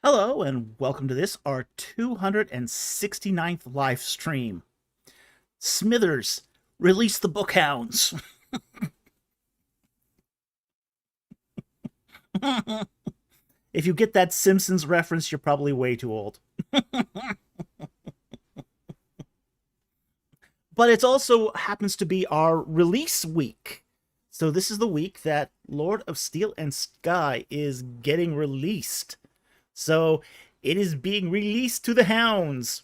Hello and welcome to this, our 269th live stream. Smithers, release the book Hounds. If you get that Simpsons reference, you're probably way too old. But it also happens to be our release week. So this is the week that Lord of Steel and Sky is getting released. So it is being released to the Hounds.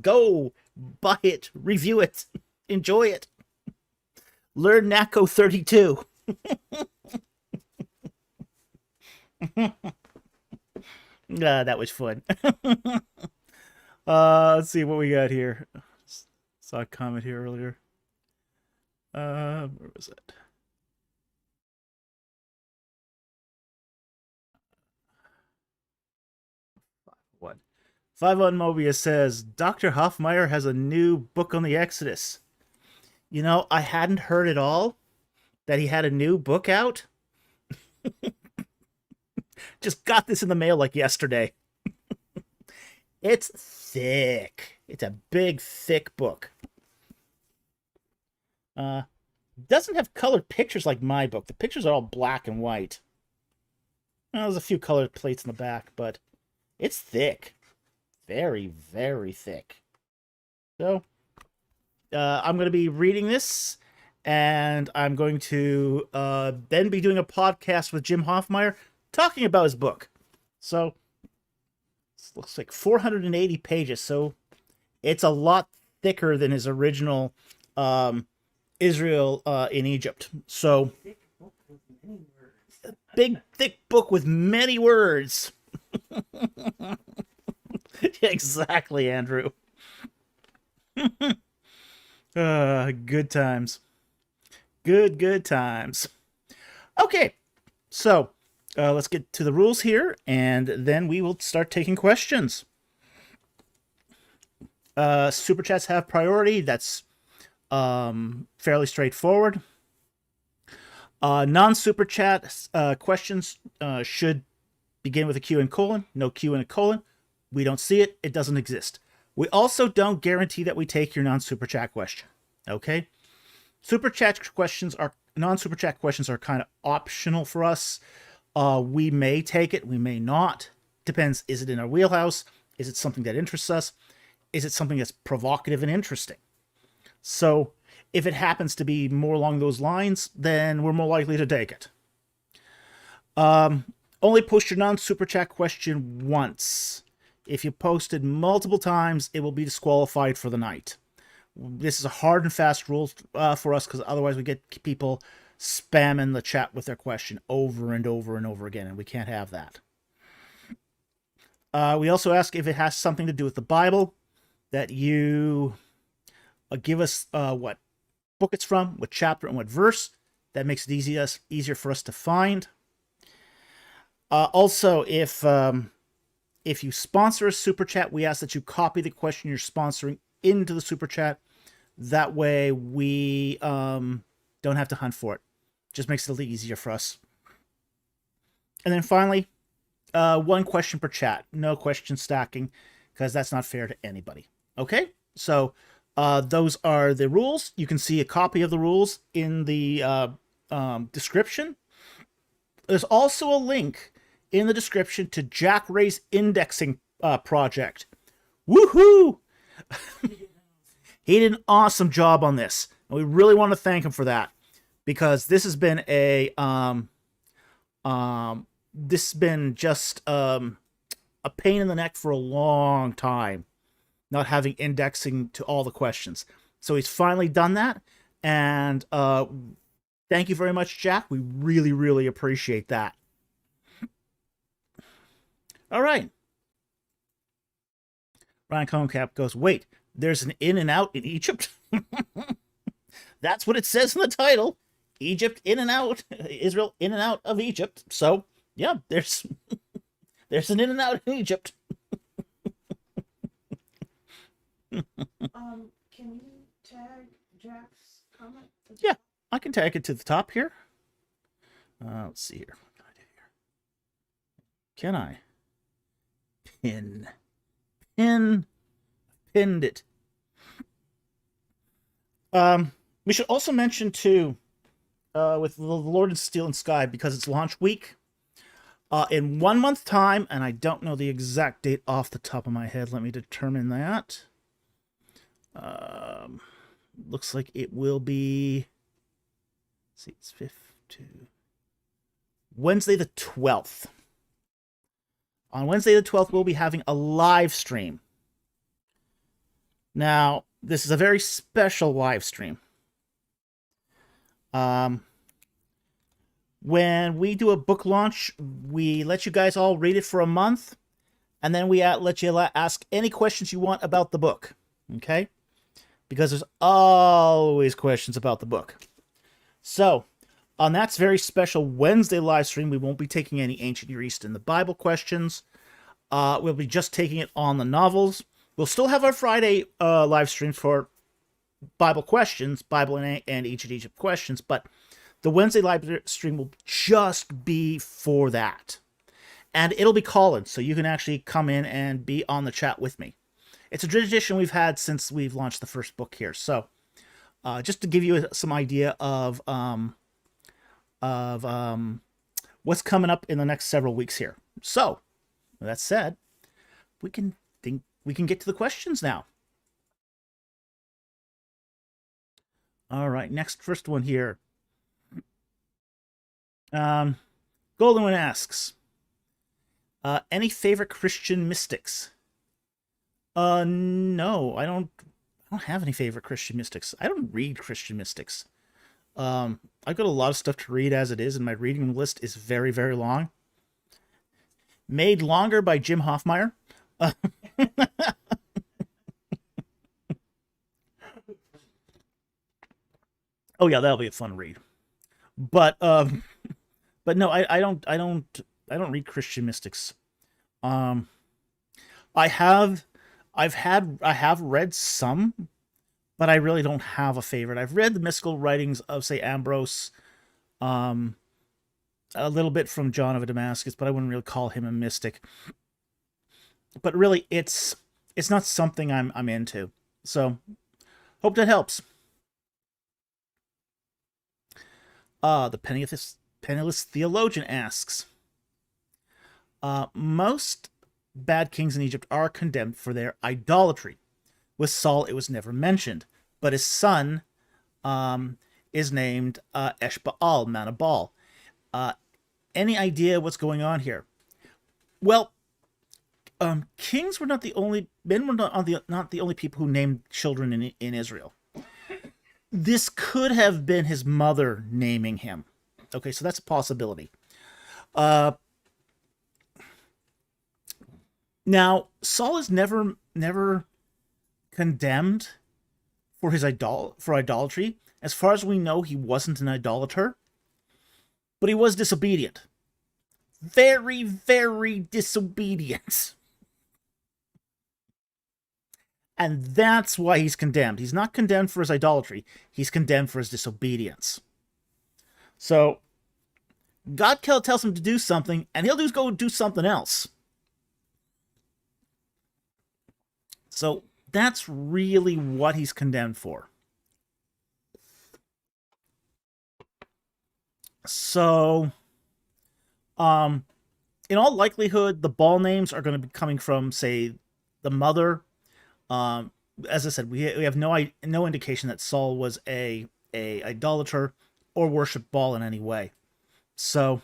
Go, buy it, review it, enjoy it. Learn NACO 32. That was fun. Let's see what we got here. Saw a comment here earlier. Where was it? What? 5 on Mobius says Dr. Hoffmeyer has a new book on the Exodus. You know, I hadn't heard at all that he had a new book out. Just got this in the mail like yesterday. It's thick. It's a big, thick book. Doesn't have colored pictures like my book. The pictures are all black and white. Well, there's a few colored plates in the back, but it's thick. Very, very thick. So, I'm going to be reading this, and I'm going to then be doing a podcast with Jim Hoffmeyer talking about his book. So, it looks like 480 pages, so it's a lot thicker than his original Israel in Egypt. So, big, thick book with many words. Exactly, Andrew. Good times. Good times. Okay, so let's get to the rules here, and then we will start taking questions. Super chats have priority. That's fairly straightforward. Non-super chat questions should begin with a Q and colon. No Q and a colon. We don't see it. It doesn't exist. We also don't guarantee that we take your non-super chat question. Okay? Super chat questions are non-super chat questions are kind of optional for us. We may take it, we may not. Depends. Is it in our wheelhouse? Is it something that interests us? Is it something that's provocative and interesting? So, if it happens to be more along those lines, then we're more likely to take it. Only post your non-super chat question once. If you post it multiple times, it will be disqualified for the night. This is a hard and fast rule for us, because otherwise we get people spamming the chat with their question over and over and over again, and we can't have that. We also ask if it has something to do with the Bible, that you give us what book it's from, what chapter and what verse. That makes it easier for us to find. Also, if you sponsor a super chat, we ask that you copy the question you're sponsoring into the super chat. That way we don't have to hunt for it. Just makes it a little easier for us. And then finally, one question per chat. No question stacking, because that's not fair to anybody. Okay? So those are the rules. You can see a copy of the rules in the description. There's also a link in the description to Jack Ray's indexing project. Woohoo! He did an awesome job on this, and we really want to thank him for that, because this has been a just a pain in the neck for a long time, not having indexing to all the questions. So he's finally done that, and thank you very much, Jack. We really, really appreciate that. All right. Ryan Conecap goes, wait, there's an in and out in Egypt? That's what it says in the title. Egypt in and out. Israel in and out of Egypt. So, yeah, there's an in and out in Egypt. Can you tag Jack's comment? Yeah, I can tag it to the top here. Let's see here. What can I do here? Can I? Pin. Pinned it. We should also mention too, with the Lord of Steel and Sky, because it's launch week. In 1 month time, and I don't know the exact date off the top of my head. Let me determine that. Looks like it will be. Let's see, it's 5/2. Wednesday the 12th. On Wednesday the 12th, we'll be having a live stream. Now, this is a very special live stream. When we do a book launch, we let you guys all read it for a month, and then we let you ask any questions you want about the book, okay? Because there's always questions about the book. So, on that very special Wednesday live stream, we won't be taking any Ancient Near East and the Bible questions. We'll be just taking it on the novels. We'll still have our Friday live streams for Bible questions, Bible and Ancient Egypt questions, but the Wednesday live stream will just be for that. And it'll be call-in, so you can actually come in and be on the chat with me. It's a tradition we've had since we've launched the first book here. So, just to give you some idea of what's coming up in the next several weeks here. So, with that said, we can get to the questions now. All right, first one here. Golden One asks, any favorite Christian mystics? No, I don't have any favorite Christian mystics. I don't read Christian mystics. I've got a lot of stuff to read as it is, and my reading list is very, very long. Made longer by Jim Hoffmeyer. Oh yeah, that'll be a fun read. But no, I don't read Christian mystics. I have read some, but I really don't have a favorite. I've read the mystical writings of, say, Ambrose, a little bit from John of Damascus, but I wouldn't really call him a mystic. But really, it's not something I'm into. So, hope that helps. The Penniless Theologian asks, most bad kings in Egypt are condemned for their idolatry. With Saul, it was never mentioned, but his son is named Eshbaal, man of Baal. Any idea what's going on here? Well, kings were not the only men were not the only people who named children in Israel. This could have been his mother naming him. Okay, so that's a possibility. Now, Saul is never condemned for his idolatry. As far as we know, he wasn't an idolater, but he was disobedient. Very, very disobedient. And that's why he's condemned. He's not condemned for his idolatry. He's condemned for his disobedience. So, God tells him to do something, and he'll just go do something else. So, that's really what he's condemned for. So, in all likelihood, the Baal names are going to be coming from, say, the mother. As I said, we have no indication that Saul was a idolater or worshiped Baal in any way. So,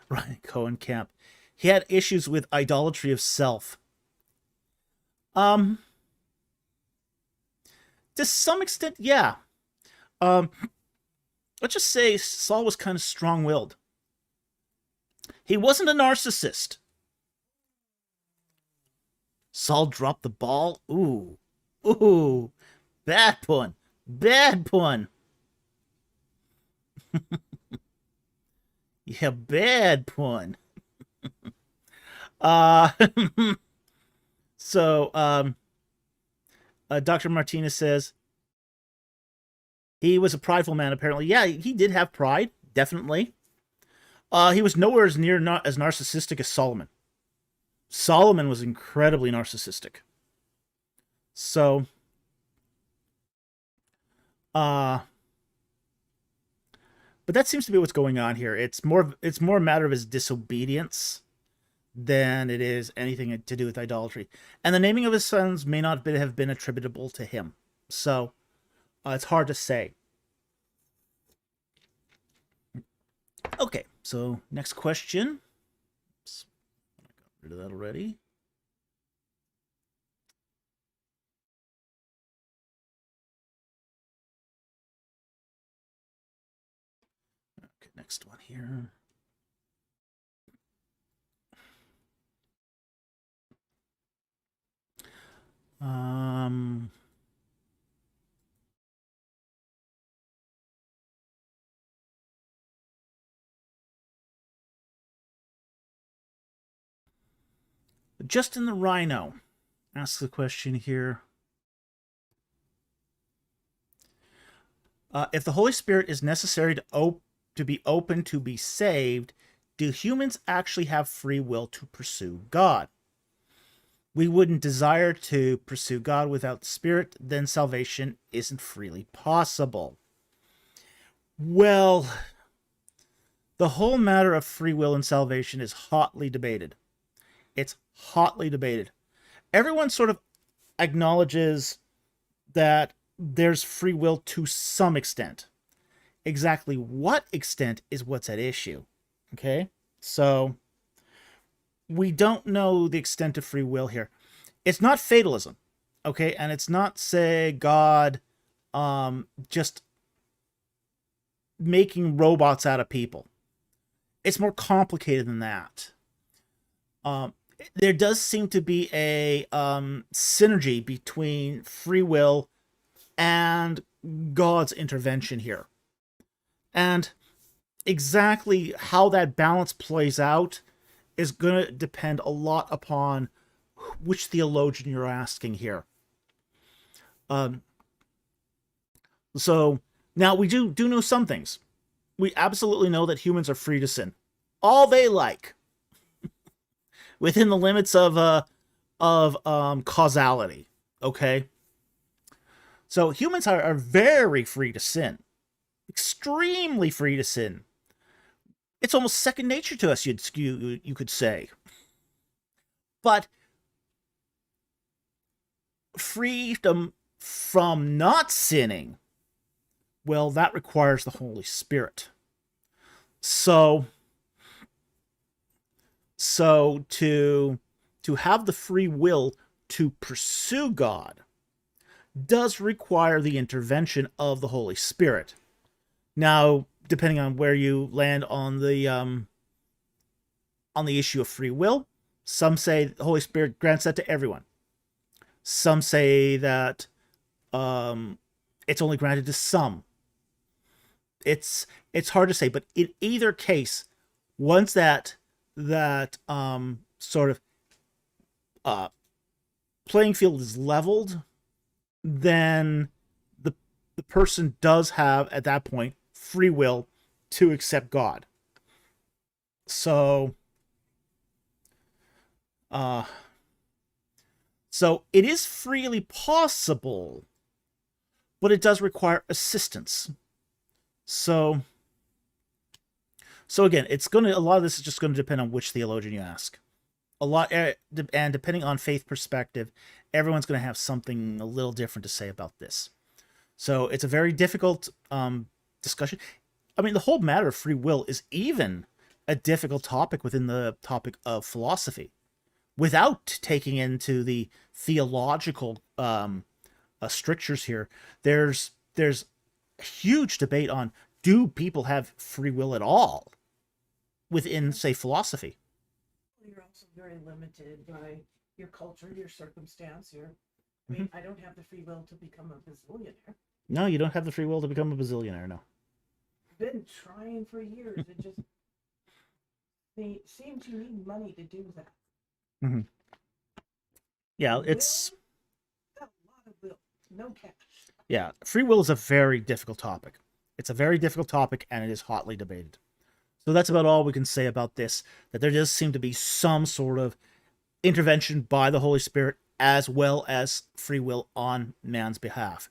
Ryan Cohen Camp, he had issues with idolatry of self. To some extent, yeah. Let's just say Saul was kind of strong-willed. He wasn't a narcissist. Saul dropped the ball. Ooh. Bad pun. Bad pun. Yeah, bad pun. So, Dr. Martinez says, he was a prideful man, apparently. Yeah, he did have pride, definitely. He was nowhere as near as narcissistic as Solomon. Solomon was incredibly narcissistic. So, but that seems to be what's going on here. It's more a matter of his disobedience than it is anything to do with idolatry. And the naming of his sons may not have been attributable to him. So, it's hard to say. Okay, so next question. Oops, I got rid of that already. Okay, next one here. Justin the Rhino asks the question here. If the Holy Spirit is necessary to be open to be saved, do humans actually have free will to pursue God? We wouldn't desire to pursue God without the Spirit, then salvation isn't freely possible. Well, the whole matter of free will and salvation is hotly debated. It's hotly debated. Everyone sort of acknowledges that there's free will to some extent. Exactly what extent is what's at issue. Okay? So, we don't know the extent of free will here. It's not fatalism. Okay? And it's not, say, God just making robots out of people. It's more complicated than that. There does seem to be a synergy between free will and God's intervention here. And exactly how that balance plays out is going to depend a lot upon which theologian you're asking here. So now we do know some things. We absolutely know that humans are free to sin all they like, within the limits of causality. Okay, so humans are very free to sin, extremely free to sin. It's almost second nature to us, you could say. But freedom from not sinning, well, that requires the Holy Spirit. So to have the free will to pursue God does require the intervention of the Holy Spirit. Now, depending on where you land on the issue of free will, some say the Holy Spirit grants that to everyone. Some say that it's only granted to some. It's hard to say, but in either case, once that sort of playing field is leveled, then the person does have, at that point, free will to accept God. So it is freely possible, but it does require assistance. So again, a lot of this is just going to depend on which theologian you ask. And depending on faith perspective, everyone's going to have something a little different to say about this. So it's a very difficult discussion. I mean, the whole matter of free will is even a difficult topic within the topic of philosophy, without taking into the theological strictures here. There's a huge debate on, do people have free will at all within, say, philosophy? You're also very limited by your culture, your circumstance. I mean, I don't have the free will to become a bazillionaire. No, you don't have the free will to become a bazillionaire, no. I've been trying for years. It just seems you need money to do that. Mm-hmm. Yeah, it's a lot of will, no cash. Yeah, free will is a very difficult topic. It's a very difficult topic, and it is hotly debated. So that's about all we can say about this, that there does seem to be some sort of intervention by the Holy Spirit as well as free will on man's behalf.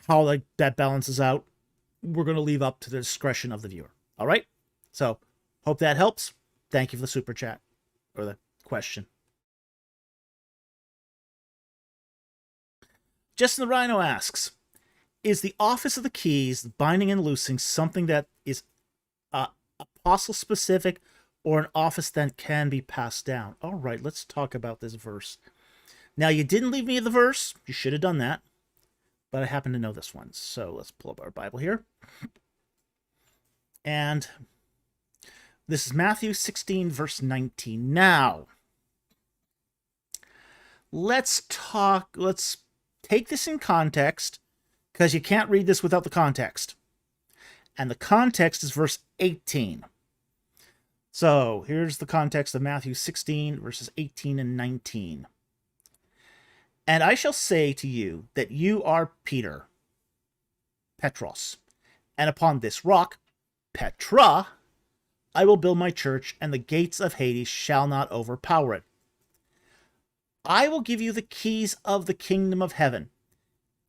How that balances out, we're going to leave up to the discretion of the viewer. All right? So, hope that helps. Thank you for the super chat or the question. Justin the Rhino asks, is the office of the keys, binding and loosing, something that is apostle specific or an office that can be passed down? All right, let's talk about this verse. Now, you didn't leave me the verse. You should have done that. But I happen to know this one. So let's pull up our Bible here. And this is Matthew 16, verse 19. Now, let's take this in context, because you can't read this without the context. And the context is verse 18. So here's the context of Matthew 16, verses 18 and 19. And I shall say to you that you are Peter, Petros, and upon this rock, Petra, I will build my church, and the gates of Hades shall not overpower it. I will give you the keys of the kingdom of heaven,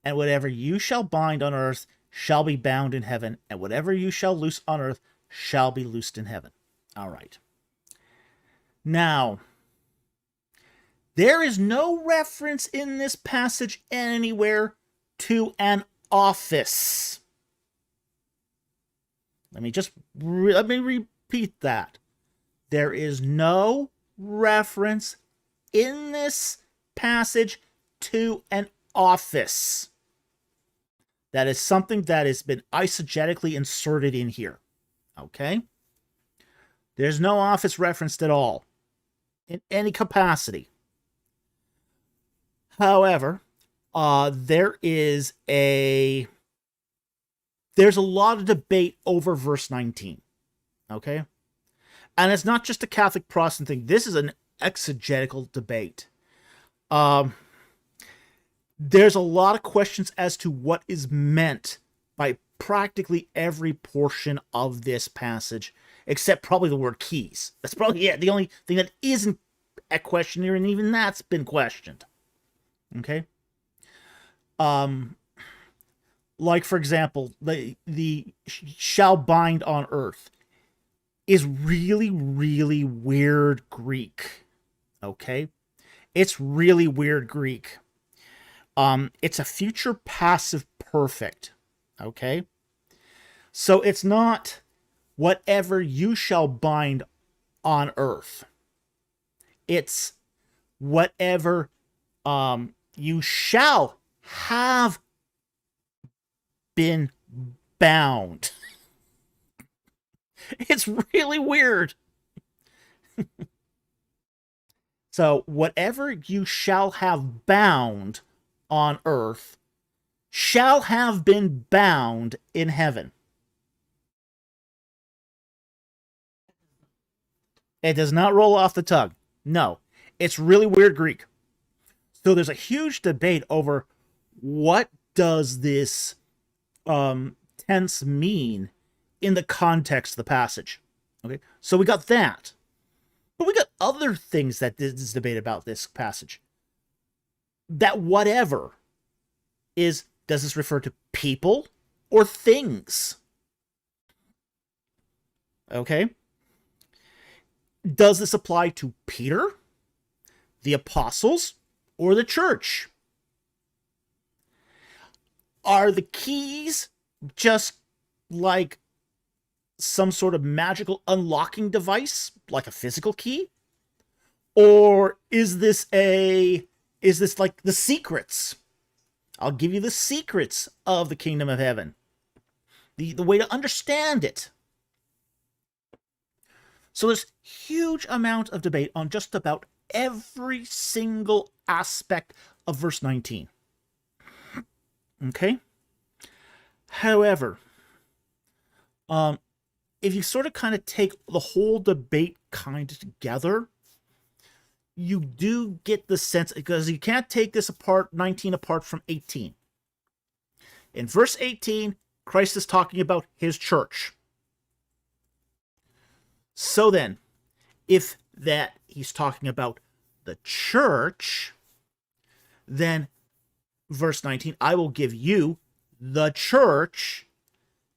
and whatever you shall bind on earth shall be bound in heaven, and whatever you shall loose on earth shall be loosed in heaven. All right. Now, there is no reference in this passage anywhere to an office. Let me repeat that. There is no reference in this passage to an office. That is something that has been eisegetically inserted in here. Okay? There's no office referenced at all in any capacity. However, there's a lot of debate over verse 19. Okay? And it's not just a Catholic Protestant thing. This is an exegetical debate. There's a lot of questions as to what is meant by practically every portion of this passage, except probably the word keys. That's probably the only thing that isn't a question here, and even that's been questioned. Okay? Like, for example, the shall bind on earth is really, really weird Greek. Okay? It's really weird Greek. It's a future passive perfect. Okay? So it's not whatever you shall bind on earth. It's whatever you shall have been bound. It's really weird. So, whatever you shall have bound on earth shall have been bound in heaven. It does not roll off the tongue. No, it's really weird Greek. So there's a huge debate over what does this tense mean in the context of the passage. Okay, so we got that. But we got other things that there's debate about this passage. That whatever is, does this refer to people or things? Okay. Does this apply to Peter, the apostles, or the church? Are the keys just like some sort of magical unlocking device, like a physical key? Or is this like the secrets? I'll give you the secrets of the kingdom of heaven. The way to understand it. So there's huge amount of debate on just about every single aspect of verse 19. Okay? However, if you sort of kind of take the whole debate kind of together, you do get the sense, because you can't take this 19 apart from 18. In verse 18, Christ is talking about his church. So then, if that he's talking about the church, then verse 19, I will give you, the church,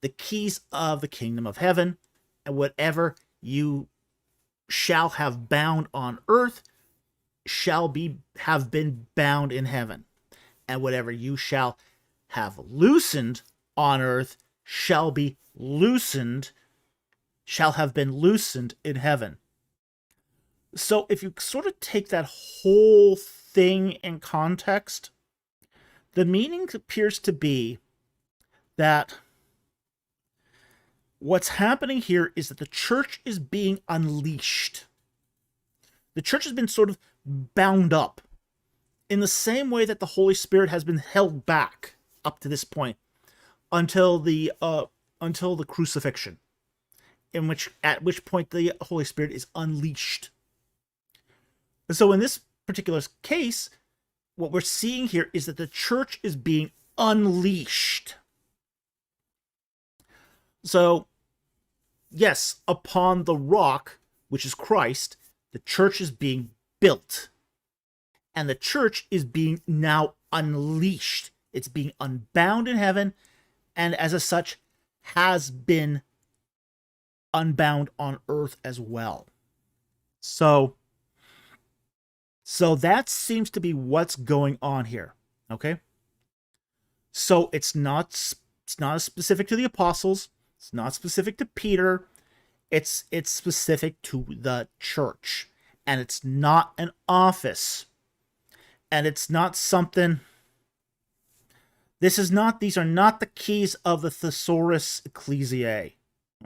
the keys of the kingdom of heaven, and whatever you shall have bound on earth shall have been bound in heaven, and whatever you shall have loosened on earth shall have been loosened in heaven. So if you sort of take that whole thing in context, the meaning appears to be that what's happening here is that the church is being unleashed. The church has been sort of bound up in the same way that the Holy Spirit has been held back up to this point until the crucifixion, at which point the Holy Spirit is unleashed. So in this particular case, what we're seeing here is that the church is being unleashed. So, yes, upon the rock, which is Christ, the church is being built. And the church is being now unleashed. It's being unbound in heaven, and as such, has been unbound on earth as well. So that seems to be what's going on here. Okay? So it's not specific to the apostles. It's not specific to Peter. It's specific to the church. And it's not an office. And it's not something... these are not the keys of the Thesaurus Ecclesiae.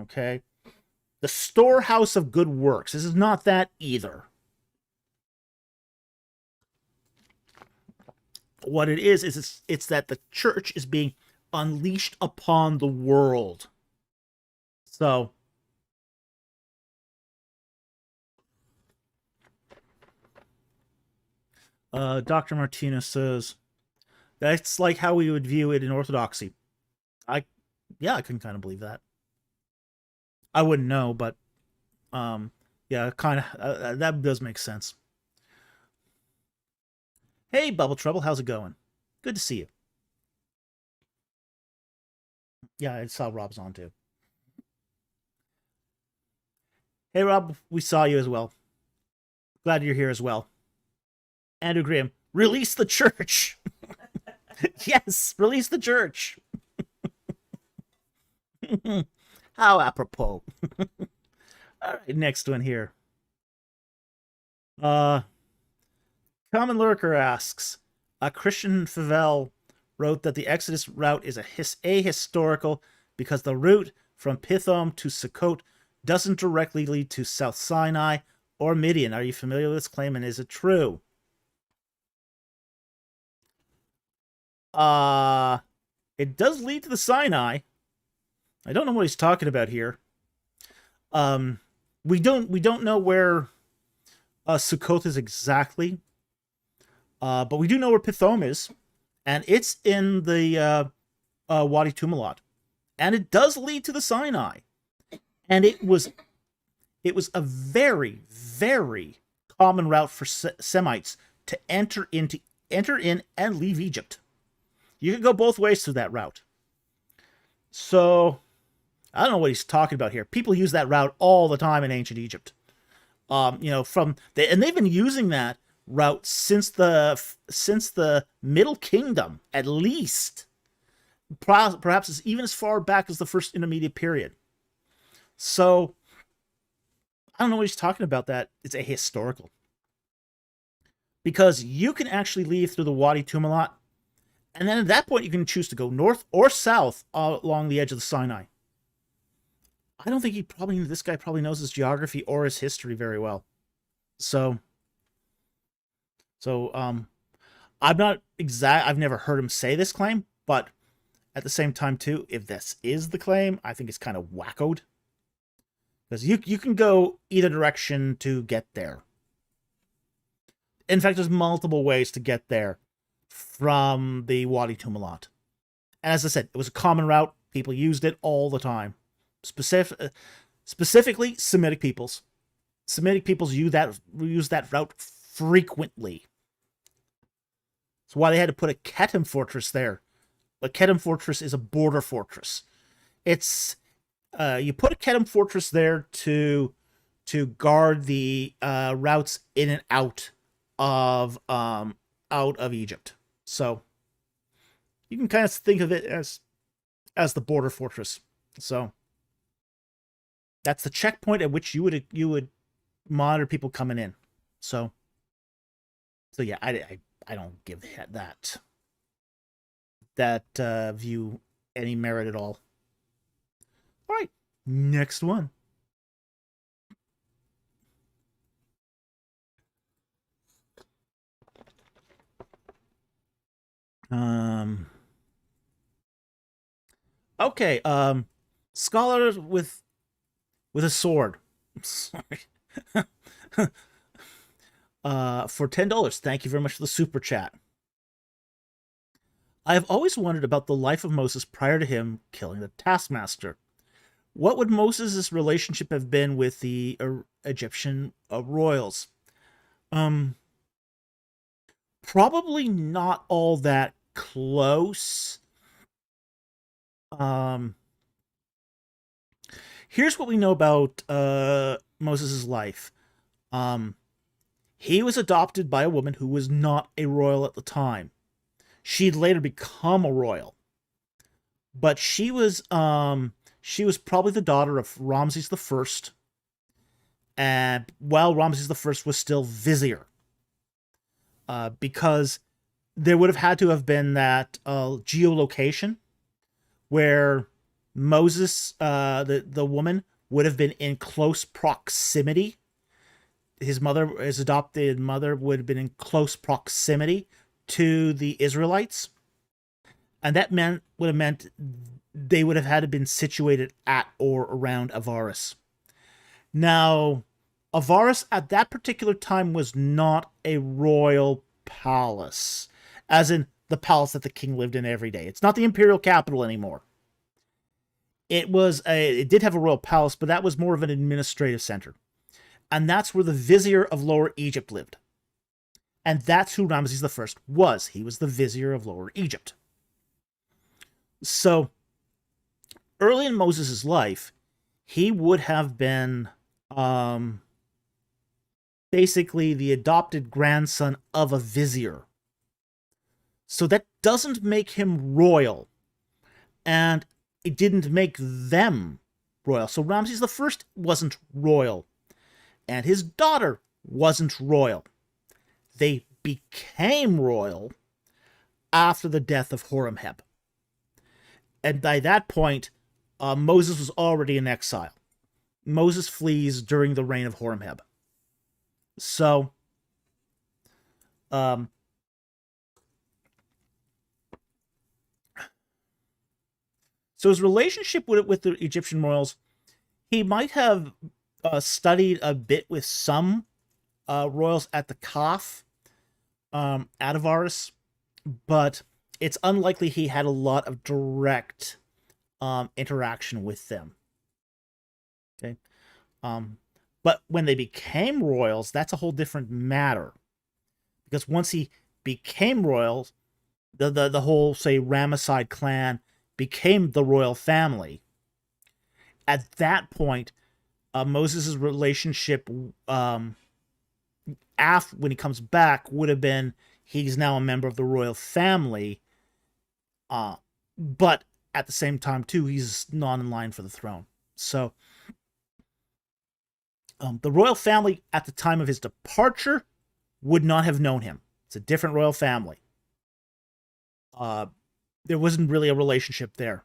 Okay? The storehouse of good works. This is not that either. What it is it's that the church is being unleashed upon the world. So, Dr. Martinez says, that's like how we would view it in Orthodoxy. I can kind of believe that. I wouldn't know, but, yeah, kind of, that does make sense. Hey, Bubble Trouble, how's it going? Good to see you. Yeah, I saw Rob's on too. Hey, Rob, we saw you as well. Glad you're here as well. Andrew Graham, release the church. Yes, release the church. How apropos. All right, next one here. Common Lurker asks, Christian Favel wrote that the Exodus route is ahistorical because the route from Pithom to Sukkot doesn't directly lead to South Sinai or Midian. Are you familiar with this claim, and is it true? It does lead to the Sinai. I don't know what he's talking about here. We don't know where Sukkot is exactly. But we do know where Pithom is, and it's in the Wadi Tumalat, and it does lead to the Sinai, and it was a very, very common route for Semites to enter in and leave Egypt. You could go both ways through that route. So I don't know what he's talking about here. People use that route all the time in ancient Egypt. And they've been using that route since the Middle Kingdom, at least. Perhaps even as far back as the First Intermediate Period. So I don't know what he's talking about. That it's ahistorical, because you can actually leave through the Wadi Tumalat, and then at that point you can choose to go north or south along the edge of the Sinai. I don't think this guy probably knows his geography or his history very well. So I'm not I've never heard him say this claim, but at the same time too, if this is the claim, I think it's kind of wackoed. Because you can go either direction to get there. In fact, there's multiple ways to get there from the Wadi Tumalat. And as I said, it was a common route. People used it all the time. Specifically, Semitic peoples. Semitic peoples use that route frequently. That's why they had to put a Ketim fortress there. A Ketim fortress is a border fortress. It's you put a Ketim fortress there to guard the routes in and out of Egypt. So you can kind of think of it as the border fortress. So that's the checkpoint at which you would monitor people coming in. So yeah, I don't give that view any merit at all. All right, next one. Okay, scholar with a sword. Sorry. For $10. Thank you very much for the super chat. I have always wondered about the life of Moses prior to him killing the taskmaster. What would Moses' relationship have been with the Egyptian royals? Probably not all that close. Here's what we know about Moses' life. He was adopted by a woman who was not a royal at the time. She'd later become a royal. But she was probably the daughter of Ramses I, and while Ramses I was still vizier. Because there would have had to have been that geolocation where Moses, the woman, would have been in close proximity. His adopted mother, would have been in close proximity to the Israelites. And that would have meant they would have had to have been situated at or around Avaris. Now, Avaris at that particular time was not a royal palace, as in the palace that the king lived in every day. It's not the imperial capital anymore. It did have a royal palace, but that was more of an administrative center. And that's where the vizier of Lower Egypt lived. And that's who Ramses I was. He was the vizier of Lower Egypt. So, early in Moses' life, he would have been basically the adopted grandson of a vizier. So that doesn't make him royal. And it didn't make them royal. So Ramses I wasn't royal. And his daughter wasn't royal. They became royal after the death of Horemheb. And by that point, Moses was already in exile. Moses flees during the reign of Horemheb. So, his relationship with the Egyptian royals, he might have studied a bit with some royals at the Kaf, at Avaris, but it's unlikely he had a lot of direct interaction with them. Okay. But when they became royals, that's a whole different matter. Because once he became royal, the whole, say, Ramesside clan became the royal family. At that point, Moses' relationship, when he comes back, would have been he's now a member of the royal family, but at the same time, too, he's not in line for the throne. So, the royal family at the time of his departure would not have known him. It's a different royal family. There wasn't really a relationship there.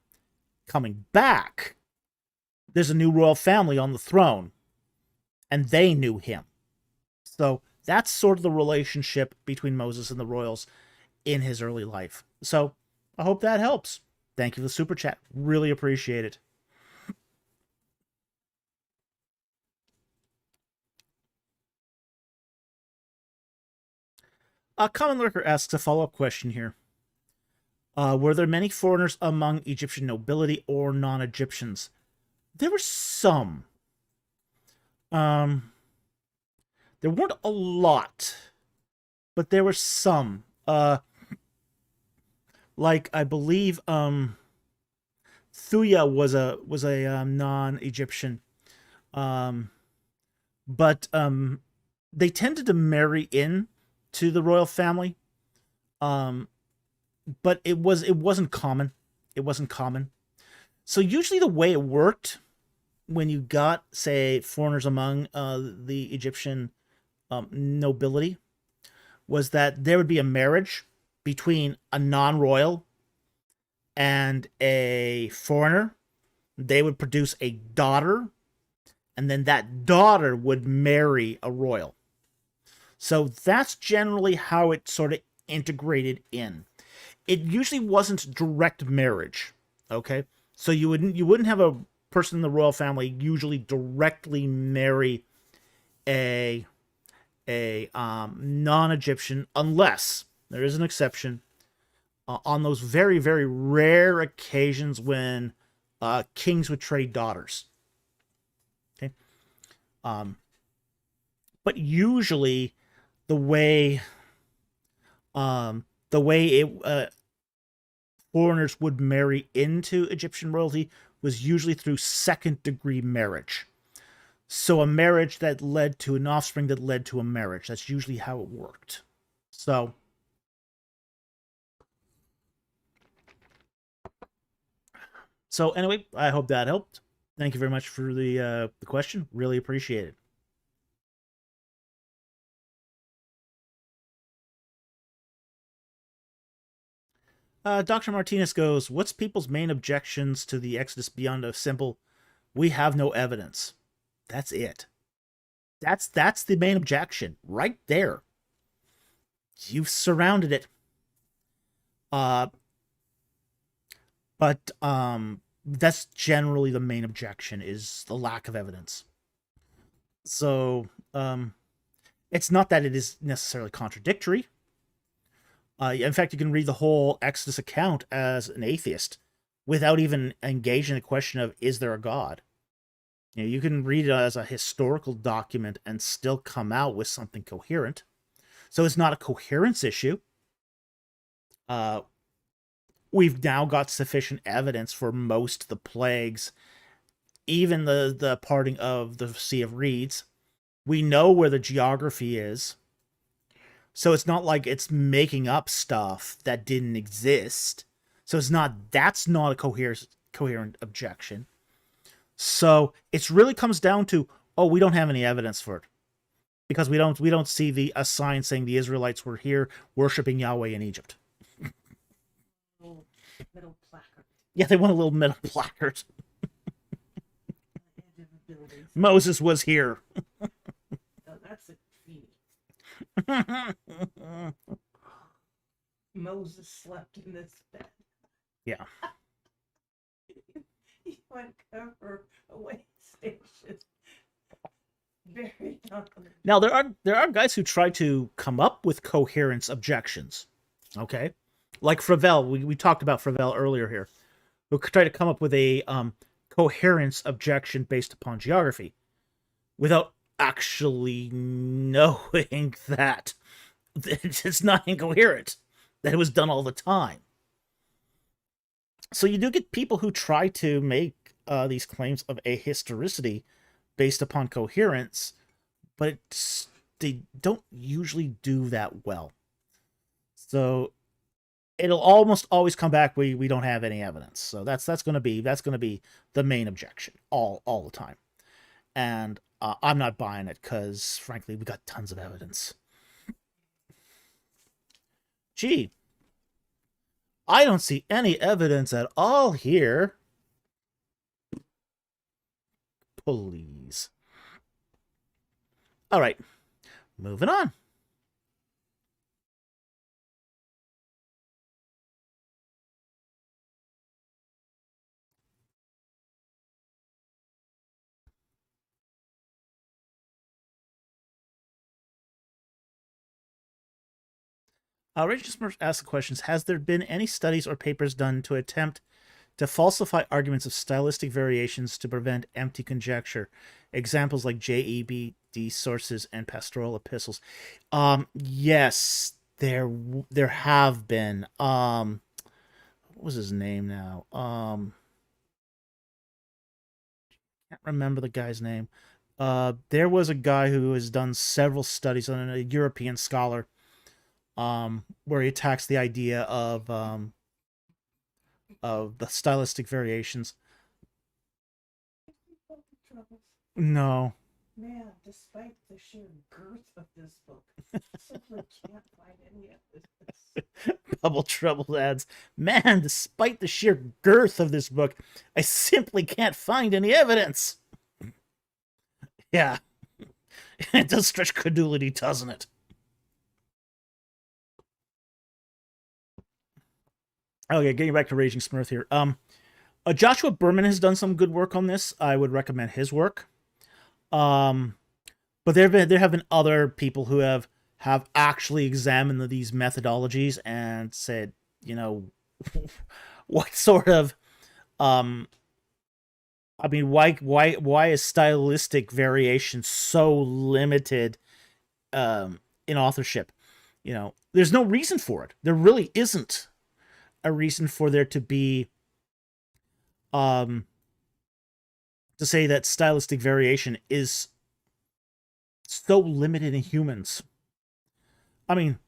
Coming back, there's a new royal family on the throne, and they knew him. So that's sort of the relationship between Moses and the royals in his early life. So I hope that helps. Thank you for the super chat. Really appreciate it. Common Lurker asks a follow-up question here. Were there many foreigners among Egyptian nobility or non-Egyptians? There were some. There weren't a lot, but there were some. Like I believe Thuya was a non-Egyptian, um, but they tended to marry in to the royal family. Um, but it wasn't common. It wasn't common. So usually the way it worked when you got, say, foreigners among the Egyptian nobility was that there would be a marriage between a non-royal and a foreigner. They would produce a daughter, and then that daughter would marry a royal. So that's generally how it sort of integrated in. It usually wasn't direct marriage, okay? So you wouldn't have a person in the royal family usually directly marry a non-Egyptian, unless there is an exception on those very, very rare occasions when kings would trade daughters. Okay, but usually the way foreigners would marry into Egyptian royalty was usually through second-degree marriage. So a marriage that led to an offspring that led to a marriage. That's usually how it worked. So anyway, I hope that helped. Thank you very much for the question. Really appreciate it. Dr. Martinez goes, what's people's main objections to the Exodus beyond a simple, we have no evidence? That's it. That's the main objection right there. You've surrounded it. But that's generally the main objection, is the lack of evidence. So it's not that it is necessarily contradictory. In fact, you can read the whole Exodus account as an atheist without even engaging the question of, is there a God? You know, you can read it as a historical document and still come out with something coherent. So it's not a coherence issue. We've now got sufficient evidence for most of the plagues, even the parting of the Sea of Reeds. We know where the geography is. So it's not like it's making up stuff that didn't exist. So that's not a coherent objection. So it really comes down to, we don't have any evidence for it. Because we don't see a sign saying the Israelites were here worshiping Yahweh in Egypt. Metal placard. Yeah, they want a little metal placard. Moses was here. Oh, that's a graffiti. Moses slept in this bed. Yeah. He went cover away station. Buried on the... Now there are guys who try to come up with coherence objections. Okay, like Fravel. We talked about Fravel earlier here, who try to come up with a coherence objection based upon geography, without actually knowing that it's not incoherent, that it was done all the time. So you do get people who try to make these claims of ahistoricity based upon coherence, but they don't usually do that well. So it'll almost always come back, we don't have any evidence. So that's going to be the main objection all the time. And I'm not buying it, because frankly we got tons of evidence. Gee, I don't see any evidence at all here. Please. All right, moving on. Rachel Smurf asks the questions, has there been any studies or papers done to attempt to falsify arguments of stylistic variations to prevent empty conjecture? Examples like J.E.B. these sources and pastoral epistles. Yes, there have been. What was his name now? Can't remember the guy's name. There was a guy who has done several studies on a European scholar, where he attacks the idea of the stylistic variations. No. Man, despite the sheer girth of this book, simply can't find any evidence. Bubble Trouble adds, man, despite the sheer girth of this book, I simply can't find any evidence. Yeah. It does stretch credulity, doesn't it? Okay, getting back to Raging Smurf here. Joshua Berman has done some good work on this. I would recommend his work. But there have been other people who have actually examined these methodologies and said, you know, what sort of I mean, why is stylistic variation so limited in authorship? You know, there's no reason for it. There really isn't a reason for there to be to say that stylistic variation is so limited in humans. I mean,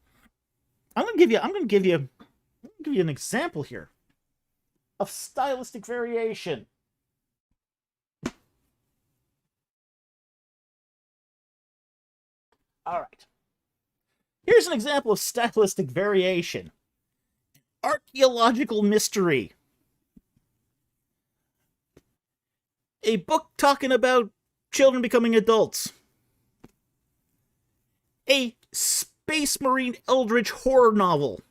I'm gonna give you an example here of stylistic variation. All right. Here's an example of stylistic variation. Archaeological mystery. A book talking about children becoming adults. A Space Marine Eldritch horror novel.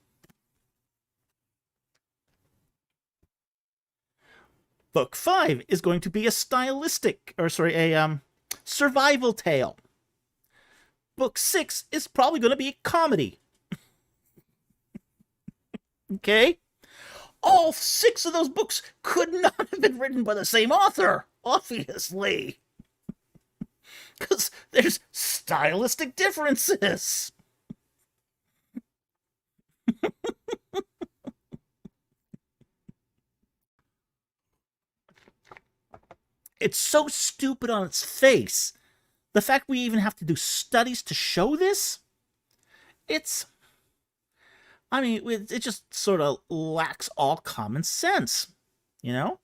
Book 5 is going to be a survival tale. Book 6 is probably going to be a comedy. Okay? All 6 of those books could not have been written by the same author, obviously. Because there's stylistic differences. It's so stupid on its face. The fact we even have to do studies to show this, it just sort of lacks all common sense, you know?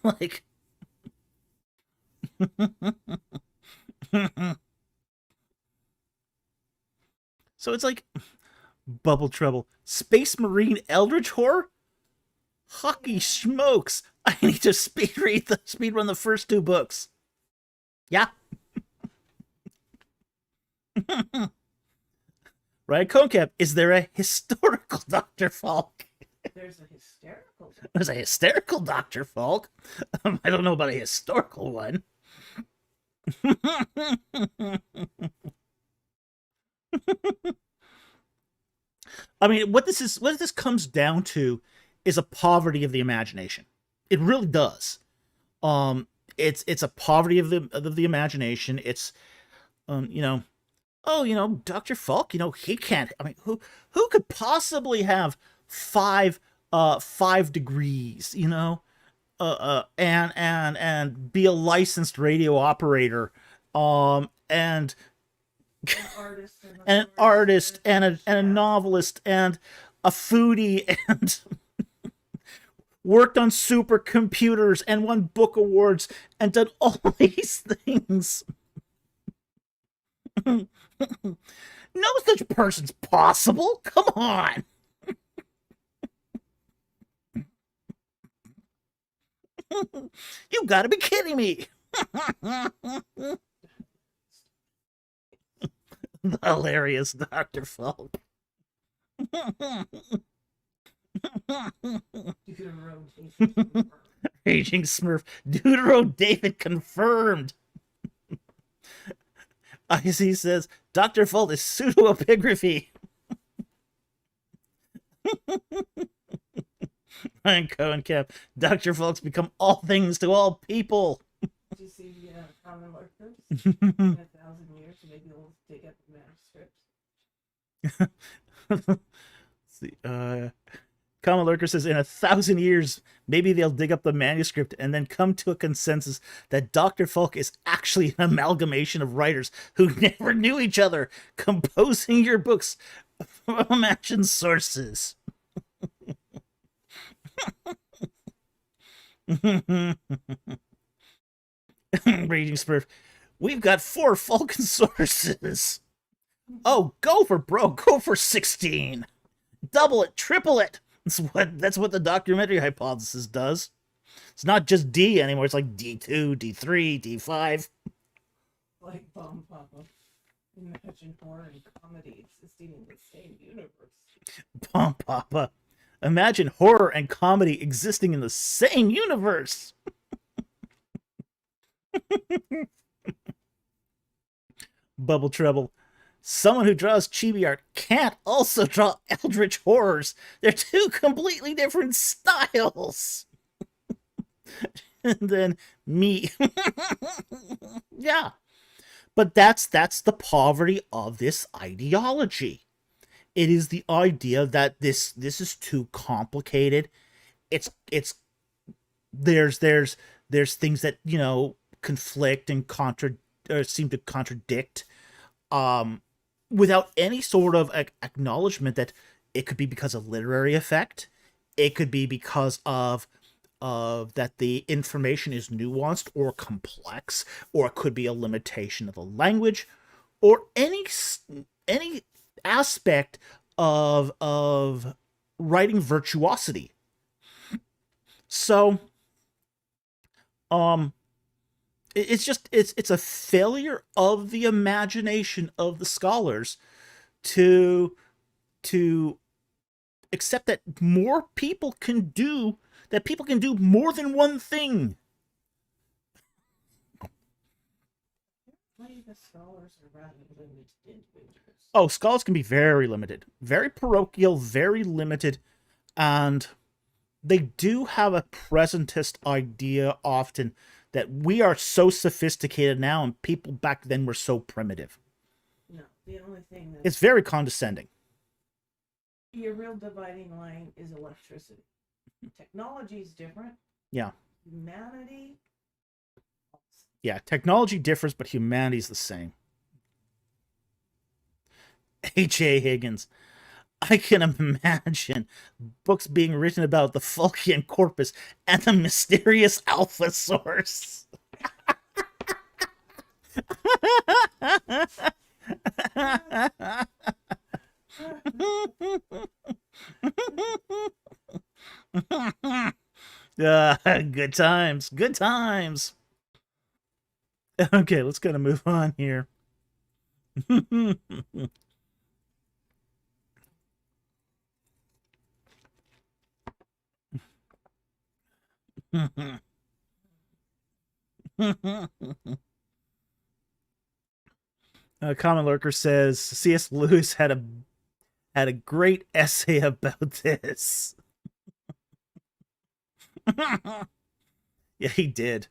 Like, so it's like, Bubble Trouble, Space Marine Eldritch Horror? Hockey smokes! I need to speed run the first 2 books. Yeah. Right, Concap, is there a historical Dr. Falk? There's a hysterical. There's a hysterical Dr. Falk. I don't know about a historical one. I mean, what this comes down to is a poverty of the imagination. It really does. It's a poverty of the imagination. It's, Dr. Falk, he can't. I mean, who could possibly have 5 degrees, and be a licensed radio operator, and An an artist and a novelist and a foodie and worked on supercomputers and won book awards and done all these things. No such person's possible. Come on. You gotta be kidding me. The hilarious Dr. Falk. Raging Smurf. Deutero David confirmed. IC says, Dr. Falk is pseudoepigraphy. Ryan Cohen Cap. Dr. Falk's become all things to all people. Did you In 1,000 years, maybe they'll dig up the manuscripts. See, Common Lurker says, in 1,000 years, maybe they'll dig up the manuscript and then come to a consensus that Dr. Falk is actually an amalgamation of writers who never knew each other, composing your books from imagined sources. Raging Smurf, we've got 4 Falcon sources. Oh, go for broke. Go for 16. Double it, triple it. That's what the documentary hypothesis does. It's not just D anymore. It's like D2, D3, D5. Like Bomb Papa. Imagine horror and comedy existing in the same universe. Bomb Papa. Imagine horror and comedy existing in the same universe. Bubble Trouble. Someone who draws chibi art can't also draw eldritch horrors. They're 2 completely different styles. And then me. Yeah. But that's the poverty of this ideology. It is the idea that this is too complicated. There's things that, you know, conflict and seem to contradict without any sort of acknowledgement that it could be because of literary effect. It could be because of that the information is nuanced or complex, or it could be a limitation of the language, or any aspect of writing virtuosity. So, it's a failure of the imagination of the scholars to accept that people can do more than one thing. The scholars are rather limited individuals. Oh, scholars can be very limited, very parochial, very limited, and they do have a presentist idea often that we are so sophisticated now and people back then were so primitive. No, the only thing it's very condescending. Your real dividing line is electricity. Technology is different. Yeah. Humanity. Yeah, technology differs, but humanity's the same. H.A. Higgins. I can imagine books being written about the Falkian corpus and the mysterious alpha source. Good times. Good times. Okay, let's kind of move on here. Common Lurker says C.S. Lewis had a great essay about this. Yeah, he did.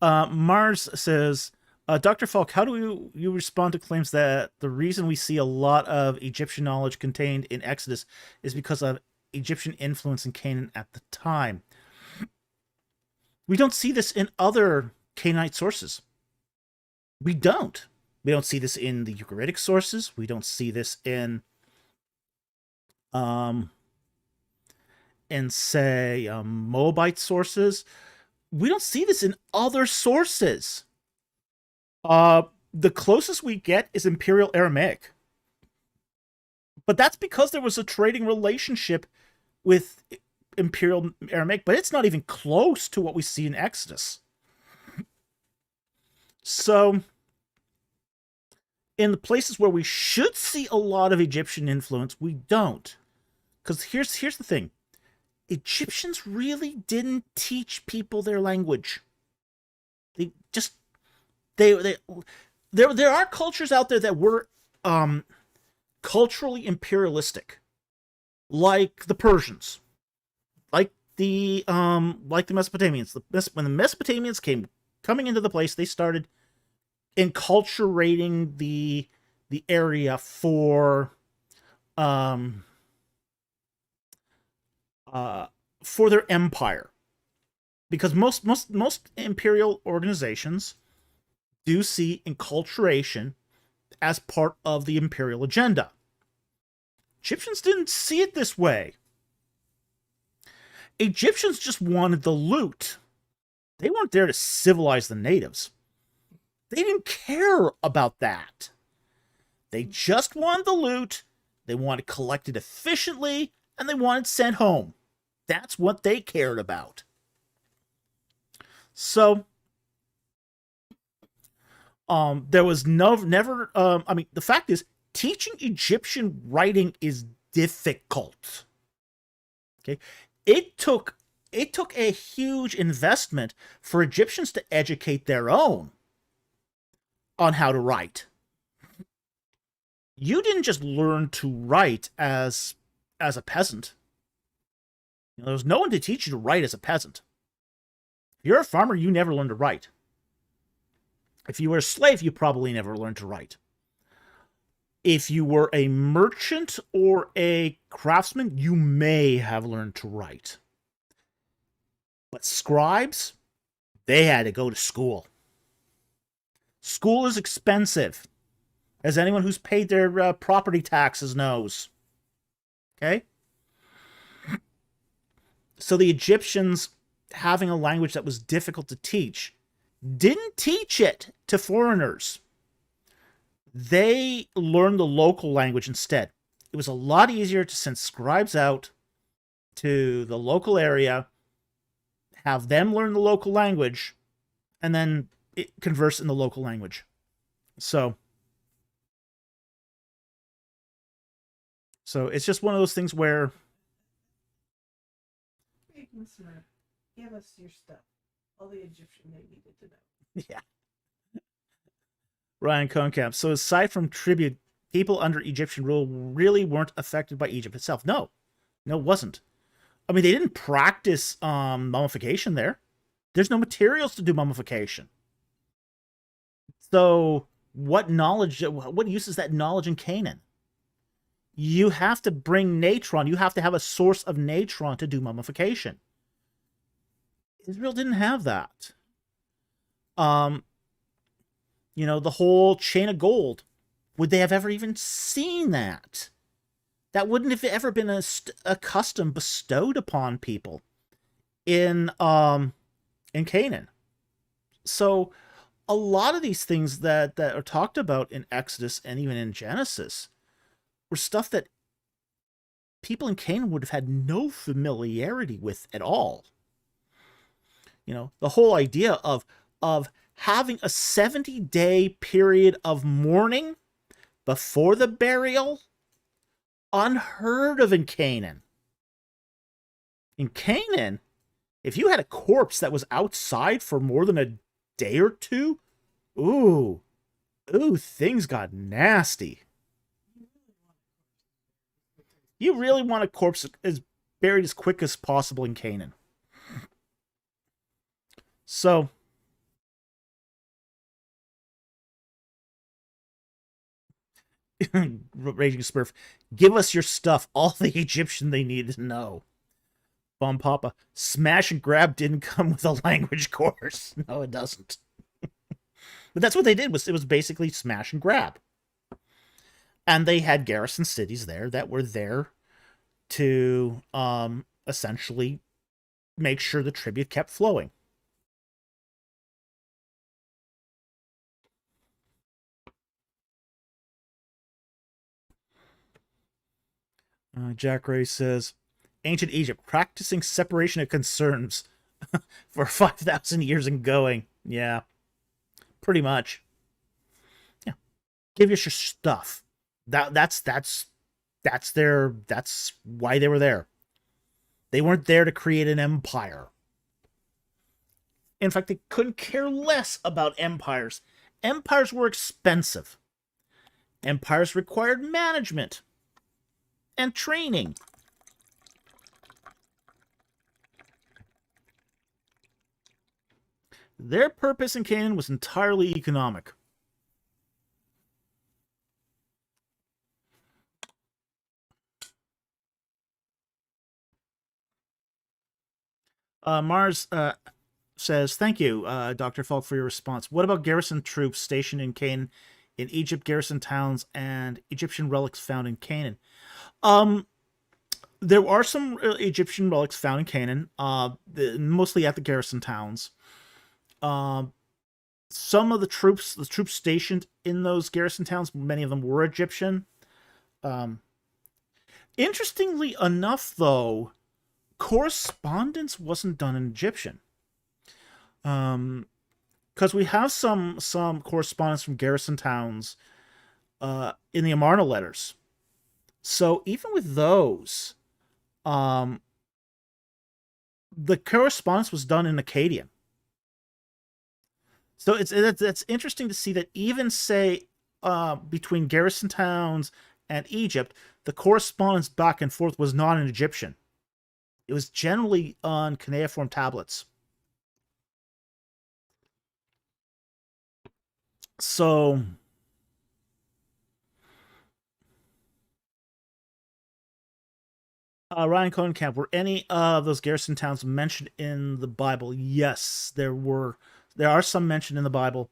Mars says, Dr. Falk, how do you respond to claims that the reason we see a lot of Egyptian knowledge contained in Exodus is because of Egyptian influence in Canaan at the time? We don't see this in other Canaanite sources. We don't. We don't see this in the Ugaritic sources. We don't see this in say, Moabite sources. We don't see this in other sources. The closest we get is Imperial Aramaic. But that's because there was a trading relationship with Imperial Aramaic, but it's not even close to what we see in Exodus. So, in the places where we should see a lot of Egyptian influence, we don't. Because here's the thing. Egyptians really didn't teach people their language. There are cultures out there that were culturally imperialistic, like the Persians, like the Mesopotamians. When the Mesopotamians came coming into the place, they started enculturating the area for their empire, because most imperial organizations do see enculturation as part of the imperial agenda. Egyptians didn't see it this way. Egyptians just wanted the loot. They weren't there to civilize the natives. They didn't care about that. They just wanted the loot, they wanted collected efficiently, and they wanted sent home. That's what they cared about. So, there was never, the fact is, teaching Egyptian writing is difficult. Okay? It took a huge investment for Egyptians to educate their own on how to write. You didn't just learn to write as a peasant. There was no one to teach you to write as a peasant. If you're a farmer, you never learned to write. If you were a slave, you probably never learned to write. If you were a merchant or a craftsman, you may have learned to write. But scribes, they had to go to school. School is expensive, as anyone who's paid their property taxes knows. Okay? So the Egyptians, having a language that was difficult to teach, didn't teach it to foreigners. They learned the local language instead. It was a lot easier to send scribes out to the local area, have them learn the local language, and then converse in the local language. So it's just one of those things where... Big Smith, give us your stuff. All the Egyptian they needed to know. Yeah. Ryan Conkamp. So aside from tribute, people under Egyptian rule really weren't affected by Egypt itself. No, it wasn't. I mean, they didn't practice mummification there. There's no materials to do mummification. So what use is that knowledge in Canaan? You have to bring natron. You have to have a source of natron to do mummification. Israel didn't have that. The whole chain of gold. Would they have ever even seen that? That wouldn't have ever been a custom bestowed upon people in Canaan. So a lot of these things that are talked about in Exodus and even in Genesis were stuff that people in Canaan would have had no familiarity with at all. The whole idea of having a 70-day period of mourning before the burial, unheard of in Canaan. In Canaan, if you had a corpse that was outside for more than a day or two, ooh, things got nasty. You really want a corpse buried as quick as possible in Canaan. So, Raging Smurf, give us your stuff. All the Egyptian they needed to know. Bomb Papa, smash and grab didn't come with a language course. No, it doesn't. But that's what they did. It was basically smash and grab. And they had garrison cities there that were there to essentially make sure the tribute kept flowing. Jack Ray says, Ancient Egypt, practicing separation of concerns for 5,000 years and going. Yeah, pretty much. Yeah, give us your stuff. That's why they were there. They weren't there to create an empire. In fact, they couldn't care less about empires. Empires were expensive. Empires required management and training. Their purpose in Canaan was entirely economic. Mars says, "Thank you, Dr. Falk, for your response. What about garrison troops stationed in Canaan, in Egypt, garrison towns, and Egyptian relics found in Canaan?" There are some Egyptian relics found in Canaan, mostly at the garrison towns. Some of the troops stationed in those garrison towns, many of them were Egyptian. Interestingly enough, though, correspondence wasn't done in Egyptian. Because we have some correspondence from garrison towns in the Amarna letters. So even with those, the correspondence was done in Akkadian. So it's interesting to see that even, say, between garrison towns and Egypt, the correspondence back and forth was not in Egyptian. It was generally on cuneiform tablets. So Ryan Cohenkamp, were any of those garrison towns mentioned in the Bible? Yes, there were. There are some mentioned in the Bible.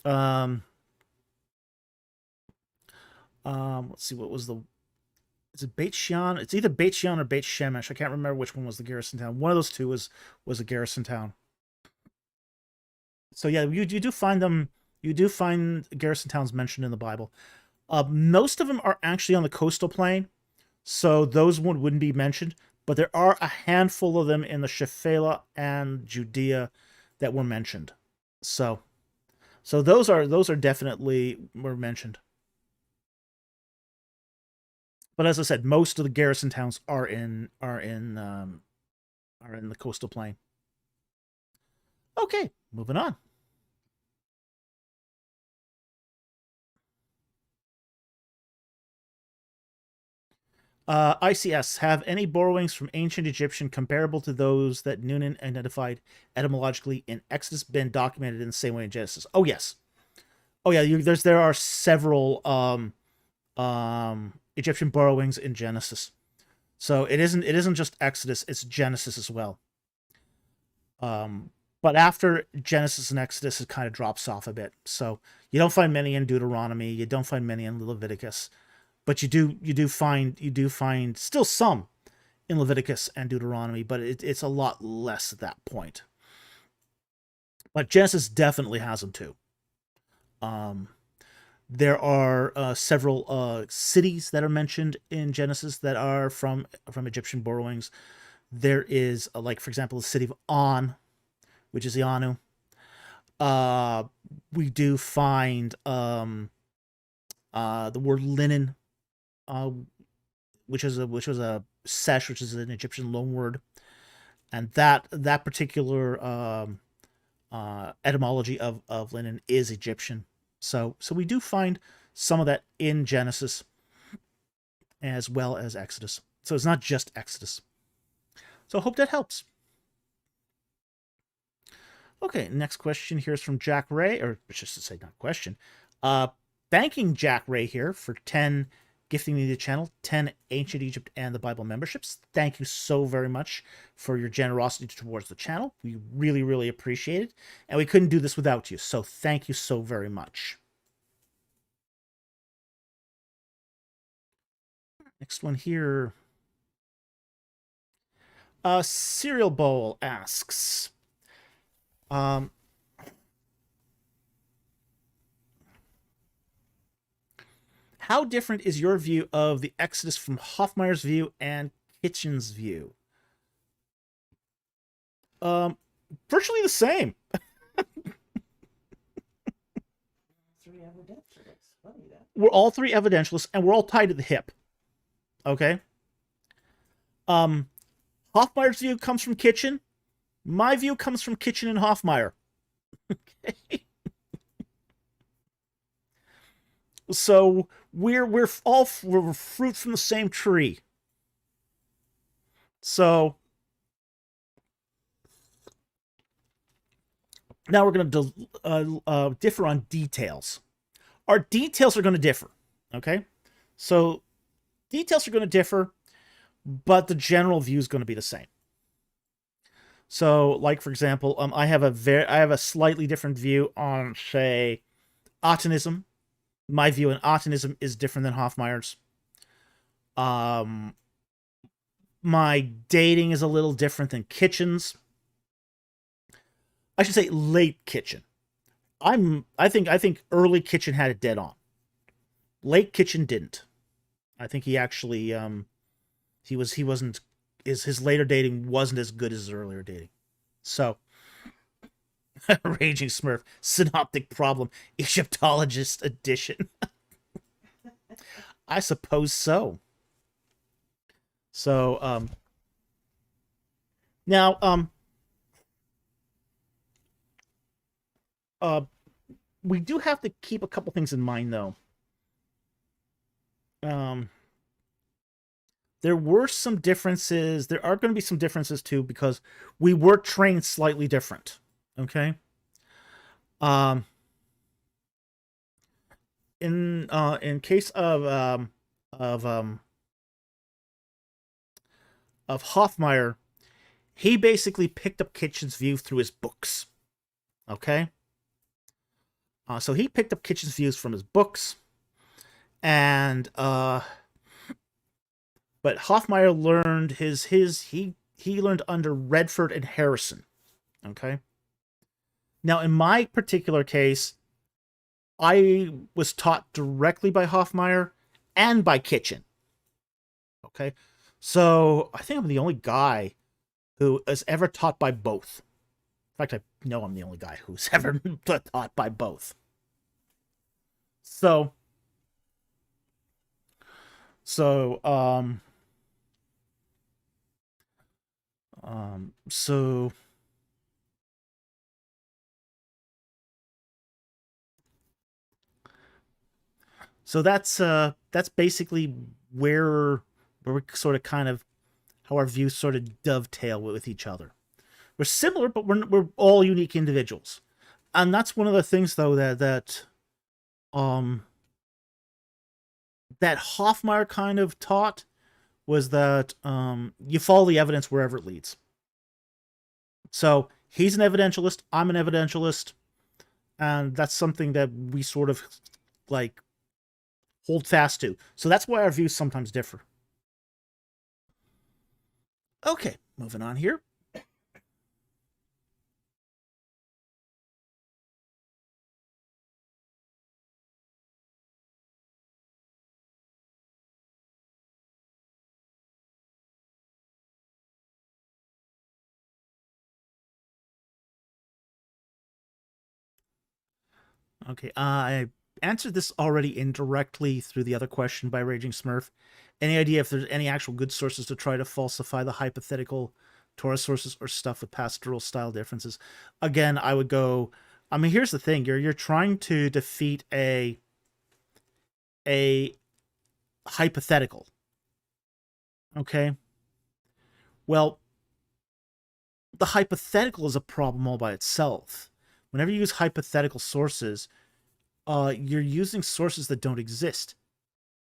Let's see, what was the... Is it Beit Shean? It's either Beit Shean or Beit Shemesh. I can't remember which one was the garrison town. One of those two was a garrison town. So yeah, you do find them. You do find garrison towns mentioned in the Bible. Most of them are actually on the coastal plain, so those wouldn't be mentioned. But there are a handful of them in the Shephelah and Judea that were mentioned. So those are definitely were mentioned. But as I said, most of the garrison towns are in the coastal plain. Okay, moving on. ICS, have any borrowings from ancient Egyptian comparable to those that Noonan identified etymologically in Exodus been documented in the same way in Genesis? Oh yes. Oh yeah. There are several Egyptian borrowings in Genesis. So it isn't just Exodus, it's Genesis as well. But after Genesis and Exodus, it kind of drops off a bit. So you don't find many in Deuteronomy, you don't find many in Leviticus, but you do find still some in Leviticus and Deuteronomy, but it's a lot less at that point. But Genesis definitely has them too. There are several cities that are mentioned in Genesis that are from Egyptian borrowings. There is, like, for example, the city of On, which is the Anu. We do find the word linen, which was a sesh, which is an Egyptian loanword, and that particular etymology of linen is Egyptian. So we do find some of that in Genesis as well as Exodus. So it's not just Exodus. So I hope that helps. Okay, next question here is from Jack Ray, or just to say, not question. Thanking Jack Ray here for 10 gifting me the channel, 10 Ancient Egypt and the Bible memberships. Thank you so very much for your generosity towards the channel. We really, really appreciate it. And we couldn't do this without you. So thank you so very much. Next one here. Cereal Bowl asks, how different is your view of the Exodus from Hoffmeyer's view and Kitchen's view? Virtually the same. We're all three evidentialists, and we're all tied at the hip. Okay? Hoffmeyer's view comes from Kitchen. My view comes from Kitchen and Hoffmeyer. Okay? So we're all fruit from the same tree. So Now we're going to differ on details. Our details are going to differ. Okay, so details are going to differ, but the general view is going to be the same. So, like for example, I have a slightly different view on, say, Ottonism. My view on Ottonism is different than Hoffmeyer's. My dating is a little different than Kitchen's. I should say late Kitchen. I think early Kitchen had it dead on. Late Kitchen didn't. I think he actually he wasn't his later dating wasn't as good as his earlier dating. So Raging Smurf, Synoptic Problem, Egyptologist Edition. I suppose so. So now we do have to keep a couple things in mind though. There were some differences. There are going to be some differences too because we were trained slightly different. Okay. In case of Hoffmeyer, he basically picked up Kitchen's view through his books. Okay. So he picked up Kitchen's views from his books, and but Hoffmeyer learned he learned under Redford and Harrison. Okay. Now, in my particular case, I was taught directly by Hoffmeyer and by Kitchen. Okay. So I think I'm the only guy who is ever taught by both. In fact, I know I'm the only guy who's ever taught by both. So so so so that's basically where we sort of kind of how our views sort of dovetail with each other. We're similar, but we're all unique individuals, and that's one of the things though um that Hoffmeyer kind of taught was that you follow the evidence wherever it leads. So he's an evidentialist, I'm an evidentialist, and that's something that we sort of like hold fast to. So that's why our views sometimes differ. Okay, moving on here. Okay, I answered this already indirectly through the other question by Raging Smurf. Any idea if there's any actual good sources to try to falsify the hypothetical Torah sources or stuff with pastoral style differences? Again, I would go. I mean, here's the thing: you're trying to defeat a hypothetical. Okay. Well, the hypothetical is a problem all by itself. Whenever you use hypothetical sources, you're using sources that don't exist.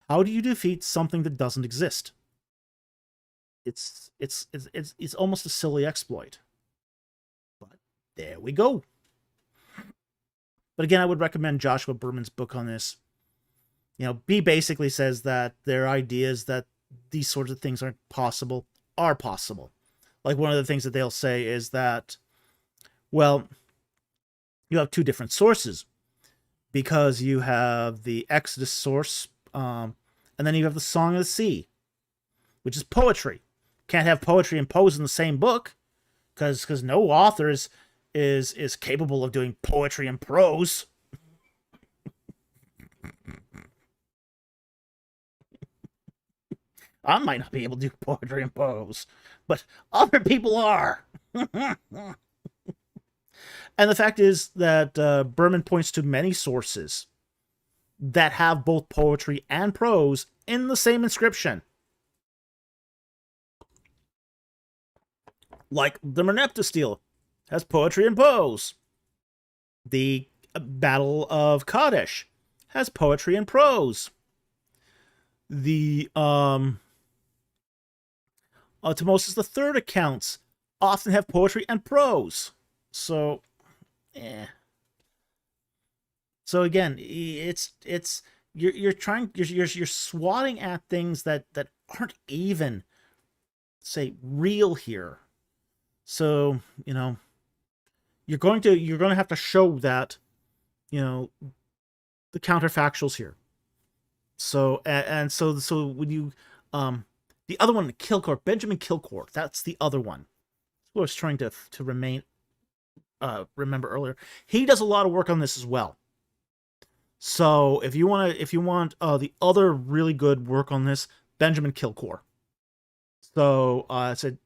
How do you defeat something that doesn't exist? It's almost a silly exploit. But there we go. But again, I would recommend Joshua Berman's book on this. You know, B basically says that their ideas that these sorts of things aren't possible are possible. Like one of the things that they'll say is that, well, you have two different sources because you have the Exodus source, and then you have the Song of the Sea, which is poetry. Can't have poetry and prose in the same book because no author is capable of doing poetry and prose. I might not be able to do poetry and prose, but other people are. And the fact is that Berman points to many sources that have both poetry and prose in the same inscription. Like the Merneptah stele has poetry and prose. The Battle of Kadesh has poetry and prose. The Tutmosis III accounts often have poetry and prose. So, eh. So again, it's you're trying you're swatting at things that aren't even, say, real here. So, you're going to have to show that, the counterfactuals here. So so when you the other one, Kilcore, Benjamin Kilcore, that's the other one. I was trying to remember earlier. He does a lot of work on this as well. So if you want the other really good work on this, Benjamin Kilcore. So I said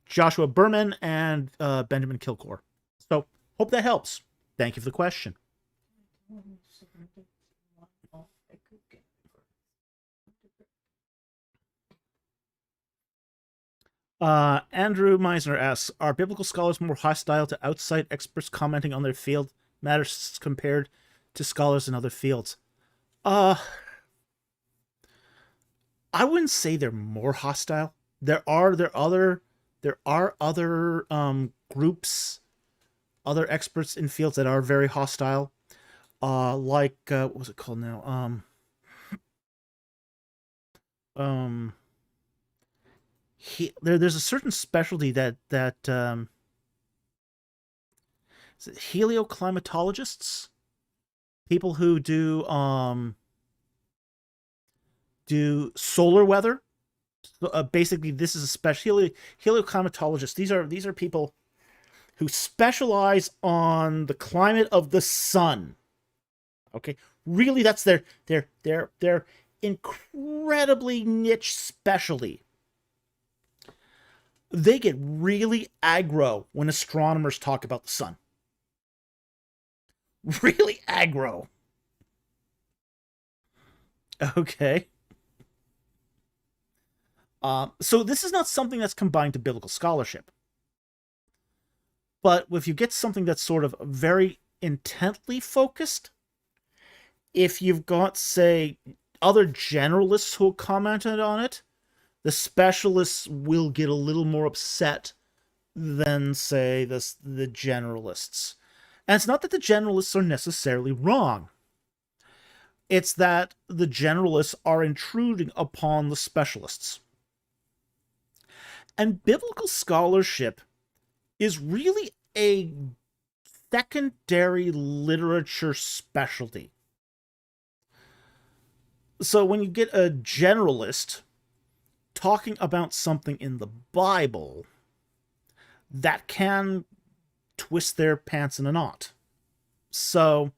Joshua Berman and Benjamin Kilcore. So hope that helps. Thank you for the question. Andrew Meisner asks, are biblical scholars more hostile to outside experts commenting on their field matters compared to scholars in other fields? I wouldn't say they're more hostile. There are other groups, other experts in fields that are very hostile. Like what was it called now? There's a certain specialty that is it helioclimatologists, people who do solar weather. Basically, this is a special helioclimatologist. These are people who specialize on the climate of the sun. Okay, really, that's their incredibly niche specialty. They get really aggro when astronomers talk about the sun. Really aggro. Okay. So this is not something that's combined to biblical scholarship. But if you get something that's sort of very intently focused, if you've got, say, other generalists who commented on it, the specialists will get a little more upset than, say, the generalists. And it's not that the generalists are necessarily wrong. It's that the generalists are intruding upon the specialists. And biblical scholarship is really a secondary literature specialty. So when you get a generalist talking about something in the Bible, that can twist their pants in a knot. So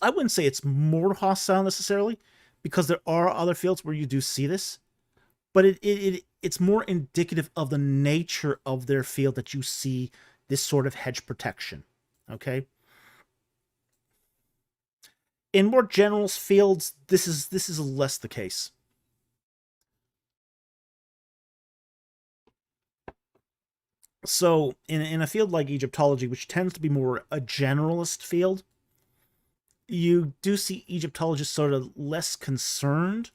I wouldn't say it's more hostile necessarily, because there are other fields where you do see this, but it's more indicative of the nature of their field that you see this sort of hedge protection. Okay. In more generalist fields, this is less the case. So in a field like Egyptology, which tends to be more a generalist field, you do see Egyptologists sort of less concerned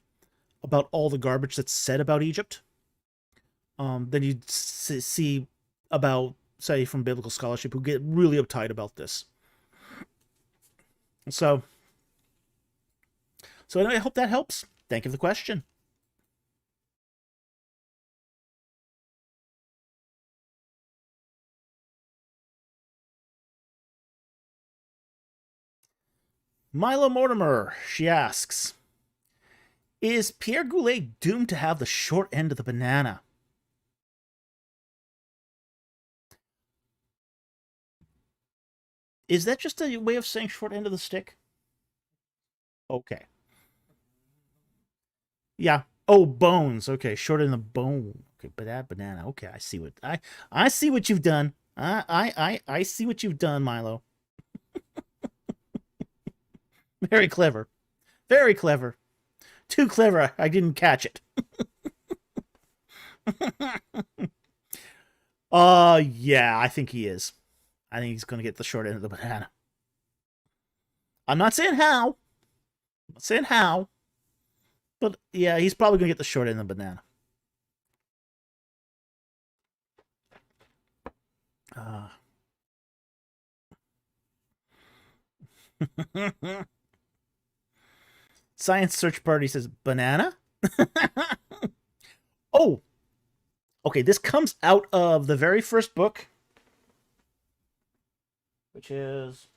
about all the garbage that's said about Egypt than you see about, say, from biblical scholarship, who get really uptight about this. So anyway, I hope that helps. Thank you for the question. Milo Mortimer, she asks, is Pierre Goulet doomed to have the short end of the banana? Is that just a way of saying short end of the stick? Okay. Yeah. Oh, bones. Okay, short end of the bone. Okay, but that banana. Okay, I see what you've done. I see what you've done, Milo. Very clever. Very clever. Too clever, I didn't catch it. Yeah, I think he is. I think he's going to get the short end of the banana. I'm not saying how. I'm not saying how. But yeah, he's probably going to get the short end of the banana. Uh. Science Search Party says banana. Oh, okay. This comes out of the very first book, which is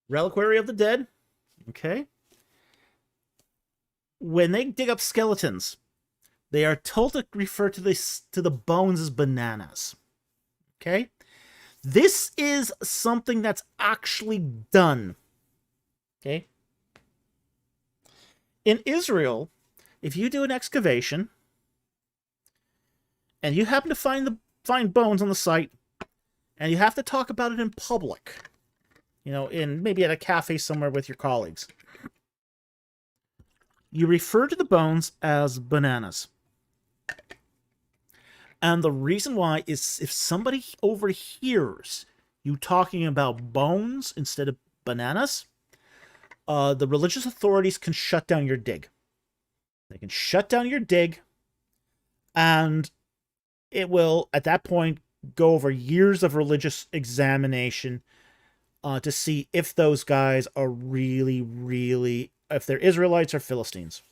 Reliquary of the Dead. Okay. When they dig up skeletons, they are told to refer to the bones as bananas. Okay. This is something that's actually done. Okay. In Israel, if you do an excavation and you happen to find bones on the site, and you have to talk about it in public, in maybe at a cafe somewhere with your colleagues, you refer to the bones as bananas. And the reason why is if somebody overhears you talking about bones instead of bananas, the religious authorities can shut down your dig. They can shut down your dig, and it will, at that point, go over years of religious examination to see if those guys are really, if they're Israelites or Philistines.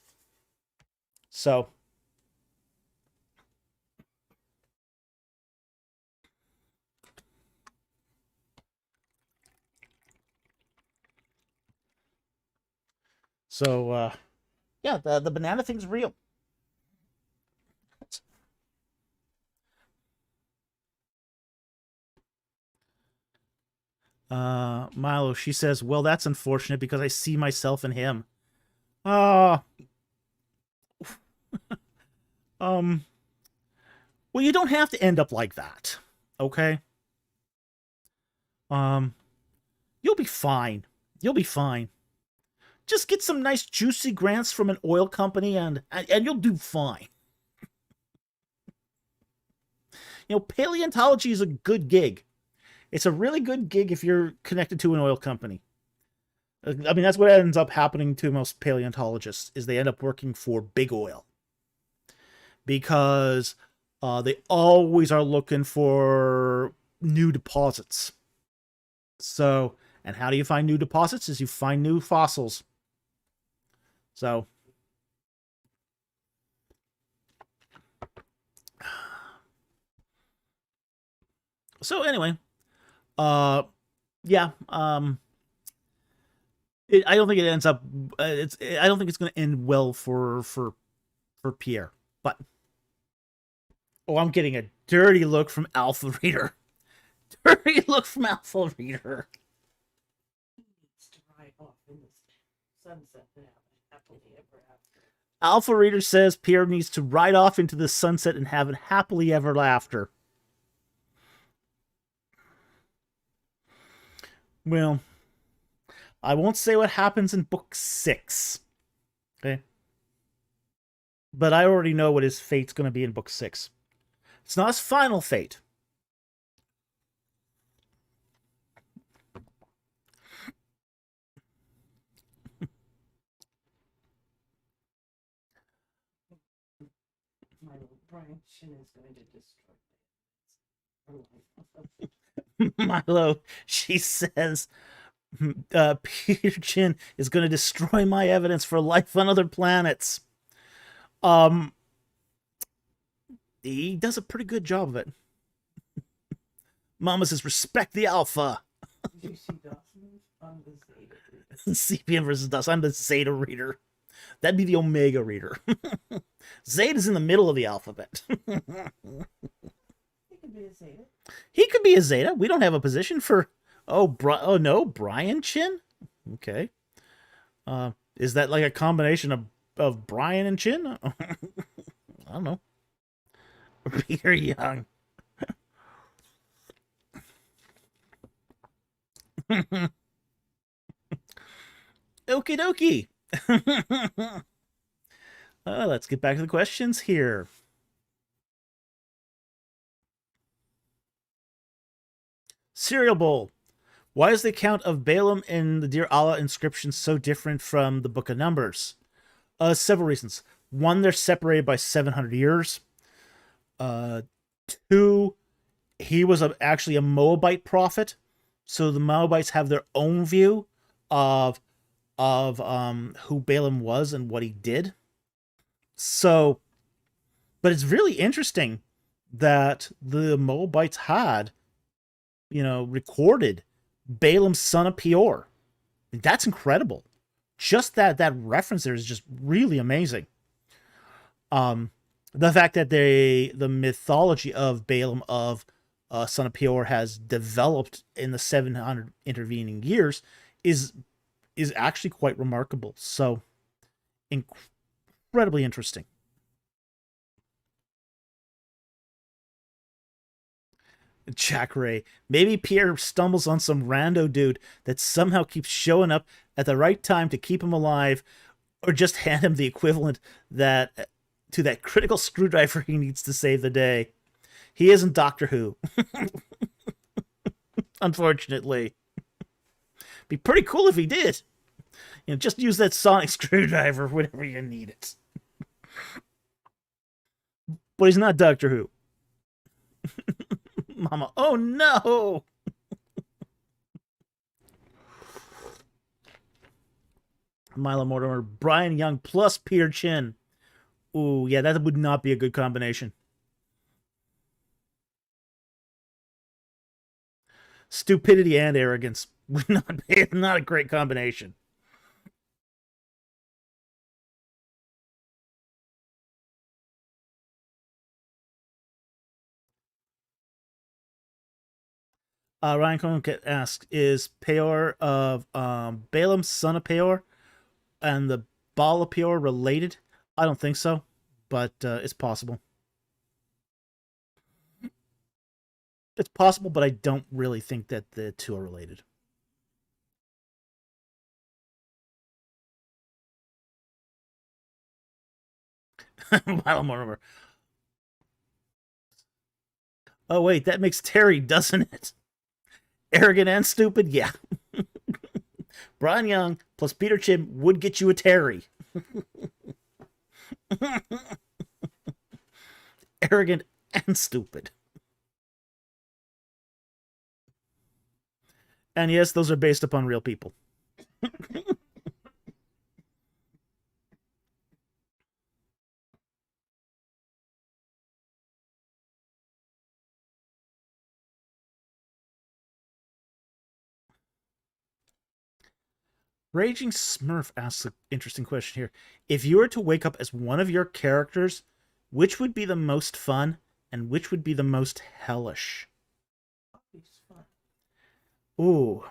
So, yeah, the banana thing's real. Milo, she says, well, that's unfortunate because I see myself in him. Uh, well, you don't have to end up like that, okay? You'll be fine. You'll be fine. Just get some nice juicy grants from an oil company and you'll do fine. Paleontology is a good gig. It's a really good gig if you're connected to an oil company. I mean, that's what ends up happening to most paleontologists, is they end up working for big oil. Because they always are looking for new deposits. So, and how do you find new deposits? Is you find new fossils. So, anyway, yeah, I don't think it ends up. I don't think it's going to end well for Pierre. But I'm getting a dirty look from Alpha Reader. Dirty look from Alpha Reader. He needs to ride off in the sunset and happily ever after. Alpha Reader says Pierre needs to ride off into the sunset and have it happily ever after. Well, I won't say what happens in book 6. Okay? But I already know what his fate's going to be in book 6. It's not his final fate. Brian Shin is going to destroy Milo, she says, Peter Chin is going to destroy my evidence for life on other planets. He does a pretty good job of it. Mama says, respect the Alpha. Did you see Dawson on the Zeta Reader? CPM versus Dawson. I'm the Zeta Reader. That'd be the Omega Reader. Zeta's in the middle of the alphabet. He could be a Zeta. He could be a Zeta. We don't have a position for... Oh no, Brian Chin? Okay. Is that like a combination of Brian and Chin? I don't know. Peter Young. Okie dokie. Let's get back to the questions here. Cereal Bowl. Why is the account of Balaam in the Dear Allah inscription so different from the Book of Numbers? Several reasons. One, they're separated by 700 years. Two, he was actually a Moabite prophet, so the Moabites have their own view of who Balaam was and what he did. So, but it's really interesting that the Moabites had, recorded Balaam, son of Peor. That's incredible. Just that reference there is just really amazing. The fact that the mythology of Balaam of son of Peor has developed in the 700 intervening years is actually quite remarkable. So incredibly interesting. Jack Ray. Maybe Pierre stumbles on some rando dude that somehow keeps showing up at the right time to keep him alive, or just hand him the equivalent to that critical screwdriver he needs to save the day. He isn't Doctor Who. Unfortunately. Be pretty cool if he did. Just use that sonic screwdriver whenever you need it. But he's not Doctor Who. Mama, oh no! Milo Mortimer, Brian Young plus Peter Chin. Ooh, yeah, that would not be a good combination. Stupidity and arrogance would not be not a great combination. Ryan Cohen asks, is Peor of Balaam, son of Peor, and the Baal of Peor related? I don't think so, but it's possible. It's possible, but I don't really think that the two are related. I don't remember. Oh, wait, that makes Terry, doesn't it? Arrogant and stupid? Yeah. Brian Young plus Peter Chin would get you a Terry. Arrogant and stupid. And yes, those are based upon real people. Raging Smurf asks an interesting question here. If you were to wake up as one of your characters, which would be the most fun and which would be the most hellish? Ooh.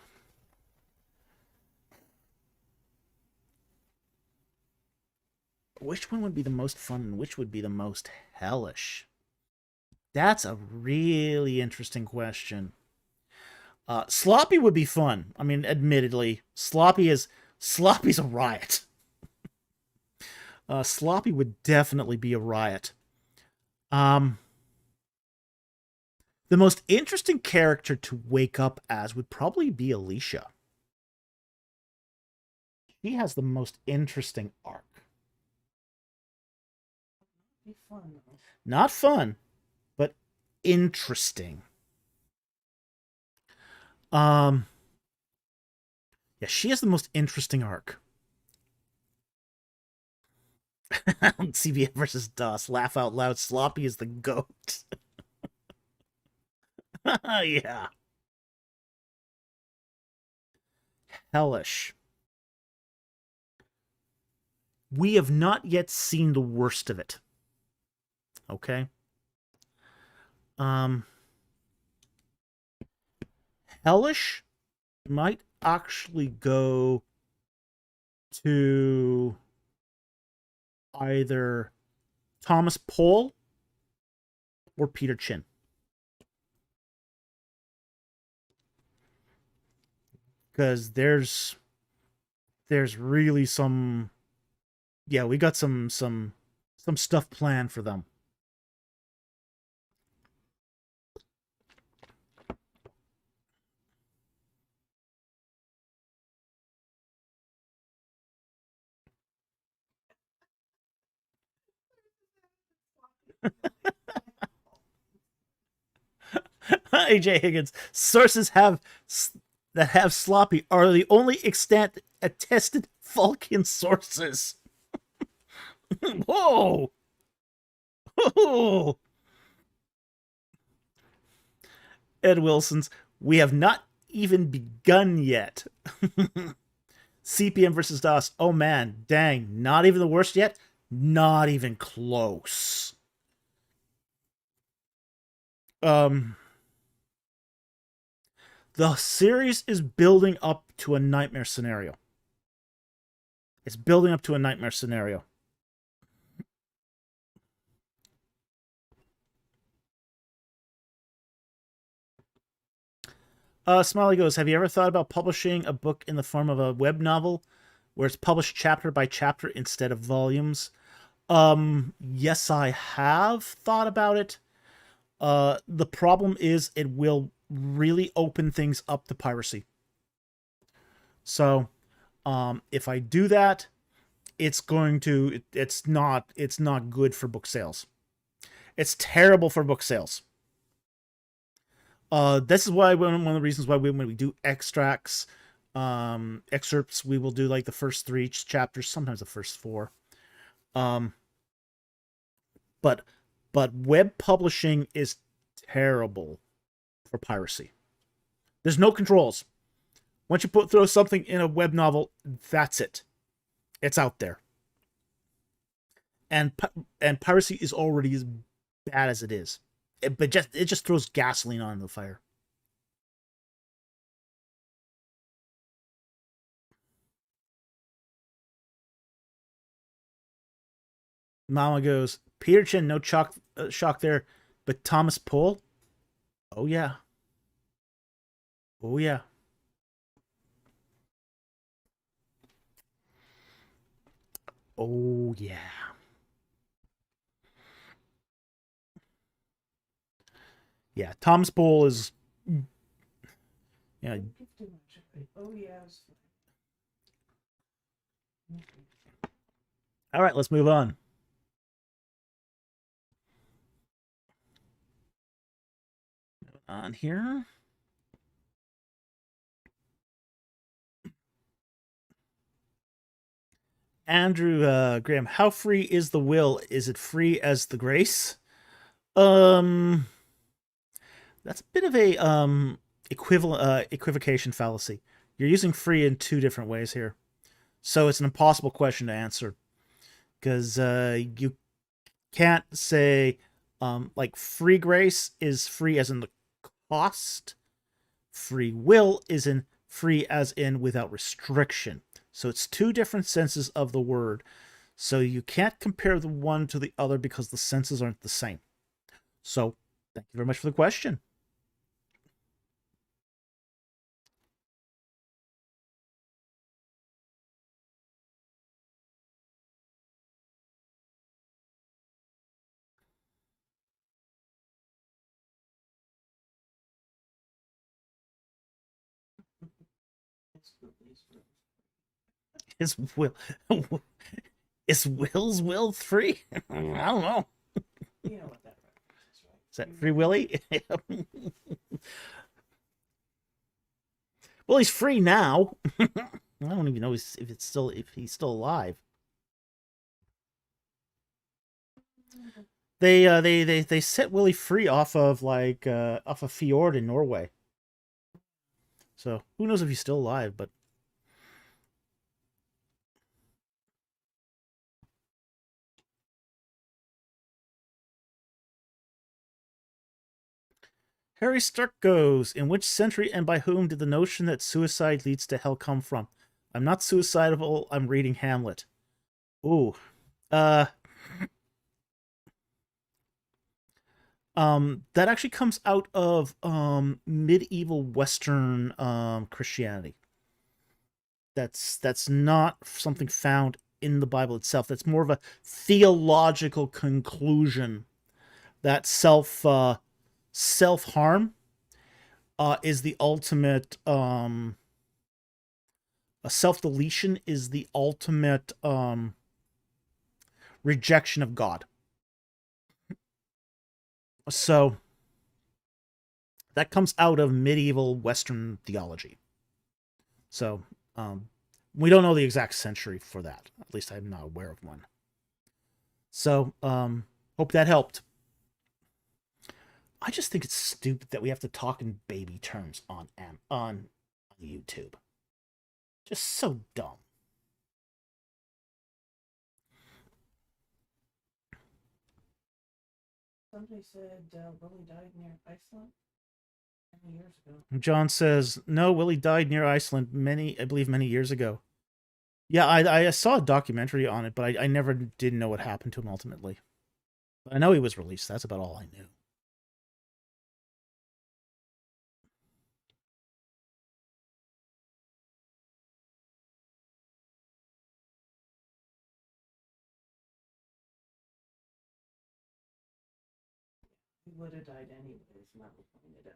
Which one would be the most fun and which would be the most hellish? That's a really interesting question. Sloppy would be fun. I mean, admittedly, Sloppy's a riot. Sloppy would definitely be a riot. The most interesting character to wake up as would probably be Alicia. She has the most interesting arc. Not fun, but interesting. Yeah, she has the most interesting arc. CBA versus DOS. Laugh out loud. Sloppy is the goat. Yeah. Hellish. We have not yet seen the worst of it. Okay. Hellish might actually go to either Thomas Pohl or Peter Chin. Because there's really some, yeah, we got some stuff planned for them. AJ Higgins. Sources that have sloppy are the only extant attested Vulcan sources. Whoa! Whoa! Ed Wilson's. We have not even begun yet. CPM versus DOS. Oh man, dang. Not even the worst yet? Not even close. The series is building up to a nightmare scenario. It's building up to a nightmare scenario. Smiley goes, have you ever thought about publishing a book in the form of a web novel where it's published chapter by chapter instead of volumes? Yes, I have thought about it. The problem is it will really open things up to piracy. So, if I do that, it's not good for book sales. It's terrible for book sales. This is why one of the reasons why when we do extracts, excerpts, we will do like the first 3 chapters, sometimes the first 4. But web publishing is terrible for piracy. There's no controls. Once you throw something in a web novel, that's it. It's out there. And piracy is already as bad as it is. It just throws gasoline on the fire. Mama goes, Peter Chin, no shock there, but Thomas Poole? Oh yeah. Oh yeah. Oh yeah. Yeah, Thomas Poole is... Yeah. Oh, yes. All right, let's move on. On here. Andrew Graham, how free is the will? Is it free as the grace? That's a bit of a equivocation fallacy. You're using free in 2 different ways here, so it's an impossible question to answer because you can't say like free grace is free as in the cost. Free will is in free as in without restriction. So it's 2 different senses of the word. So you can't compare the one to the other because the senses aren't the same. So thank you very much for the question. Is will is Will's will free? I don't know. You know what that is, right? Is that Free Willy? Well, he's free now. I don't even know if he's still alive. They set Willie free off of off a fjord in Norway. So who knows if he's still alive? But Harry Stark goes, in which century and by whom did the notion that suicide leads to hell come from? I'm not suicidal, I'm reading Hamlet. Ooh. That actually comes out of medieval Western Christianity. That's not something found in the Bible itself. That's more of a theological conclusion that self-harm is the ultimate self-deletion is the ultimate rejection of God. So that comes out of medieval Western theology. So we don't know the exact century for that. At least I'm not aware of one. So hope that helped. I just think it's stupid that we have to talk in baby terms on YouTube. Just so dumb. Somebody said Willie died near Iceland many years ago. John says, no, Willie died near Iceland I believe many years ago. Yeah, I saw a documentary on it, but I never did know what happened to him ultimately. But I know he was released. That's about all I knew. He would have died anyways, Marvel pointed out.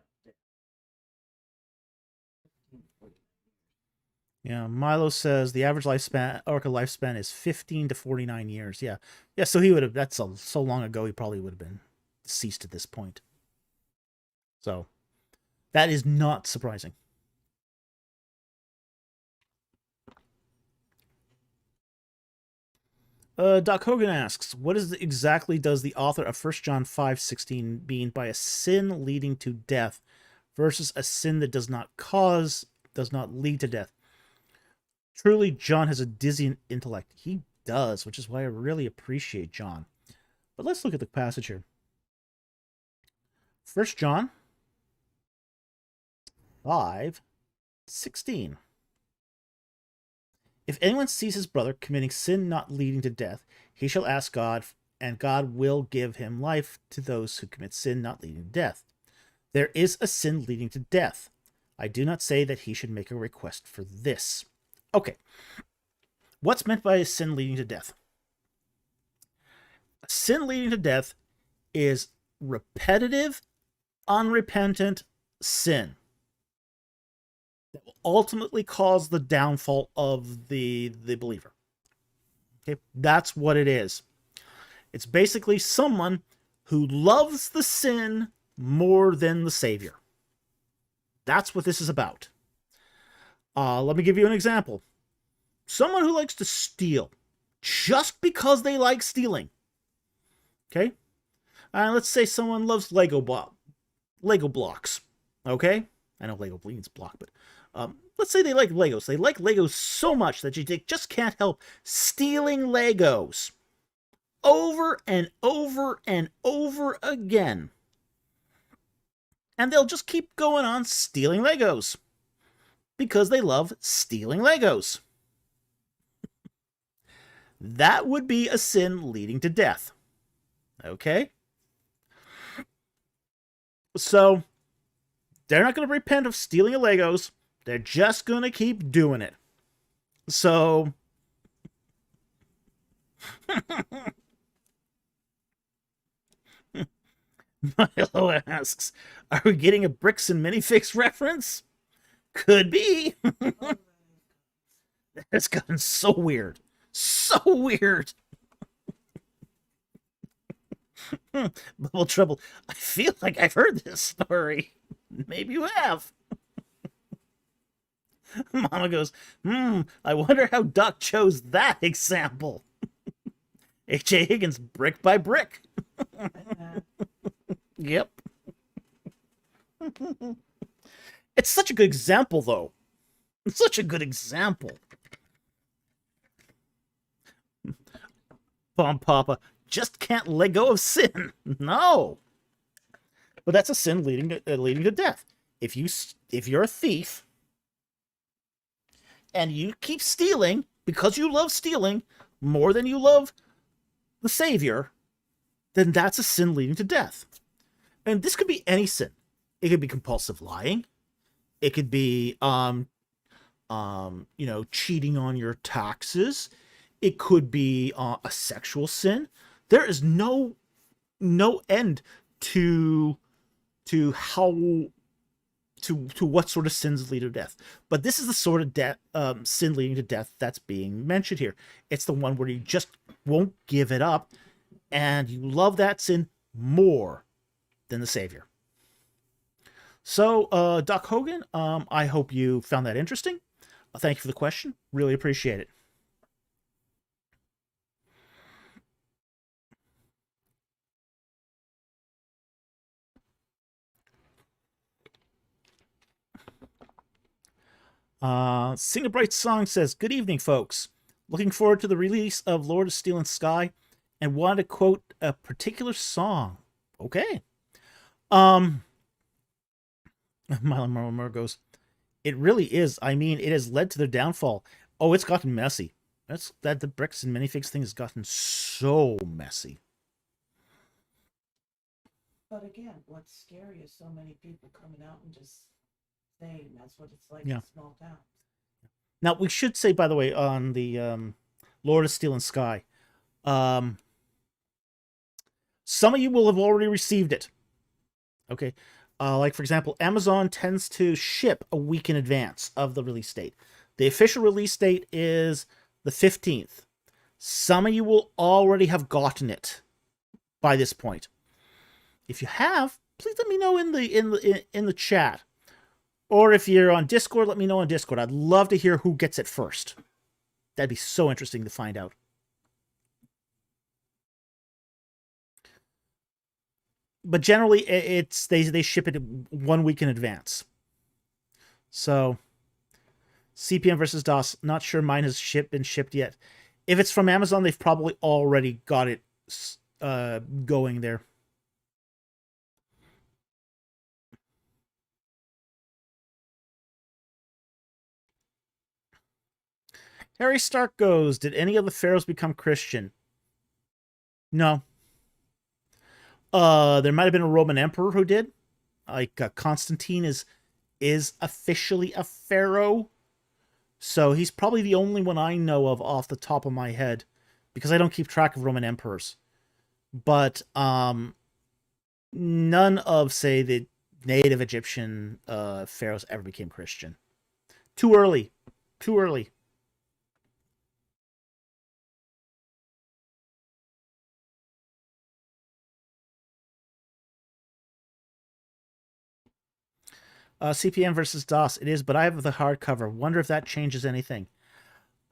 Yeah, Milo says the average orca lifespan is 15 to 49 years. Yeah. Yeah, so he would have, that's so long ago, he probably would have been deceased at this point. So, that is not surprising. Doc Hogan asks, what exactly does the author of 1 John 5:16 mean by a sin leading to death versus a sin that does not lead to death? Truly, John has a dizzying intellect. He does, which is why I really appreciate John. But let's look at the passage here. 1 John 5:16. If anyone sees his brother committing sin not leading to death, he shall ask God, and God will give him life to those who commit sin not leading to death. There is a sin leading to death. I do not say that he should make a request for this. Okay. What's meant by a sin leading to death? A sin leading to death is repetitive, unrepentant sin that will ultimately cause the downfall of the believer. Okay, that's what it is. It's basically someone who loves the sin more than the Savior. That's what this is about. Let me give you an example. Someone who likes to steal just because they like stealing. Okay? Let's say someone loves Lego blocks. Okay? I know Lego means block, but let's say they like Legos. They like Legos so much that they just can't help stealing Legos over and over and over again. And they'll just keep going on stealing Legos because they love stealing Legos. That would be a sin leading to death. Okay? So, they're not going to repent of stealing Legos. They're just going to keep doing it. So, Milo asks, are we getting a Bricks and Minifix reference? Could be. It's gotten so weird. So weird. Bubble Trouble. I feel like I've heard this story. Maybe you have. Mama goes, I wonder how Doc chose that example. H.A. Higgins, brick by brick. Yep. It's such a good example, though. It's such a good example. Bomb Papa just can't let go of sin. No. But that's a sin leading to death. If you're a thief and you keep stealing because you love stealing more than you love the Savior, then that's a sin leading to death. And this could be any sin. It could be compulsive lying. It could be cheating on your taxes. It could be a sexual sin. There is no end to what sort of sins lead to death. But this is the sort of sin leading to death that's being mentioned here. It's the one where you just won't give it up, and you love that sin more than the Savior. So, Doc Hogan, I hope you found that interesting. Thank you for the question. Really appreciate it. Sing a Bright Song says, "Good evening, folks. Looking forward to the release of Lord of Steel and Sky and wanted to quote a particular song." Okay. Milo Murmur goes, "It really is. I mean, it has led to their downfall. Oh, it's gotten messy. That the bricks and minifigs thing has gotten so messy." But again, what's scary is so many people coming out and just saying that's what it's like Yeah. in small towns. Now, we should say, by the way, on the Lord of Steel and Sky, some of you will have already received it. Okay. Like, for example, Amazon tends to ship a week in advance of the release date. The official release date is the 15th. Some of you will already have gotten it by this point. If you have, please let me know in the chat. Or if you're on Discord, let me know on Discord. I'd love to hear who gets it first. That'd be so interesting to find out. But generally, it's they ship it 1 week in advance. So, CPM versus DOS. Not sure mine has been shipped yet. If it's from Amazon, they've probably already got it going there. Harry Stark goes, "Did any of the pharaohs become Christian?" No. There might have been a Roman emperor who did. Like Constantine is officially a pharaoh, so he's probably the only one I know of off the top of my head, because I don't keep track of Roman emperors. But none of, say, the native Egyptian pharaohs ever became Christian. Too early. Too early. CPM versus DOS. It is, but I have the hardcover. Wonder if that changes anything.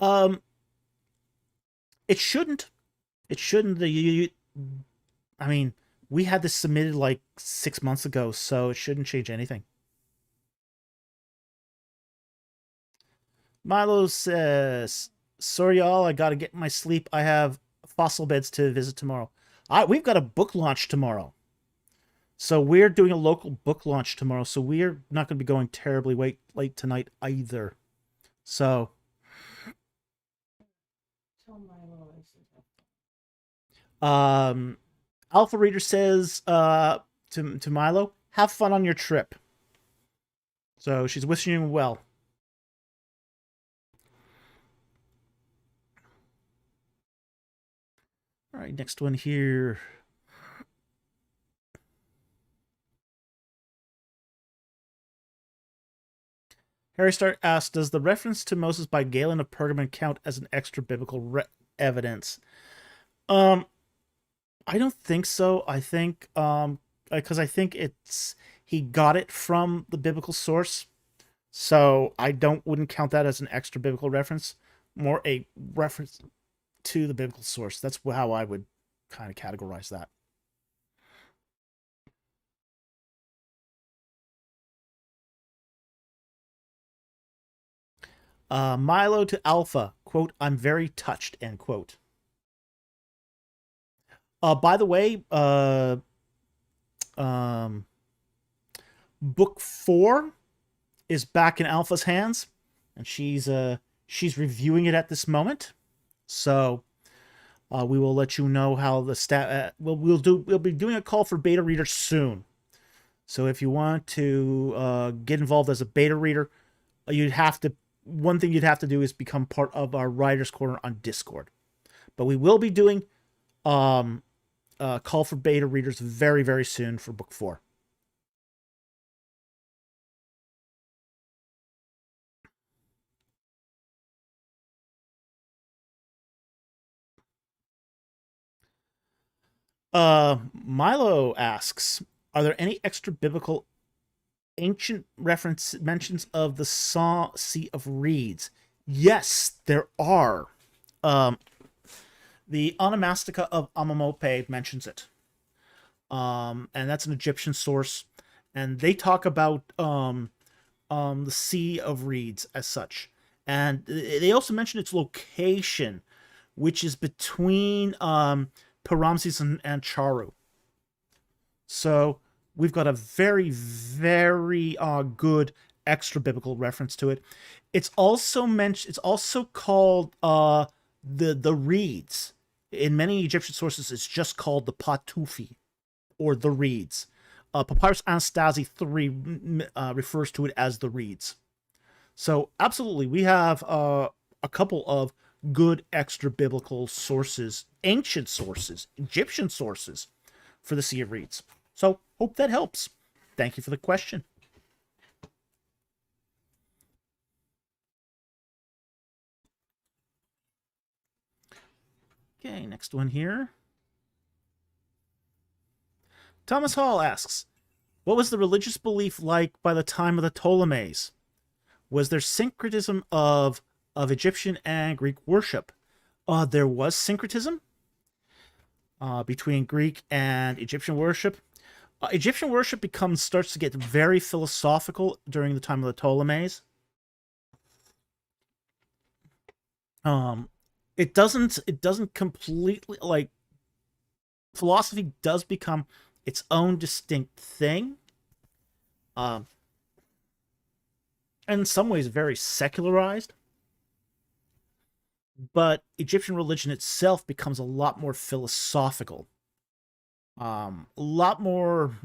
It shouldn't. It shouldn't. I mean, we had this submitted like 6 months ago, so it shouldn't change anything. Milo says, "Sorry, y'all. I gotta get my sleep. I have fossil beds to visit tomorrow." We've got a book launch tomorrow. So we're doing a local book launch tomorrow, so we're not going to be going terribly late tonight either. So, Alpha Reader says to Milo, "Have fun on your trip." So she's wishing you well. All right, next one here. Harry Stark asks, "Does the reference to Moses by Galen of Pergamon count as an extra biblical evidence?" I don't think so. I think because I think he got it from the biblical source, so I wouldn't count that as an extra biblical reference. More a reference to the biblical source. That's how I would kind of categorize that. Milo to Alpha, quote, "I'm very touched," end quote. By the way, book 4 is back in Alpha's hands, and she's reviewing it at this moment. So we will let you know how the stat. We'll be doing a call for beta readers soon. So if you want to get involved as a beta reader, one thing you'd have to do is become part of our Writers Corner on Discord. But we will be doing call for beta readers very, very soon for book 4. Milo asks, Are there any extra biblical ancient reference mentions of the Sea of Reeds? Yes, there are. Um, the Onomastica of Amamope mentions it. And that's an Egyptian source. And they talk about the Sea of Reeds as such. And they also mention its location, which is between Paramses and Charu. So we've got a very, very good extra biblical reference to it. It's also mentioned. It's also called the reeds. In many Egyptian sources, it's just called the Patufi or the reeds. Papyrus Anastasi 3 refers to it as the reeds. So absolutely, we have a couple of good extra biblical sources, ancient sources, Egyptian sources for the Sea of Reeds. So hope that helps. Thank you for the question. Okay, next one here. Thomas Hall asks, what was the religious belief like by the time of the Ptolemies? Was there syncretism of Egyptian and Greek worship? There was syncretism between Greek and Egyptian worship. Egyptian worship starts to get very philosophical during the time of the Ptolemies. It doesn't completely, like, philosophy does become its own distinct thing. In some ways very secularized. But Egyptian religion itself becomes a lot more philosophical. A lot more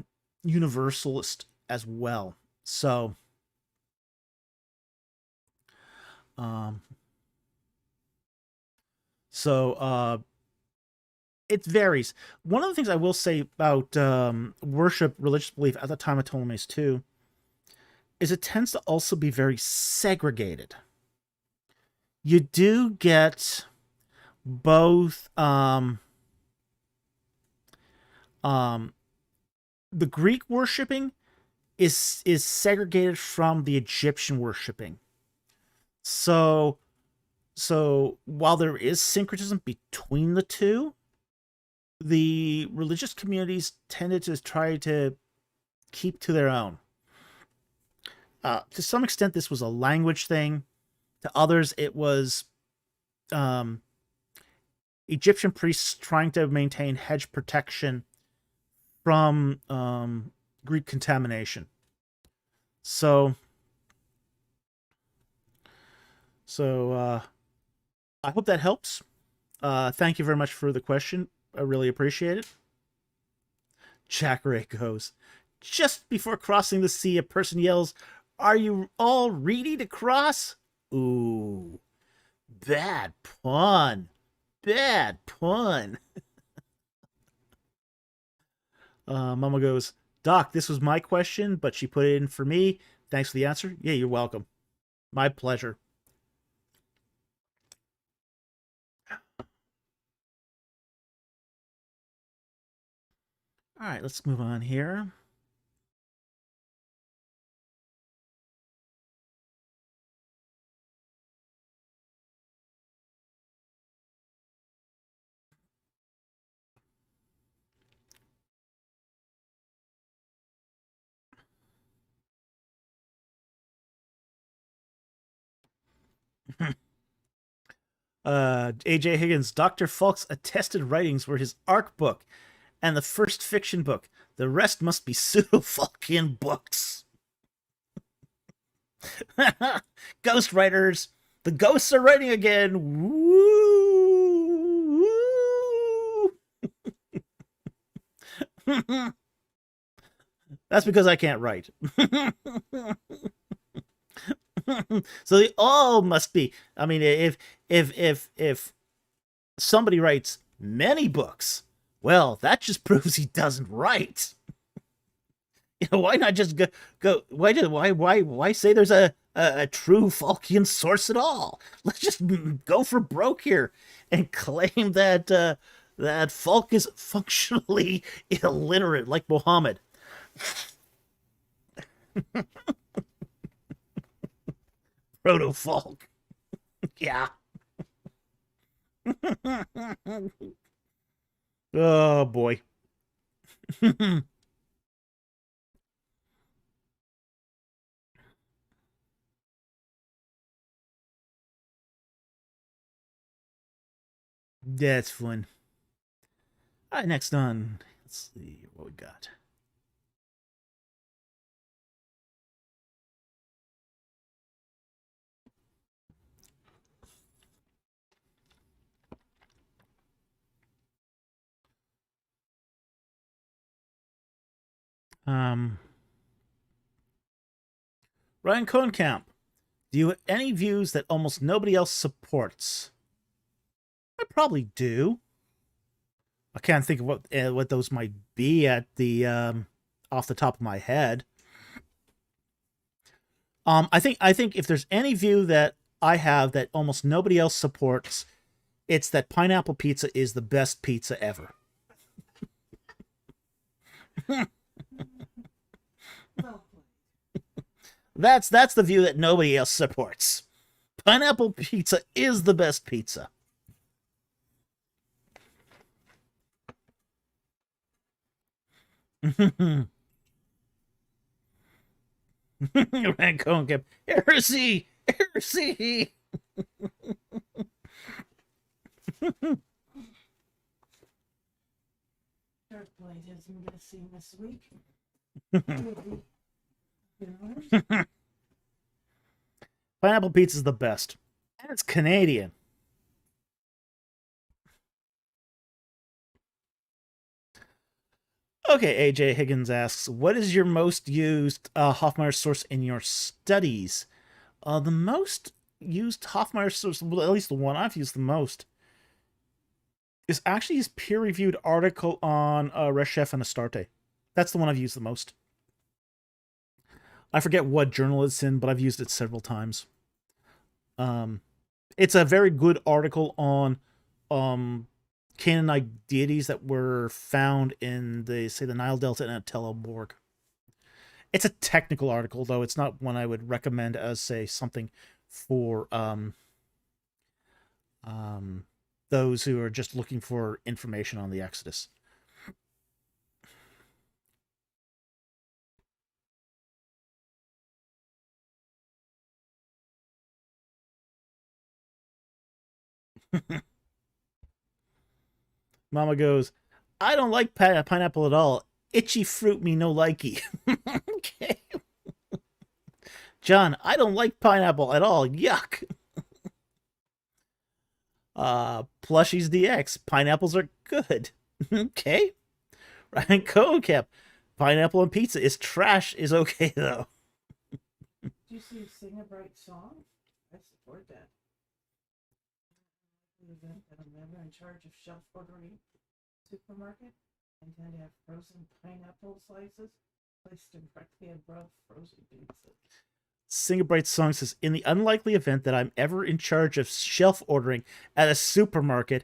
universalist as well. So it varies. One of the things I will say about worship, religious belief at the time of Ptolemies too, is it tends to also be very segregated. You do get both the Greek worshipping is segregated from the Egyptian worshipping. So while there is syncretism between the two, the religious communities tended to try to keep to their own. To some extent, this was a language thing. To others, it was Egyptian priests trying to maintain hedge protection from Greek contamination. So I hope that helps. Thank you very much for the question. I really appreciate it. Jack Ray goes, just before crossing the sea, a person yells, "Are you all ready to cross?" Ooh, bad pun. Bad pun. Mama goes, Doc, this was my question, but she put it in for me. Thanks for the answer. Yeah, you're welcome. My pleasure. All right, let's move on here. AJ Higgins, Dr. Falk's attested writings were his ARC book and the first fiction book. The rest must be pseudo-Falkian books. Ghost writers. The ghosts are writing again. Woo! Woo! That's because I can't write. So they all must be. I mean, if somebody writes many books, well, that just proves he doesn't write. You know, why not just go? Why say there's a true Falkian source at all? Let's just go for broke here and claim that that Falk is functionally illiterate, like Muhammad. Proto Falk. Yeah. Oh boy. That's fun. All right, next on. Let's see what we got. Um, Ryan Cohenkamp. Do you have any views that almost nobody else supports? I probably do. I can't think of what those might be at the off the top of my head. I think if there's any view that I have that almost nobody else supports, it's that pineapple pizza is the best pizza ever. Well, That's the view that nobody else supports. Pineapple pizza is the best pizza. Rancone kept heresy, heresy. Dark Blade isn't missing this week. You know, Pineapple pizza is the best, and it's Canadian. Okay, AJ Higgins asks, what is your most used Hoffmeyer source in your studies? The most used Hoffmeyer source, well, at least the one I've used the most, is actually his peer-reviewed article on Res Chef and Astarte. That's the one I've used the most. I forget what journal it's in, but I've used it several times. It's a very good article on Canaanite deities that were found in the Nile Delta and at Borg. It's a technical article, though. It's not one I would recommend as, say, something for those who are just looking for information on the Exodus. Mama goes, I don't like pineapple at all. Itchy fruit me no likey. Okay. John, I don't like pineapple at all. Yuck. Plushies DX. Pineapples are good. Okay. Ryan Cohncap. Pineapple and pizza is trash is okay though. do you see Sing a Bright Song? I support that. The event that I'm never in charge of shelf ordering supermarket and tend to have frozen pineapple slices placed directly above frozen pizza. Sing a Bright Song says, in the unlikely event that I'm ever in charge of shelf ordering at a supermarket,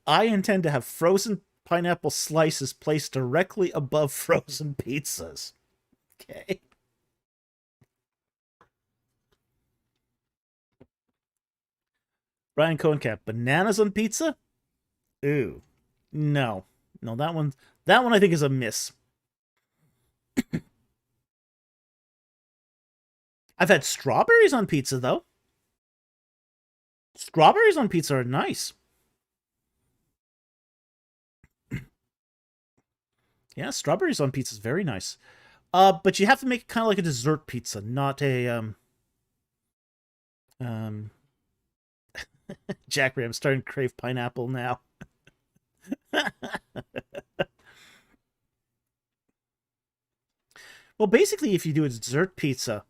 I intend to have frozen pineapple slices placed directly above frozen pizzas. Okay. Brian Cohencap, bananas on pizza? Ooh. No. No, that one I think is a miss. I've had strawberries on pizza though. Strawberries on pizza are nice. Yeah, strawberries on pizza is very nice. But you have to make it kind of like a dessert pizza, not a um Jack Ray, I'm starting to crave pineapple now. Well, basically, if you do a dessert pizza,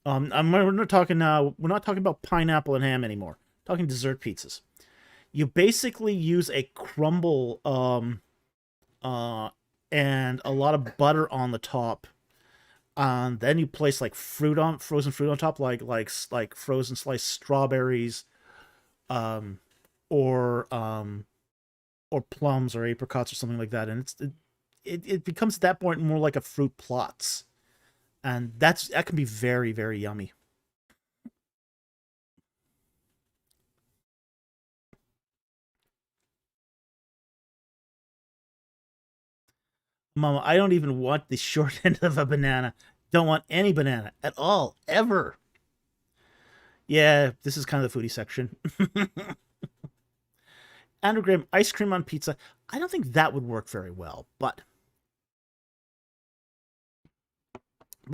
we're not talking about pineapple and ham anymore. We're talking dessert pizzas. You basically use a crumble, and a lot of butter on the top. Then you place like frozen fruit on top, like frozen sliced strawberries, um, or plums or apricots or something like that, and it becomes at that point more like a fruit plots, and that can be very, very yummy. Mama, I don't even want the short end of a banana. Don't want any banana at all, ever. Yeah, this is kind of the foodie section. Andrew Graham, ice cream on pizza. I don't think that would work very well, but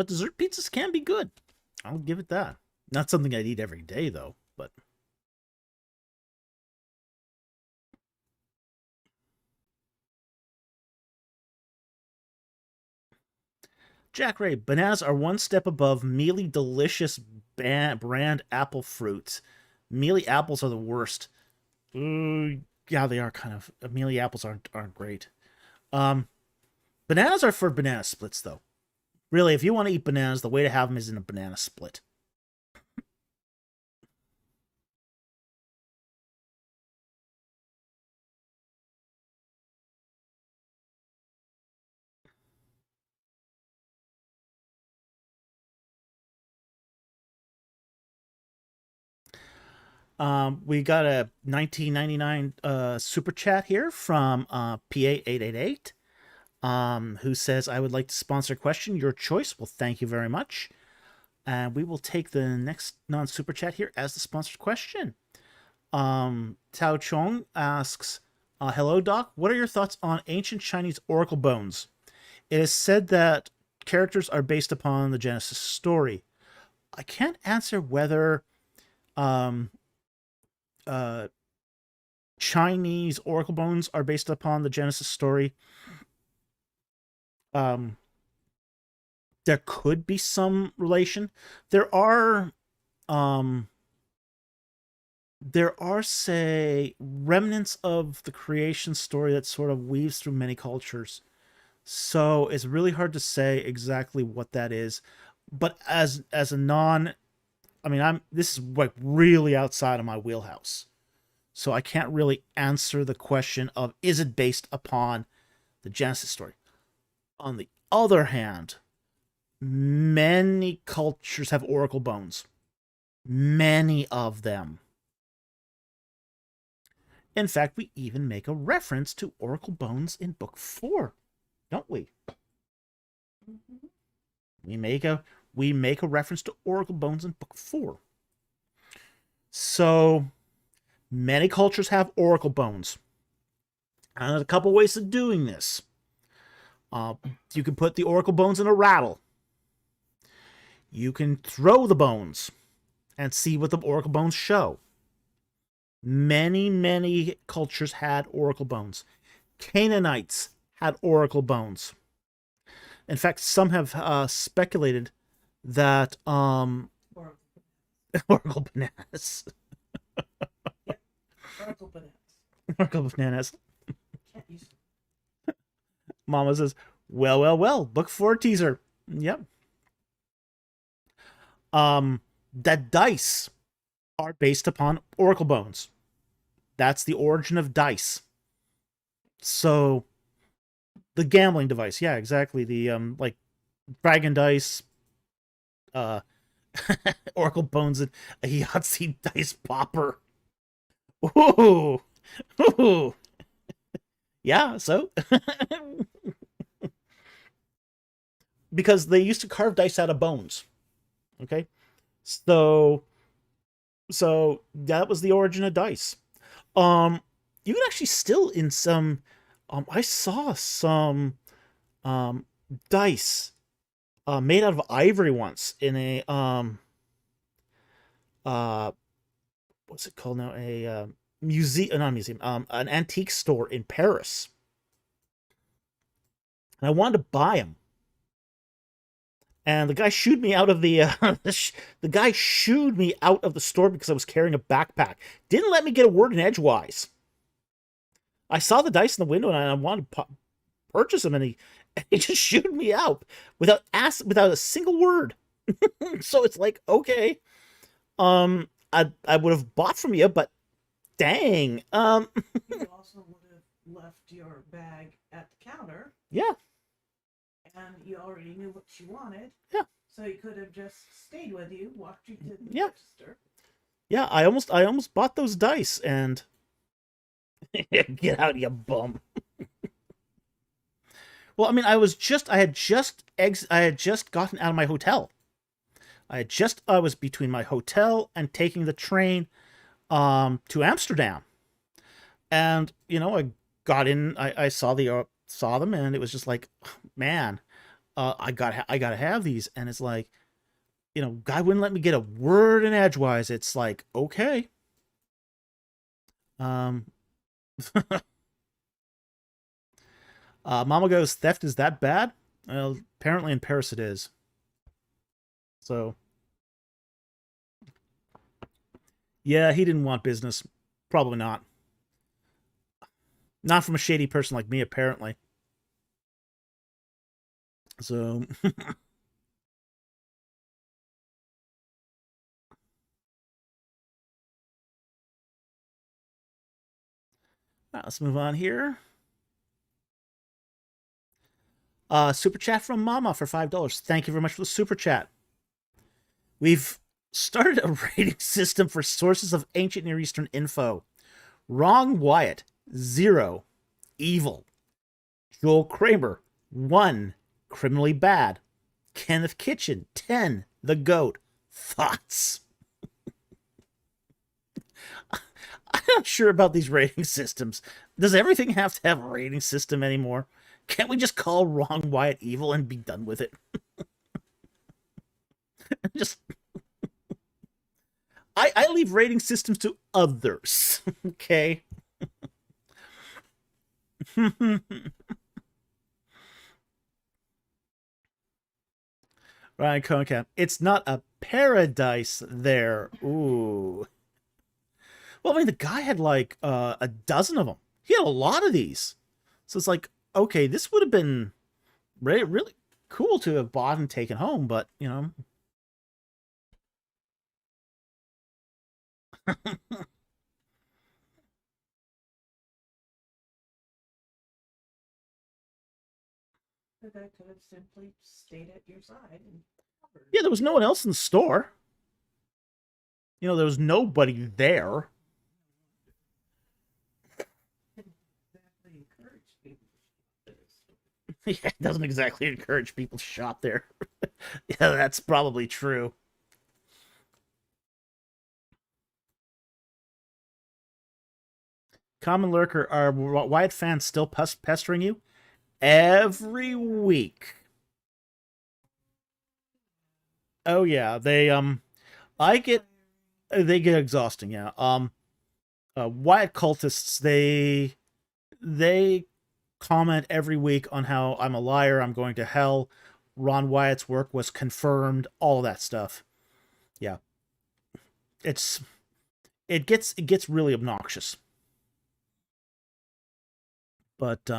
dessert pizzas can be good. I'll give it that. Not something I'd eat every day, though, but... Jack Ray, bananas are one step above mealy, delicious brand apple fruits. Mealy apples are the worst. Yeah, they are kind of... Mealy apples aren't great. Bananas are for banana splits, though. Really, if you want to eat bananas, the way to have them is in a banana split. We got a 1999 super chat here from PA888, who says, I would like to sponsor a question. Your choice. Well, thank you very much. And we will take the next non-super chat here as the sponsored question. Tao Chong asks, hello, Doc. What are your thoughts on ancient Chinese oracle bones? It is said that characters are based upon the Genesis story. I can't answer whether Chinese oracle bones are based upon the Genesis story. There could be some relation. There are, say, remnants of the creation story that sort of weaves through many cultures. So it's really hard to say exactly what that is. But as a non, I mean, this is like really outside of my wheelhouse. So I can't really answer the question of, is it based upon the Genesis story? On the other hand, many cultures have oracle bones. Many of them. In fact, we even make a reference to oracle bones in book 4, don't we? Mm-hmm. We make a reference to oracle bones in book 4. So many cultures have oracle bones. And there's a couple ways of doing this. You can put the oracle bones in a rattle. You can throw the bones and see what the oracle bones show. Many cultures had oracle bones. Canaanites had oracle bones. In fact, some have speculated that oracle bananas. Yep. Oracle bananas. Oracle bananas. Can't use them. Mama says, well, book 4 teaser. Yep. That dice are based upon oracle bones. That's the origin of dice. So the gambling device, yeah, exactly. The like dragon dice, oracle bones, and a Yahtzee dice popper. Ooh. Yeah, so because they used to carve dice out of bones. Okay, so that was the origin of dice. You can actually still in some, I saw some dice made out of ivory once in a what's it called now? A museum, not a museum, an antique store in Paris. And I wanted to buy them. And the guy shooed me out of the guy shooed me out of the store because I was carrying a backpack. Didn't let me get a word in edgewise. I saw the dice in the window and I wanted to purchase them, and he just shooed me out without a single word. So it's like, okay, I would have bought from you, but dang. You also would have left your bag at the counter Yeah. and you already knew what you wanted. Yeah. So he could have just stayed with you, walked you to the Yeah. register. Yeah, I almost bought those dice and get out, you bum. Well, I mean, I had just gotten out of my hotel. I was between my hotel and taking the train to Amsterdam. And, I got in, I saw them, and it was just like, man, I gotta have these. And it's like, guy wouldn't let me get a word in edgewise. It's like, okay. Um, Mama goes, theft is that bad? Well, apparently in Paris it is. So, yeah, he didn't want business. Probably not. Not from a shady person like me, apparently. So, let's move on here. Super chat from Mama for $5. Thank you very much for the super chat. We've started a rating system for sources of ancient Near Eastern info. Wrong Wyatt, 0. Evil. Joel Kramer, 1. Criminally bad. Kenneth Kitchen, 10. The Goat. Thoughts? I'm not sure about these rating systems. Does everything have to have a rating system anymore? Can't we just call Wrong Wyatt evil and be done with it? Just I leave rating systems to others. Okay. Ryan Conkamp. It's not a paradise there. Ooh. Well, I mean, the guy had like a dozen of them. He had a lot of these. So it's like, okay, this would have been really, really cool to have bought and taken home, but, The guy could have simply stayed at your side and covered. Yeah, there was no one else in the store. There was nobody there. Exactly encourage people to Yeah, it doesn't exactly encourage people to shop there. Yeah, that's probably true. Common Lurker, are Wyatt fans still pestering you? Every week. Oh yeah, I get they get exhausting, yeah. Wyatt cultists, they comment every week on how I'm a liar, I'm going to hell, Ron Wyatt's work was confirmed, all that stuff. Yeah. It's it gets really obnoxious. But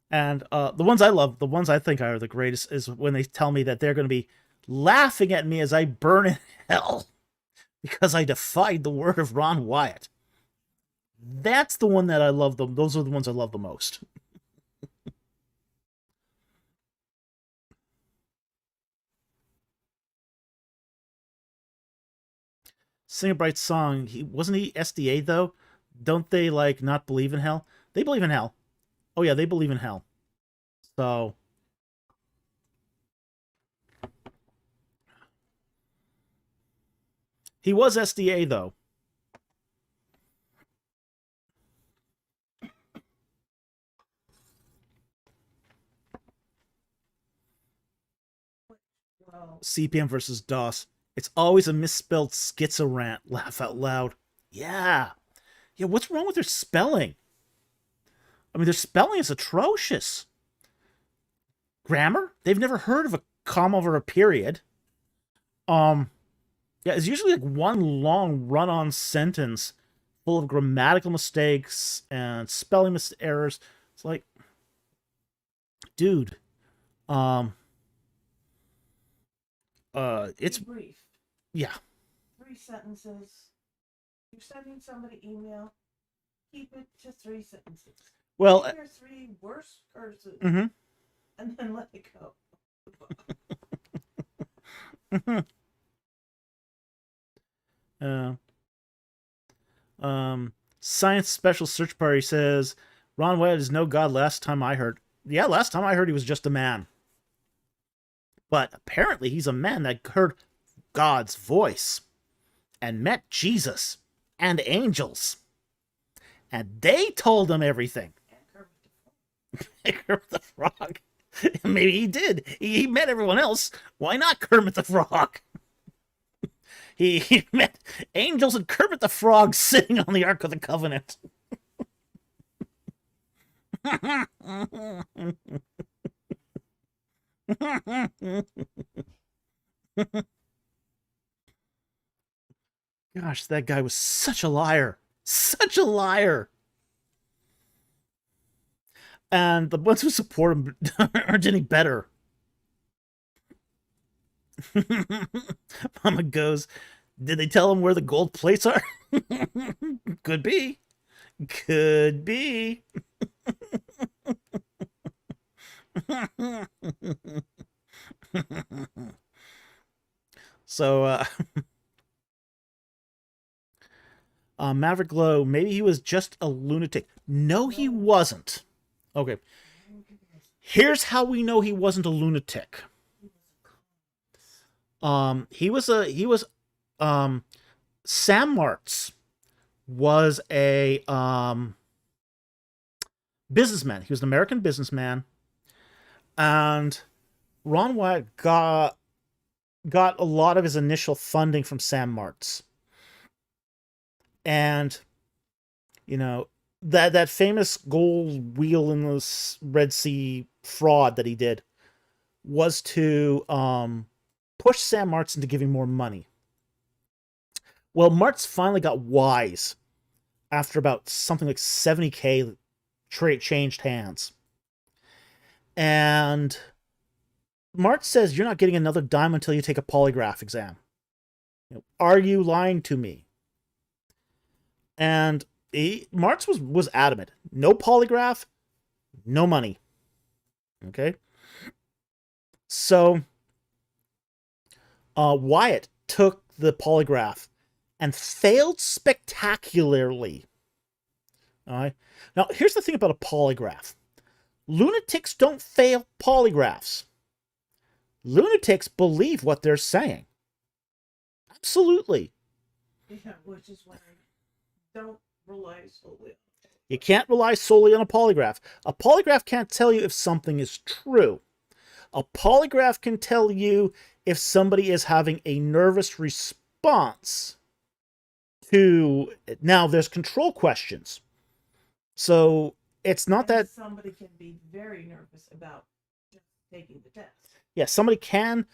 and the ones I love, the ones I think are the greatest is when they tell me that they're going to be laughing at me as I burn in hell because I defied the word of Ron Wyatt. That's the one that I love. Those are the ones I love the most. Sing a Bright Song. Wasn't he SDA though? Don't they like not believe in hell? They believe in hell. Oh yeah, they believe in hell. So he was SDA though. Well, CPM versus DOS. It's always a misspelled schizo rant. Laugh out loud. Yeah. Yeah, what's wrong with their spelling? I mean, their spelling is atrocious. Grammar? They've never heard of a comma over a period. Yeah, it's usually like one long run-on sentence full of grammatical mistakes and spelling errors. It's like, dude, um, it's brief. yeah, 3 sentences. You're sending somebody email. keep it to 3 sentences. Well, Pick your 3 worst curses, mhm. and then let it go. Science Special Search Party says Ron Wyatt is no god. Last time I heard, yeah, last time I heard he was just a man. But apparently he's a man that heard God's voice and met Jesus and angels, and they told him everything. Kermit the Frog. Maybe he did. He met everyone else. Why not Kermit the Frog? He met angels and Kermit the Frog sitting on the Ark of the Covenant. Gosh, that guy was such a liar. Such a liar. And the ones who support him aren't any better. Mama goes, did they tell him where the gold plates are? Could be. Could be. So, Maverick Glow, maybe he was just a lunatic. No, he wasn't. Okay. Here's how we know he wasn't a lunatic. Sam Martz was a businessman. He was an American businessman, and Ron Wyatt got a lot of his initial funding from Sam Martz. And that famous gold wheel in the Red Sea fraud that he did was to push Sam Martz into giving more money. Well, Martz finally got wise after about something like 70K changed hands. And Martz says, you're not getting another dime until you take a polygraph exam. Are you lying to me? And Martz was adamant. No polygraph, no money. Okay? So, Wyatt took the polygraph and failed spectacularly. All right? Now, here's the thing about a polygraph. Lunatics don't fail polygraphs. Lunatics believe what they're saying. Absolutely. Yeah, which is why I don't rely solely on it. You can't rely solely on a polygraph. A polygraph can't tell you if something is true. A polygraph can tell you if somebody is having a nervous response to... Now, there's control questions. So, it's not that... Somebody can be very nervous about just taking the test. Yeah, somebody can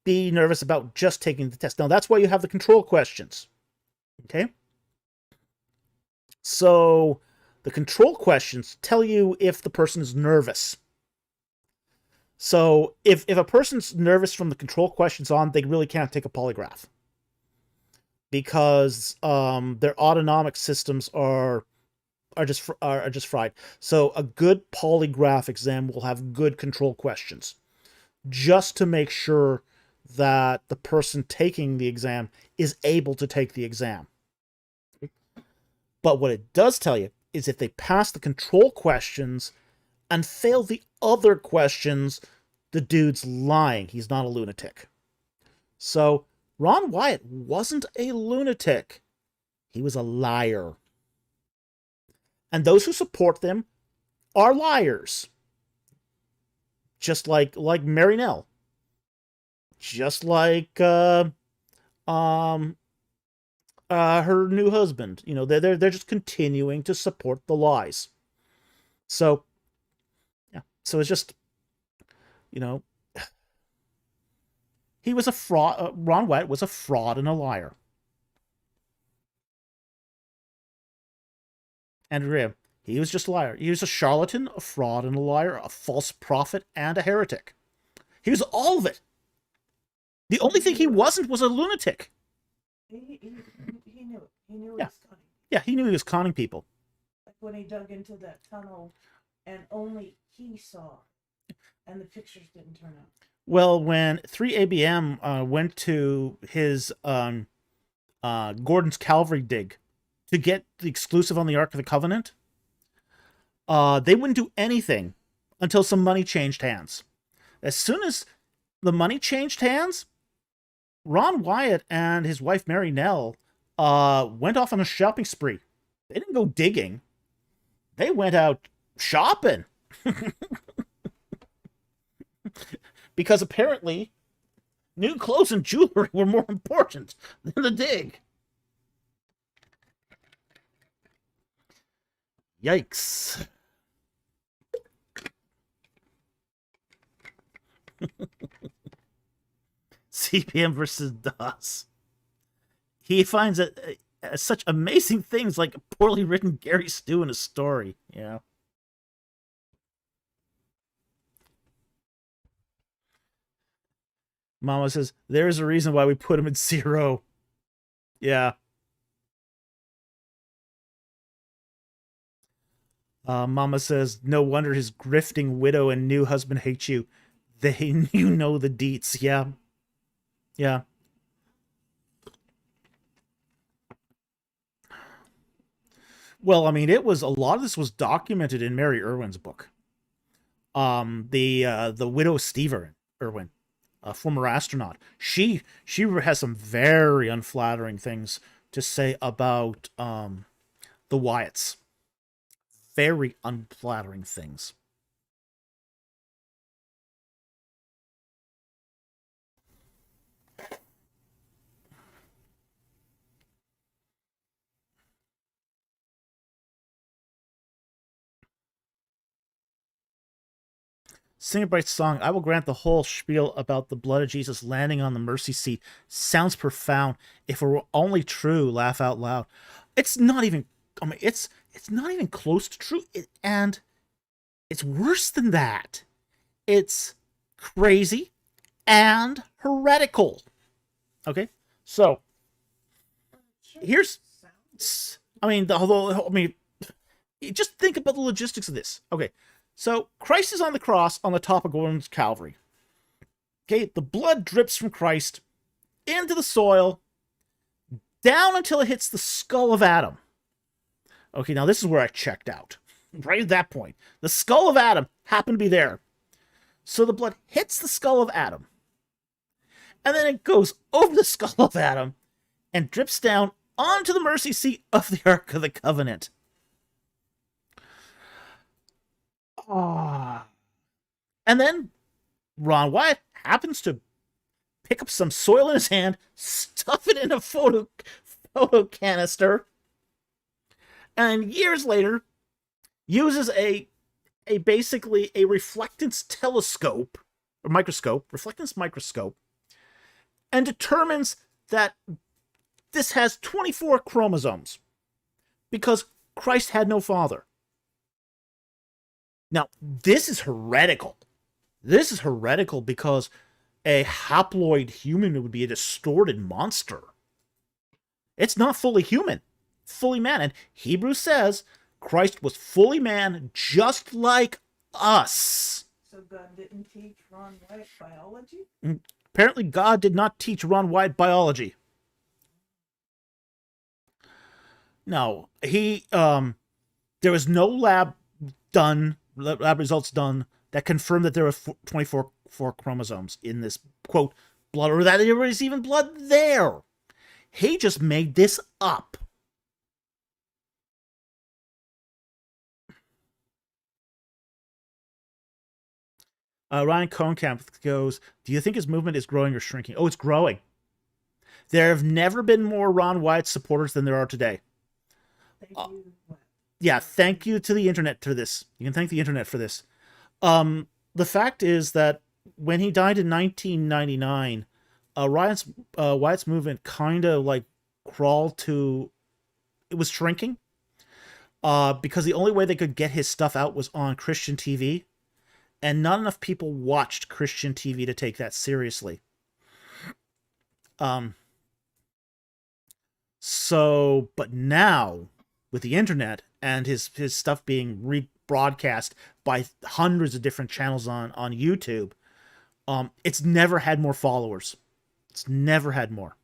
be nervous about just taking the test. Now, that's why you have the control questions. Okay? So, the control questions tell you if the person is nervous. So, if a person's nervous from the control questions on, they really can't take a polygraph. Because their autonomic systems are just fried. So, a good polygraph exam will have good control questions. Just to make sure that the person taking the exam is able to take the exam. But what it does tell you is if they pass the control questions and fail the other questions, the dude's lying. He's not a lunatic. So, Ron Wyatt wasn't a lunatic. He was a liar. And those who support them are liars. Just like Mary Nell. Just like her new husband. They're just continuing to support the lies. So, yeah. So it's just, he was a fraud. Ron Wyatt was a fraud and a liar. Andrea, he was just a liar. He was a charlatan, a fraud, and a liar, a false prophet, and a heretic. He was all of it. The only thing he wasn't was a lunatic. He knew it. He knew Yeah. he was conning. Yeah, he knew he was conning people. when he dug into that tunnel and only he saw, and the pictures didn't turn out. Well, when 3ABM went to his Gordon's Calvary dig to get the exclusive on the Ark of the Covenant, they wouldn't do anything until some money changed hands. As soon as the money changed hands, Ron Wyatt and his wife Mary Nell went off on a shopping spree. They didn't go digging. They went out shopping. Because apparently new clothes and jewelry were more important than the dig. Yikes. CPM versus DOS. He finds such amazing things like a poorly written Gary Stu in a story. Yeah. Mama says, there's a reason why we put him at 0. Yeah. Mama says, no wonder his grifting widow and new husband hate you. You know the deets. Yeah. Yeah. Well, I mean, a lot of this was documented in Mary Irwin's book. The widow Steve Irwin, a former astronaut. She has some very unflattering things to say about the Wyatts. Very unflattering things. Sing a bright song. I will grant the whole spiel about the blood of Jesus landing on the mercy seat sounds profound. If it were only true, laugh out loud. It's not even. I mean, it's not even close to true. And it's worse than that. It's crazy and heretical. Okay, so here's. Just think about the logistics of this. Okay. So, Christ is on the cross on the top of Gordon's Calvary. Okay, the blood drips from Christ into the soil, down until it hits the skull of Adam. Okay, now this is where I checked out. Right at that point. The skull of Adam happened to be there. So the blood hits the skull of Adam. And then it goes over the skull of Adam and drips down onto the mercy seat of the Ark of the Covenant. And then Ron Wyatt happens to pick up some soil in his hand, stuff it in a photo canister, and years later uses basically a reflectance telescope or reflectance microscope, and determines that this has 24 chromosomes because Christ had no father. Now, this is heretical. This is heretical because a haploid human would be a distorted monster. It's not fully human, fully man. And Hebrews says Christ was fully man just like us. So God didn't teach Ron Wyatt biology? Apparently God did not teach Ron Wyatt biology. No, there was no lab results done that confirmed that there were 24 chromosomes in this, quote, blood, or that there was even blood there. He just made this up. Ryan Cohnkamp goes, do you think his movement is growing or shrinking? Oh, it's growing. There have never been more Ron Wyatt supporters than there are today. Thank you. Yeah, thank you to the internet for this. You can thank the internet for this. The fact is that when he died in 1999, Wyatt's movement kind of like crawled to... It was shrinking. Because the only way they could get his stuff out was on Christian TV. And not enough people watched Christian TV to take that seriously. But now, with the internet and his stuff being rebroadcast by hundreds of different channels on YouTube, it's never had more followers. It's never had more.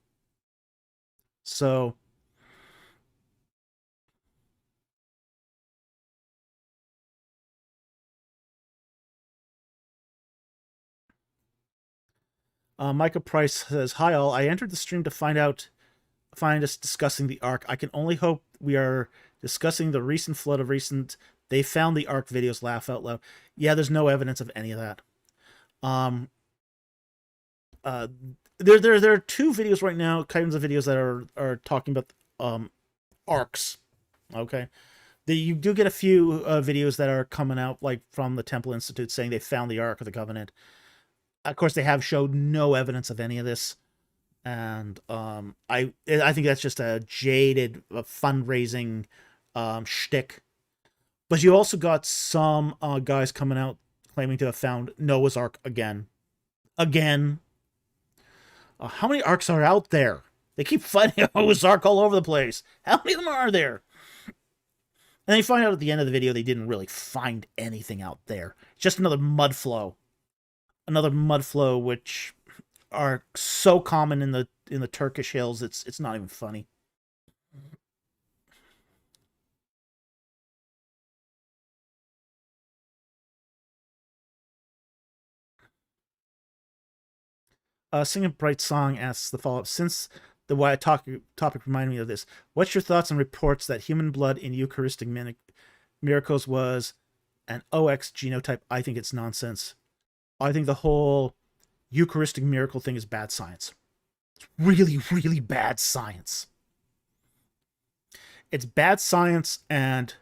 So Micah Price says, "Hi all. I entered the stream to find us discussing the Ark. I can only hope we are discussing the recent flood of recent. They found the Ark videos. Laugh out loud. Yeah, there's no evidence of any of that. Um, there are two videos right now, kinds of videos that are talking about arcs. Okay, you do get a few videos that are coming out like from the Temple Institute saying they found the Ark of the Covenant. Of course, they have showed no evidence of any of this, and I think that's just a jaded fundraising shtick. But you also got some guys coming out claiming to have found Noah's Ark again. How many arcs are out there? They keep finding Noah's Ark all over the place. How many of them are there? And they find out at the end of the video they didn't really find anything out there. Just another mud flow. Another mud flow which are so common in the Turkish hills, it's not even funny. Singing Bright Song asks the follow-up, since the why topic reminded me of this, what's your thoughts on reports that human blood in Eucharistic miracles was an OX genotype? I think it's nonsense. I think the whole Eucharistic miracle thing is bad science. It's really, really bad science. It's bad science, and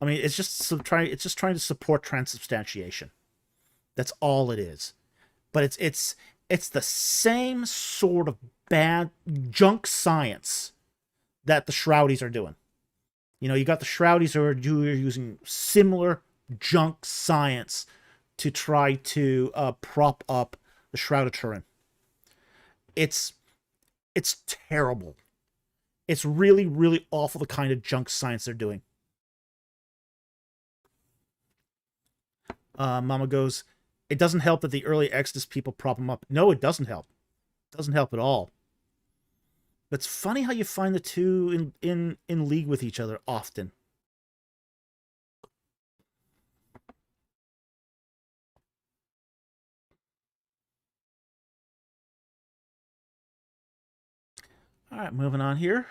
I mean, it's just trying to support transubstantiation. That's all it is. But it's the same sort of bad junk science that the Shroudis are doing. You know, you got the Shroudis who are using similar junk science to try to prop up the Shroud of Turin. It's terrible. It's really, really awful the kind of junk science they're doing. Mama goes, it doesn't help that the early Exodus people prop them up. No, it doesn't help. It doesn't help at all. But it's funny how you find the two in league with each other often. All right, moving on here.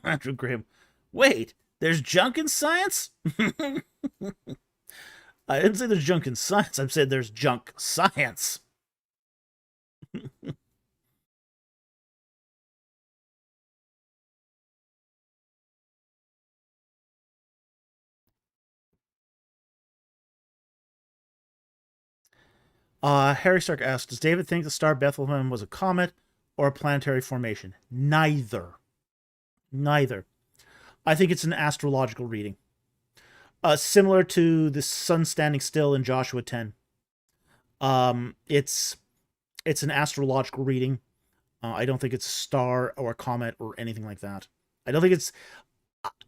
Andrew Graham. Wait, there's junk in science? I didn't say there's junk in science. I said there's junk science. Harry Stark asks, does David think the star Bethlehem was a comet or a planetary formation? Neither. I think it's an astrological reading. Similar to the sun standing still in Joshua 10. It's an astrological reading. I don't think it's a star or a comet or anything like that. I don't think it's...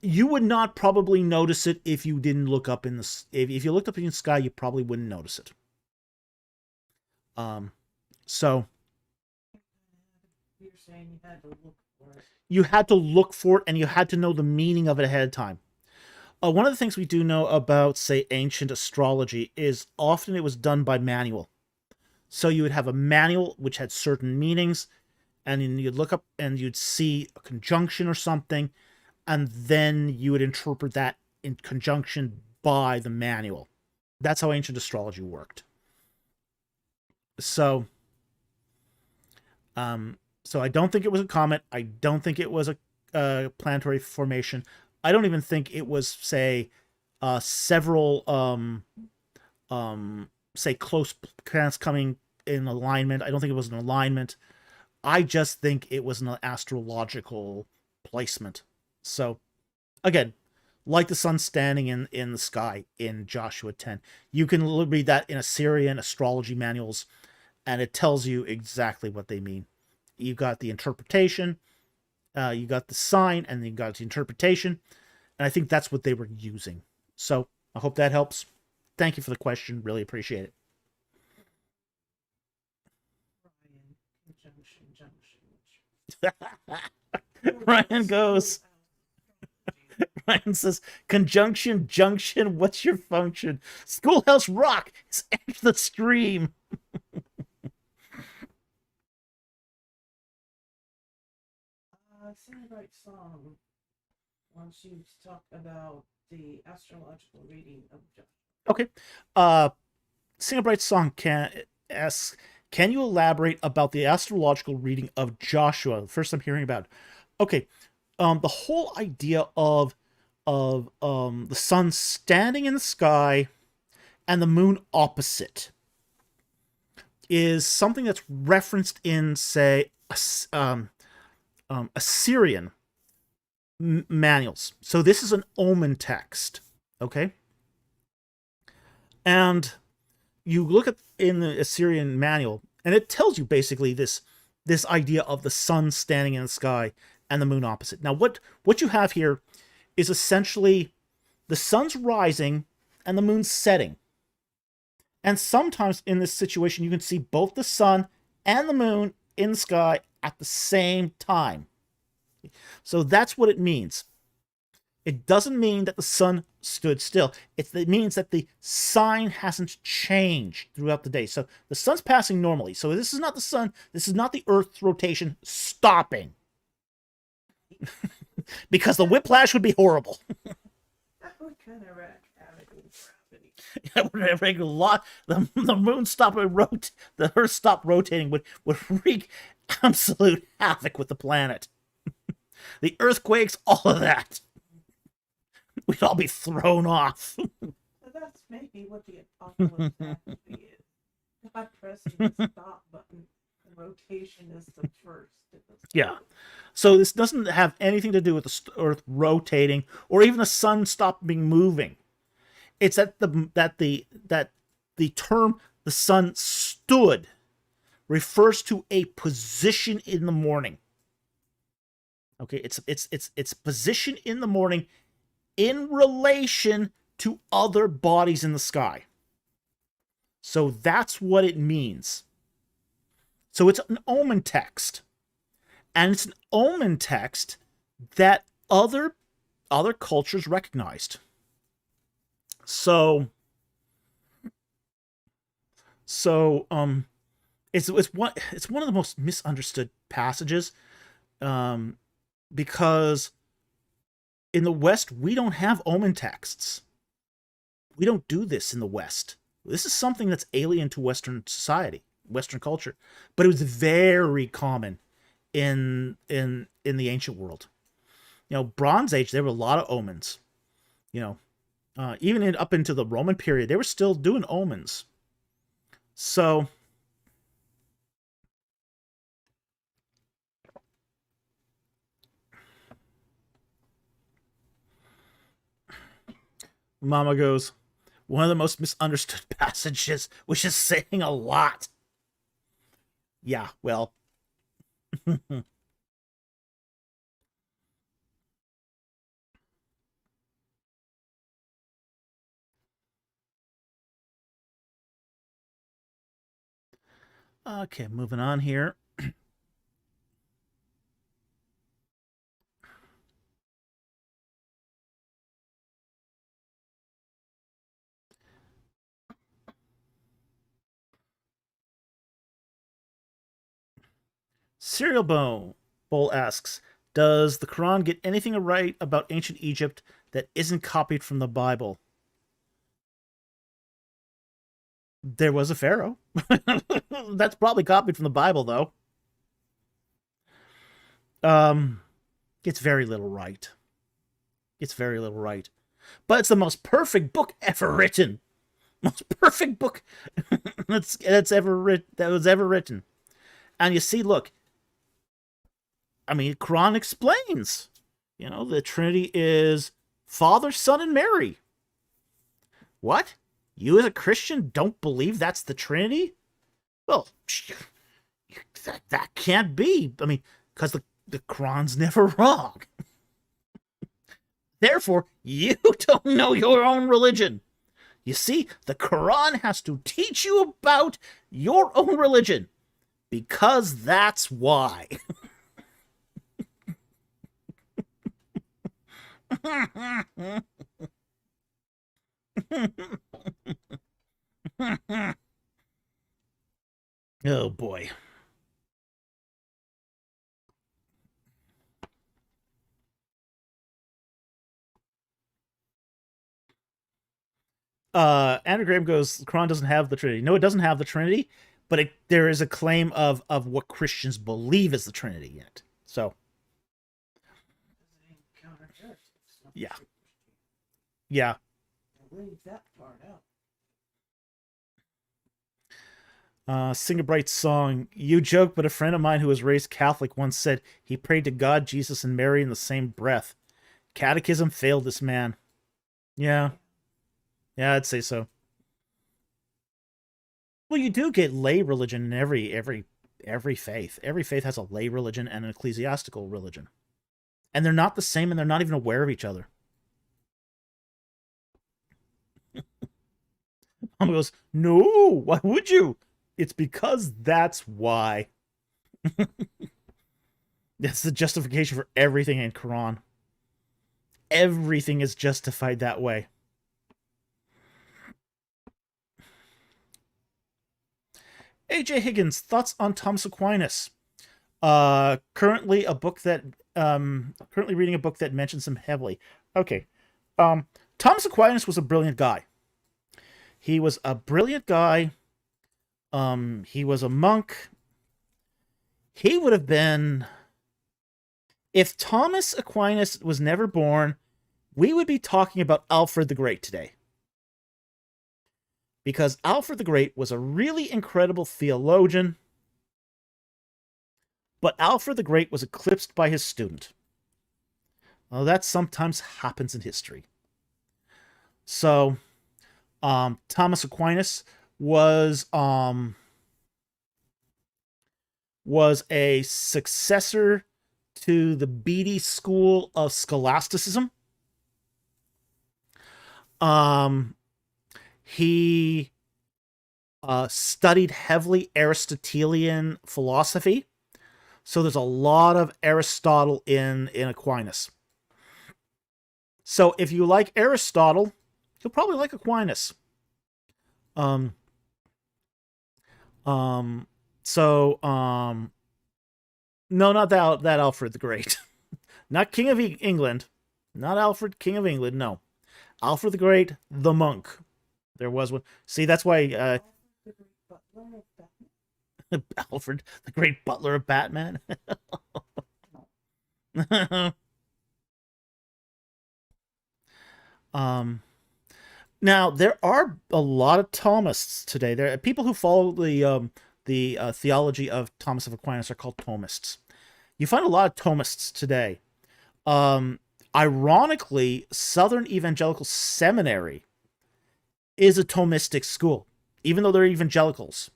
You would not probably notice it if you didn't look up in the... If you looked up in the sky, you probably wouldn't notice it. So... You're saying you had to look for it. You had to look for it, and you had to know the meaning of it ahead of time. One of the things we do know about, say, ancient astrology is often it was done by manual. So you would have a manual which had certain meanings, and then you'd look up and you'd see a conjunction or something, and then you would interpret that in conjunction by the manual. That's how ancient astrology worked. So I don't think it was a comet. I don't think it was a planetary formation. I don't even think it was, say, several, say, close planets coming in alignment. I don't think it was an alignment. I just think it was an astrological placement. So, again, like the sun standing in the sky in Joshua 10. You can read that in Assyrian astrology manuals, and it tells you exactly what they mean. You got the interpretation, you got the sign, and then you got the interpretation, and I think that's what they were using. So I hope that helps. Thank you for the question. Really appreciate it. Ryan goes. Ryan says, conjunction, junction, what's your function? Schoolhouse Rock is after the stream. Sing a right song once you talk about the astrological reading of Joshua. Okay. Sing a Bright Song asks, can you elaborate about the astrological reading of Joshua? The first I'm hearing about it. Okay. The whole idea of the sun standing in the sky and the moon opposite is something that's referenced in, say, Assyrian manuals. So this is an omen text, okay? And you look at in the Assyrian manual, and it tells you basically this idea of the sun standing in the sky and the moon opposite. Now, what you have here is essentially the sun's rising and the moon's setting. And sometimes in this situation, you can see both the sun and the moon in the sky at the same time. So that's what it means. It doesn't mean that the sun stood still. It means that the sign hasn't changed throughout the day. So the sun's passing normally. So this is not the sun. This is not the Earth's rotation stopping. Because the whiplash would be horrible. That would kind of wreck havoc with gravity. The moon stopped the Earth stopped rotating would wreak absolute havoc with the planet. The earthquakes, all of that. We'd all be thrown off. So that's maybe what the apocalypse actually is. God pressing the stop button. The rotation is the first. Yeah. So this doesn't have anything to do with the Earth rotating or even the sun stopping moving. It's that the term the sun stood refers to a position in the morning. Okay, it's position in the morning in relation to other bodies in the sky. So that's what it means. So it's an omen text. And it's an omen text that other cultures recognized. So it's one of the most misunderstood passages, because in the West we don't have omen texts. We don't do this in the West. This is something that's alien to Western society, Western culture, but it was very common in the ancient world. You know, Bronze Age, there were a lot of omens. You know, even up into the Roman period, they were still doing omens. So Mama goes, one of the most misunderstood passages, which is saying a lot. Yeah, well. Okay, moving on here. Cereal Bowl asks, does the Quran get anything right about ancient Egypt that isn't copied from the Bible? There was a pharaoh. That's probably copied from the Bible, though. It's very little right. It's very little right. But it's the most perfect book ever written. Most perfect book that was ever written. And you see, look, I mean, Quran explains, you know, the Trinity is Father, Son, and Mary. What? You as a Christian don't believe that's the Trinity? Well, that can't be. I mean, because the Quran's never wrong. Therefore, you don't know your own religion. You see, the Quran has to teach you about your own religion. Because that's why. Oh boy. Andrew Graham goes, the Quran doesn't have the Trinity. No, it doesn't have the Trinity, but there is a claim of what Christians believe is the Trinity in it. So, yeah. Yeah. Leave that part out. Sing a Bright Song. You joke, but a friend of mine who was raised Catholic once said he prayed to God, Jesus, and Mary in the same breath. Catechism failed this man. Yeah. Yeah, I'd say so. Well, you do get lay religion in every faith. Every faith has a lay religion and an ecclesiastical religion. And they're not the same, and they're not even aware of each other. Mom goes, no, why would you? It's because that's why. That's the justification for everything in Quran. Everything is justified that way. AJ Higgins, thoughts on Thomas Aquinas? Currently reading a book that mentions him heavily. Okay. Thomas Aquinas was a brilliant guy. He was a brilliant guy. He was a monk. He would have been... If Thomas Aquinas was never born, we would be talking about Alfred the Great today. Because Alfred the Great was a really incredible theologian, but Alfred the Great was eclipsed by his student. Well, that sometimes happens in history. So, Thomas Aquinas was a successor to the Bede school of scholasticism. He studied heavily Aristotelian philosophy. So there's a lot of Aristotle in Aquinas. So if you like Aristotle, you'll probably like Aquinas. No, not that Alfred the Great. Not King of England. Not Alfred, King of England, no. Alfred the Great, the monk. There was one. See, that's why... Alfred, the great butler of Batman. Now there are a lot of Thomists today. There are people who follow the theology of Thomas of Aquinas are called Thomists. You find a lot of Thomists today. Ironically, Southern Evangelical Seminary is a Thomistic school, even though they're evangelicals.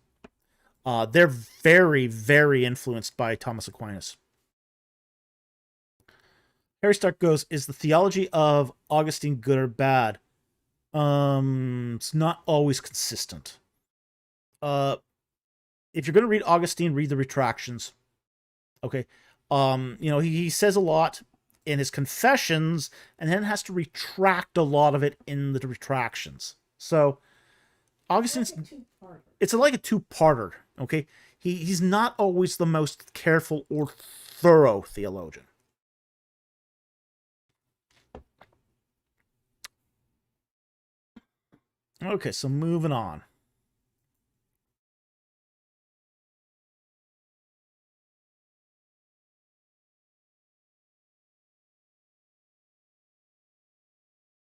They're very, very influenced by Thomas Aquinas. Harry Stark goes, is the theology of Augustine good or bad? It's not always consistent. If you're going to read Augustine, read the retractions. Okay. He says a lot in his confessions and then has to retract a lot of it in the retractions. So Augustine's... It's like a two-parter, okay? He's not always the most careful or thorough theologian. Okay, so moving on.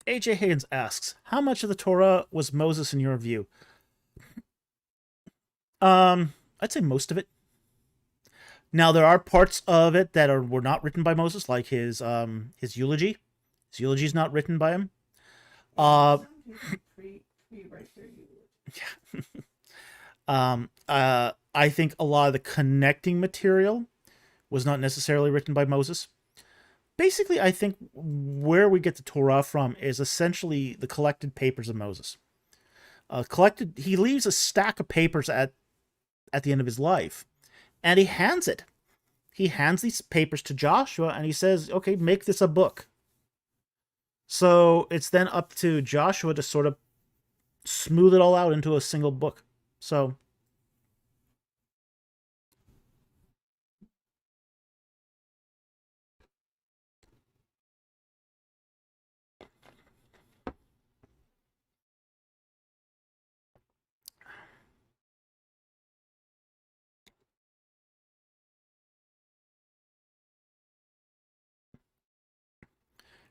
AJ Higgins asks, how much of the Torah was Moses in your view? I'd say most of it. Now there are parts of it that were not written by Moses, like his eulogy, His eulogy is not written by him. Some people pre-write their eulogy. I think a lot of the connecting material was not necessarily written by Moses. Basically, I think where we get the Torah from is essentially the collected papers of Moses. He leaves a stack of papers at the end of his life, and he hands it. He hands these papers to Joshua, and he says, "Okay, make this a book." So it's then up to Joshua to sort of smooth it all out into a single book. So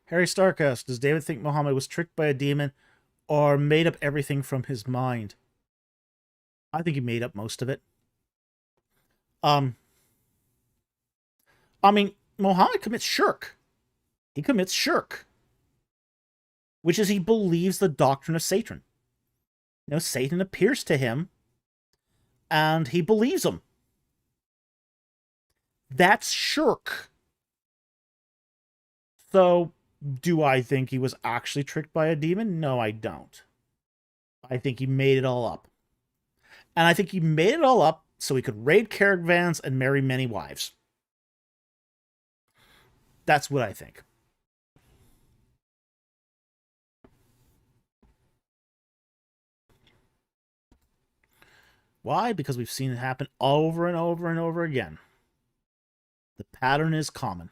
Harry Stark asks, does David think Muhammad was tricked by a demon or made up everything from his mind? I think he made up most of it. Um, I mean, Muhammad commits shirk. He commits shirk, which is he believes the doctrine of Satan. You know, Satan appears to him, and he believes him. That's shirk. So, do I think he was actually tricked by a demon? No, I don't. I think he made it all up. And I think he made it all up so he could raid caravans and marry many wives. That's what I think. Why? Because we've seen it happen over and over and over again. The pattern is common.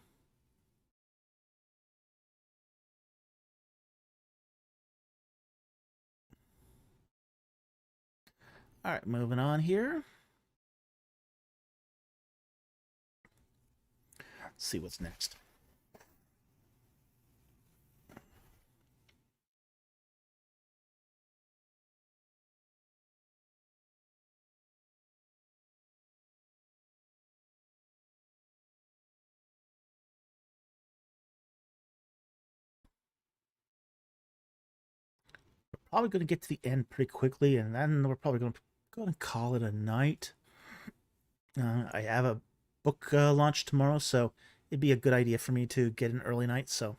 All right, moving on here. Let's see what's next. Probably going to get to the end pretty quickly, and then we're probably going to call it a night. I have a book launch tomorrow, so it'd be a good idea for me to get an early night. So,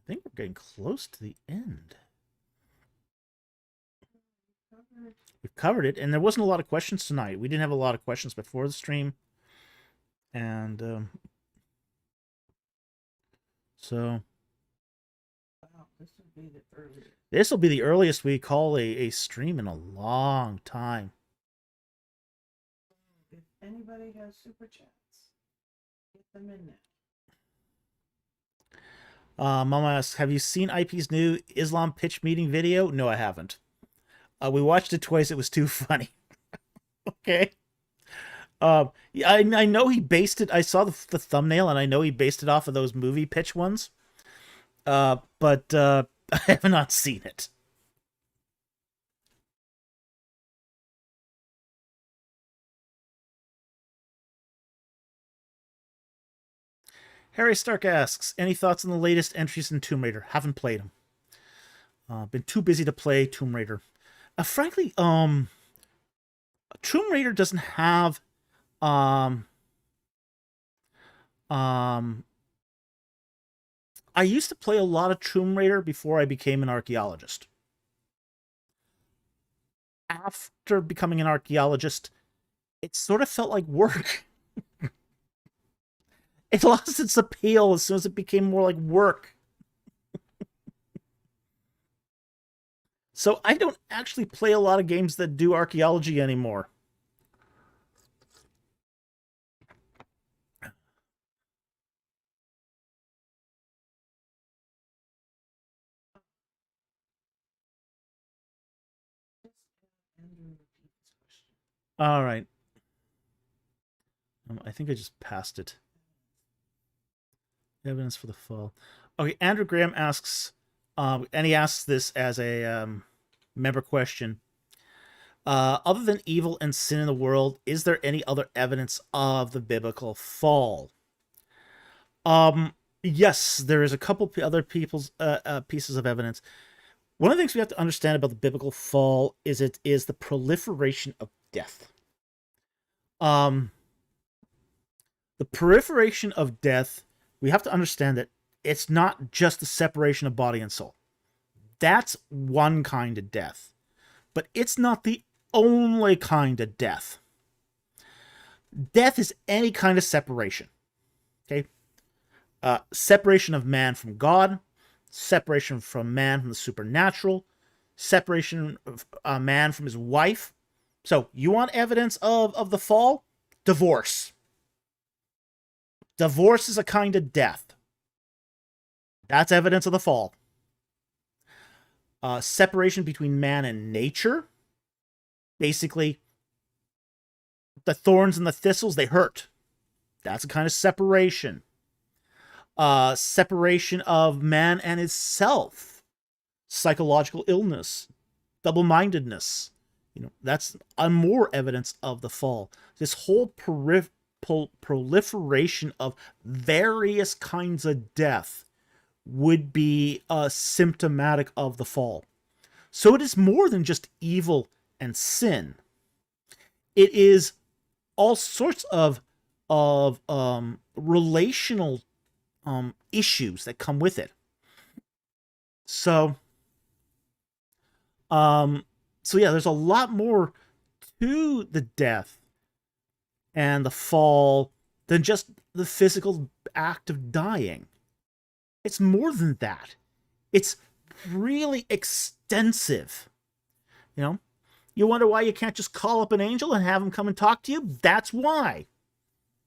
I think we're getting close to the end. We've covered it, and there wasn't a lot of questions tonight. We didn't have a lot of questions before the stream, and so Wow, this would be the earliest. this will be the earliest we call a stream in a long time. If anybody has super chats, get them in there. Mama asks, have you seen IP's new Islam pitch meeting video? No, I haven't. We watched it twice. It was too funny. Okay. Yeah, I know he based it. I saw the thumbnail, and I know he based it off of those movie pitch ones. But I have not seen it. Harry Stark asks, any thoughts on the latest entries in Tomb Raider? Haven't played them. Been too busy to play Tomb Raider. Frankly, Tomb Raider doesn't have um I used to play a lot of Tomb Raider before I became an archaeologist. After becoming an archaeologist, it sort of felt like work. It lost its appeal as soon as it became more like work. So I don't actually play a lot of games that do archaeology anymore. All right. I think I just passed it. Evidence for the fall. Okay, Andrew Graham asks, and he asks this as a member question. Other than evil and sin in the world, is there any other evidence of the biblical fall? Yes, there is a couple other people's pieces of evidence. One of the things we have to understand about the biblical fall is it is the proliferation of death. The proliferation of death, we have to understand that it's not just the separation of body and soul. That's one kind of death. But it's not the only kind of death. Death is any kind of separation. Okay? Separation of man from God, separation from man from the supernatural, separation of a man from his wife. So, you want evidence of the fall? Divorce. Divorce is a kind of death. That's evidence of the fall. Separation between man and nature. Basically, the thorns and the thistles, they hurt. That's a kind of separation. Separation of man and his self. Psychological illness. Double-mindedness. That's more evidence of the fall. This whole proliferation of various kinds of death would be symptomatic of the fall. So it is more than just evil and sin. It is all sorts of relational issues that come with it. So yeah, there's a lot more to the death and the fall than just the physical act of dying. It's more than that. It's really extensive. You wonder why you can't just call up an angel and have him come and talk to you? That's why.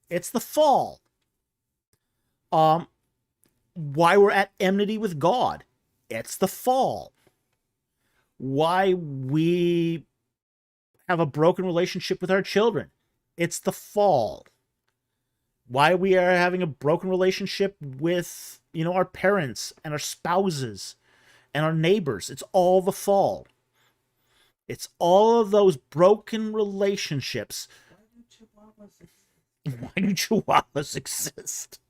It's the fall. Why we're at enmity with God? It's the fall. Why we have a broken relationship with our children? It's the fall. Why we are having a broken relationship with, our parents and our spouses and our neighbors. It's all the fall. It's all of those broken relationships. Why do chihuahuas exist?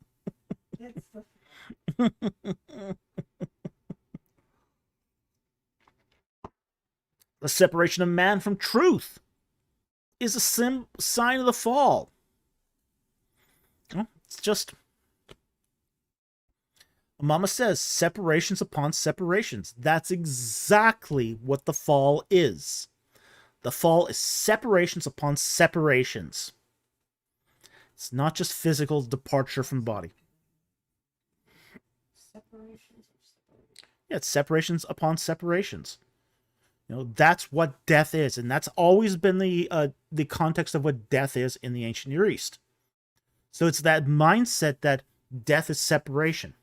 It's the The separation of man from truth is a sign of the fall. It's just, Mama says, separations upon separations. That's exactly what the fall is. The fall is separations upon separations. It's not just physical departure from body. separations or separations. Yeah, it's separations upon separations. That's what death is, and that's always been the context of what death is in the ancient Near East. So it's that mindset that death is separation.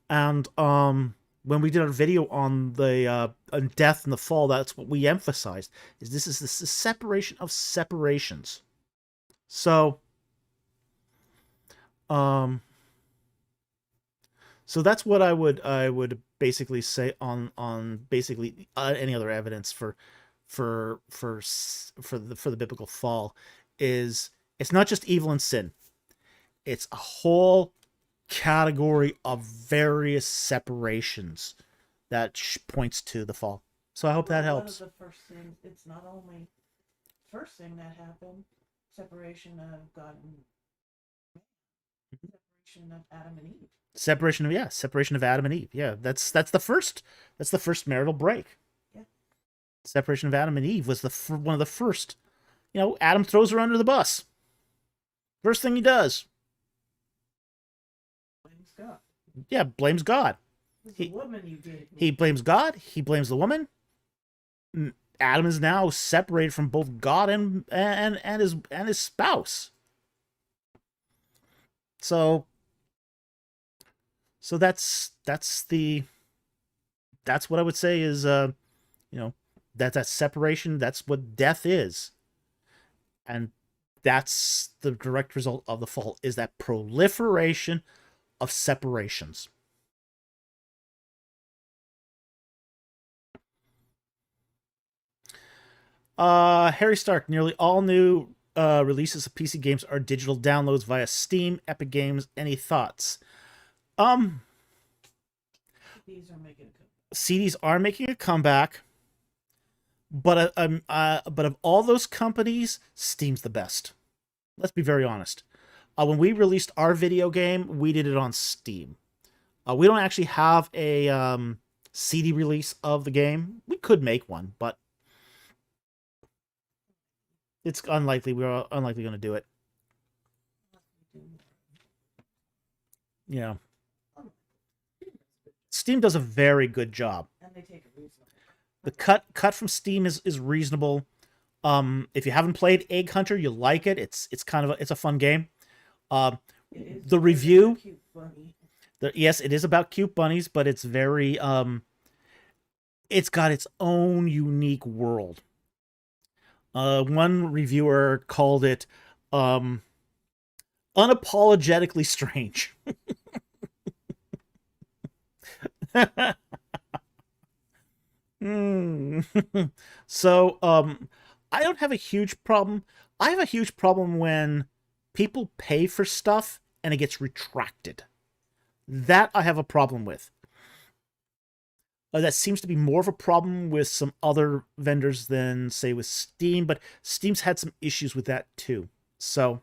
And when we did our video on the on death and the fall, that's what we emphasized: is this is the separation of separations. So, so that's what I would basically say on basically any other evidence for the biblical fall is it's not just evil and sin. It's a whole category of various separations that points to the fall. So I hope that helps. One of the first things, it's not only first thing that happened, separation of God and separation of Adam and Eve. Separation of Adam and Eve. Yeah, that's the first marital break. Yeah. Separation of Adam and Eve was one of the first. Adam throws her under the bus. First thing he does. Blames God. Yeah, blames God. The woman you gave me. He blames God. He blames the woman. Adam is now separated from both God and his spouse. So that's what I would say is That separation, that's what death is. And that's the direct result of the fall, is that proliferation of separations. Harry Stark, nearly all new releases of PC games are digital downloads via Steam, Epic Games. Any thoughts? These are making a CDs are making a comeback, but of all those companies, Steam's the best. Let's be very honest. When we released our video game, we did it on Steam. We don't actually have a CD release of the game. We could make one, but it's unlikely. We're unlikely going to do it. Yeah. Steam does a very good job. And they take a reasonable. The cut from Steam is reasonable. If you haven't played Egg Hunter, you like it. It's kind of it's a fun game. The review, Cute bunny. yes, it is about cute bunnies, but it's very it's got its own unique world. One reviewer called it unapologetically strange. So, I don't have a huge problem. I have a huge problem when people pay for stuff and it gets retracted. That I have a problem with. That seems to be more of a problem with some other vendors than, say, with Steam, but Steam's had some issues with that too. So,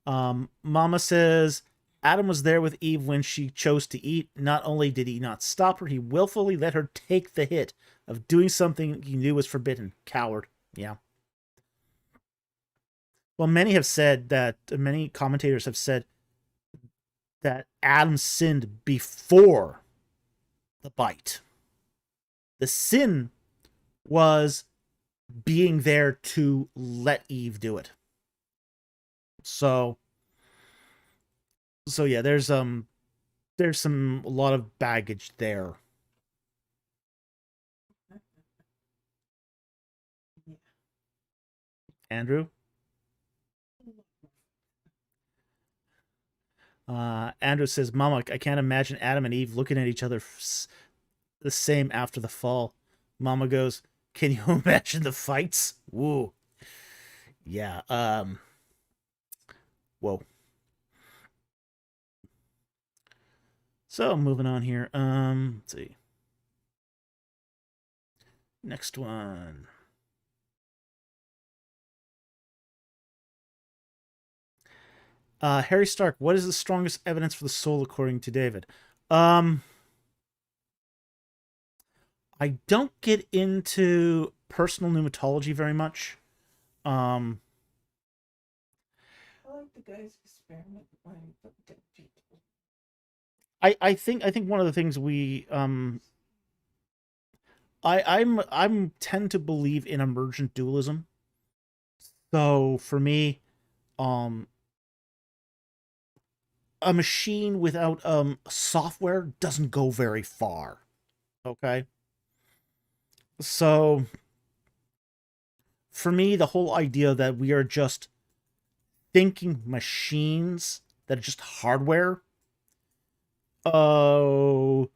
Mama says, Adam was there with Eve when she chose to eat. Not only did he not stop her, he willfully let her take the hit of doing something he knew was forbidden. Coward. Yeah. Well, many commentators have said that Adam sinned before the bite. The sin was being there to let Eve do it. So yeah, there's a lot of baggage there. Andrew? Andrew says, Mama, I can't imagine Adam and Eve looking at each other the same after the fall. Mama goes, can you imagine the fights? Woo. Yeah, whoa. So, moving on here. Let's see. Next one. Harry Stark, what is the strongest evidence for the soul according to David? I don't get into personal pneumatology very much. I like the guy's experiment when he put dead people. I think one of the things we I'm tend to believe in emergent dualism. So for me, a machine without software doesn't go very far. Okay? So for me, the whole idea that we are just thinking machines that are just hardware, oh,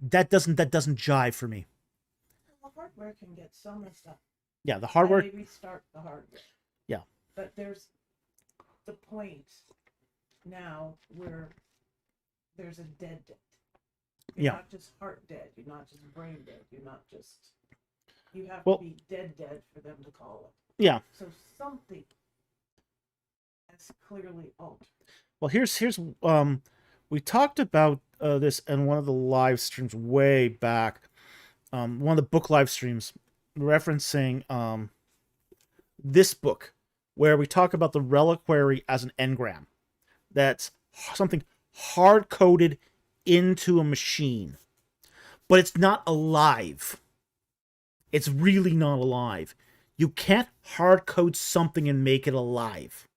that doesn't jive for me. The hardware can get so messed up. Yeah, the hardware. And they restart the hardware. Yeah. But there's the point now where there's a dead. You're Yeah. not just heart dead. You're not just brain dead. You're not just. You have Well, to be dead for them to call it. Yeah. So something has clearly altered. Well, here's we talked about this in one of the live streams way back. One of the book live streams referencing this book where we talk about the reliquary as an engram. That's something hard-coded into a machine. But it's not alive. It's really not alive. You can't hard-code something and make it alive.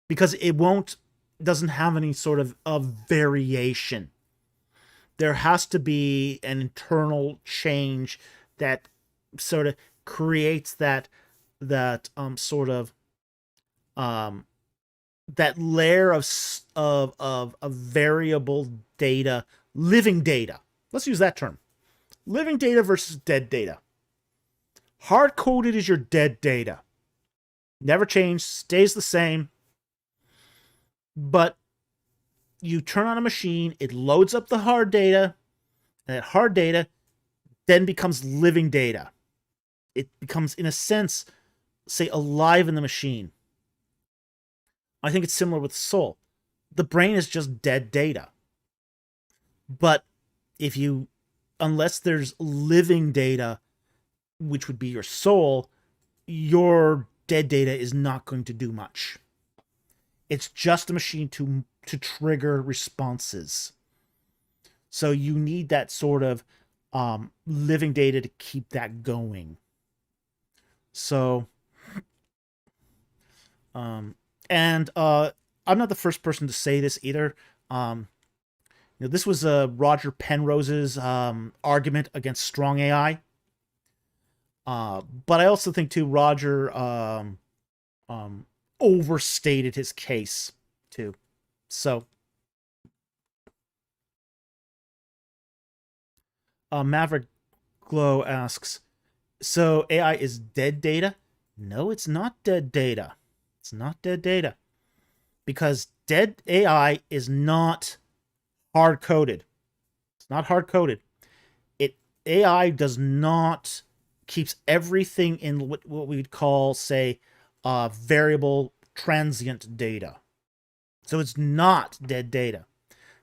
Because it doesn't have any sort of variation. there has to be an internal change that sort of creates that sort of that layer of variable data, living data. Let's use that term. Living data versus dead data. Hard coded is your dead data. Never changed, stays the same. But you turn on a machine, it loads up the hard data, and that hard data then becomes living data. It becomes, in a sense, say, alive in the machine. I think it's similar with soul. The brain is just dead data. But unless there's living data, which would be your soul, your dead data is not going to do much. It's just a machine to trigger responses. So you need that sort of living data to keep that going. So, and I'm not the first person to say this either. This was Roger Penrose's argument against strong AI. But I also think too Roger overstated his case too. So Maverick Glow asks, so AI is dead data? No, it's not dead data. It's not dead data. Because dead AI is not hard-coded. It's not hard-coded. AI does not keeps everything in what we'd call, say, variable transient data. So it's not dead data.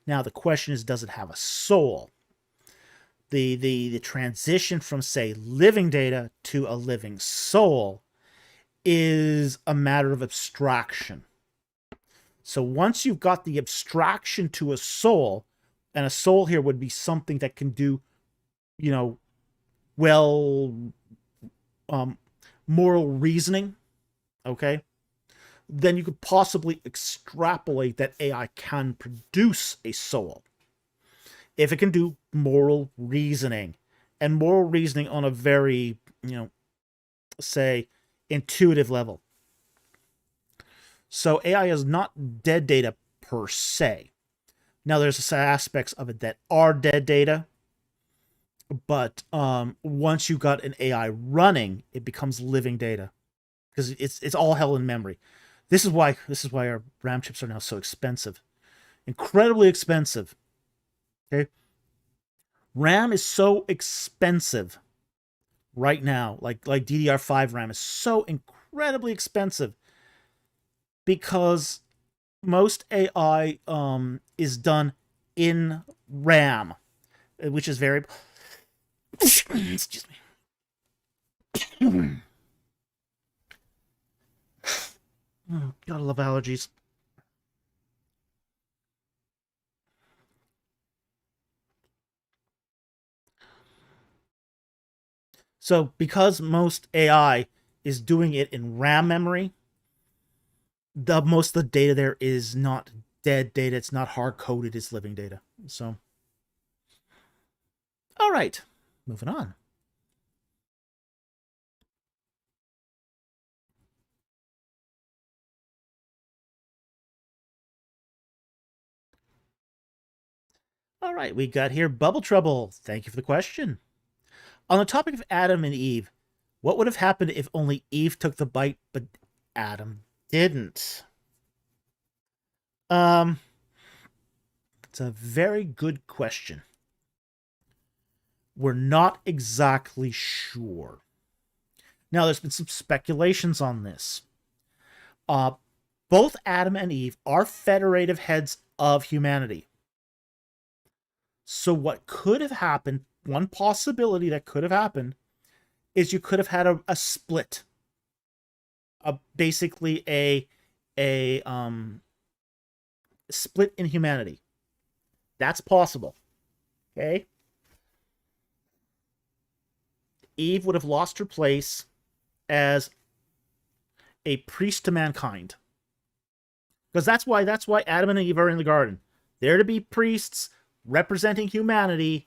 Now the question is, does it have a soul? The transition from, say, living data to a living soul is a matter of abstraction. So once you've got the abstraction to a soul, and a soul here would be something that can do, moral reasoning, okay, then you could possibly extrapolate that AI can produce a soul if it can do moral reasoning, and moral reasoning on a very, say, intuitive level. So AI is not dead data per se. Now there's aspects of it that are dead data, but once you got an AI running, it becomes living data, because it's all held in memory. This is why our RAM chips are now so expensive, incredibly expensive. Okay, RAM is so expensive right now, like DDR5 RAM is so incredibly expensive because most AI is done in RAM, which is very excuse me. Gotta love allergies. So because most AI is doing it in RAM memory, most of the data there is not dead data. It's not hard-coded. It's living data. So, all right, moving on. All right, we got here Bubble Trouble. Thank you for the question. On the topic of Adam and Eve, what would have happened if only Eve took the bite, but Adam didn't? It's a very good question. We're not exactly sure. Now, there's been some speculations on this. Both Adam and Eve are federative heads of humanity. So what could have happened, one possibility that could have happened, is you could have had a split. Basically a split in humanity. That's possible. Okay? Eve would have lost her place as a priest to mankind. Because that's why Adam and Eve are in the garden. They're to be priests representing humanity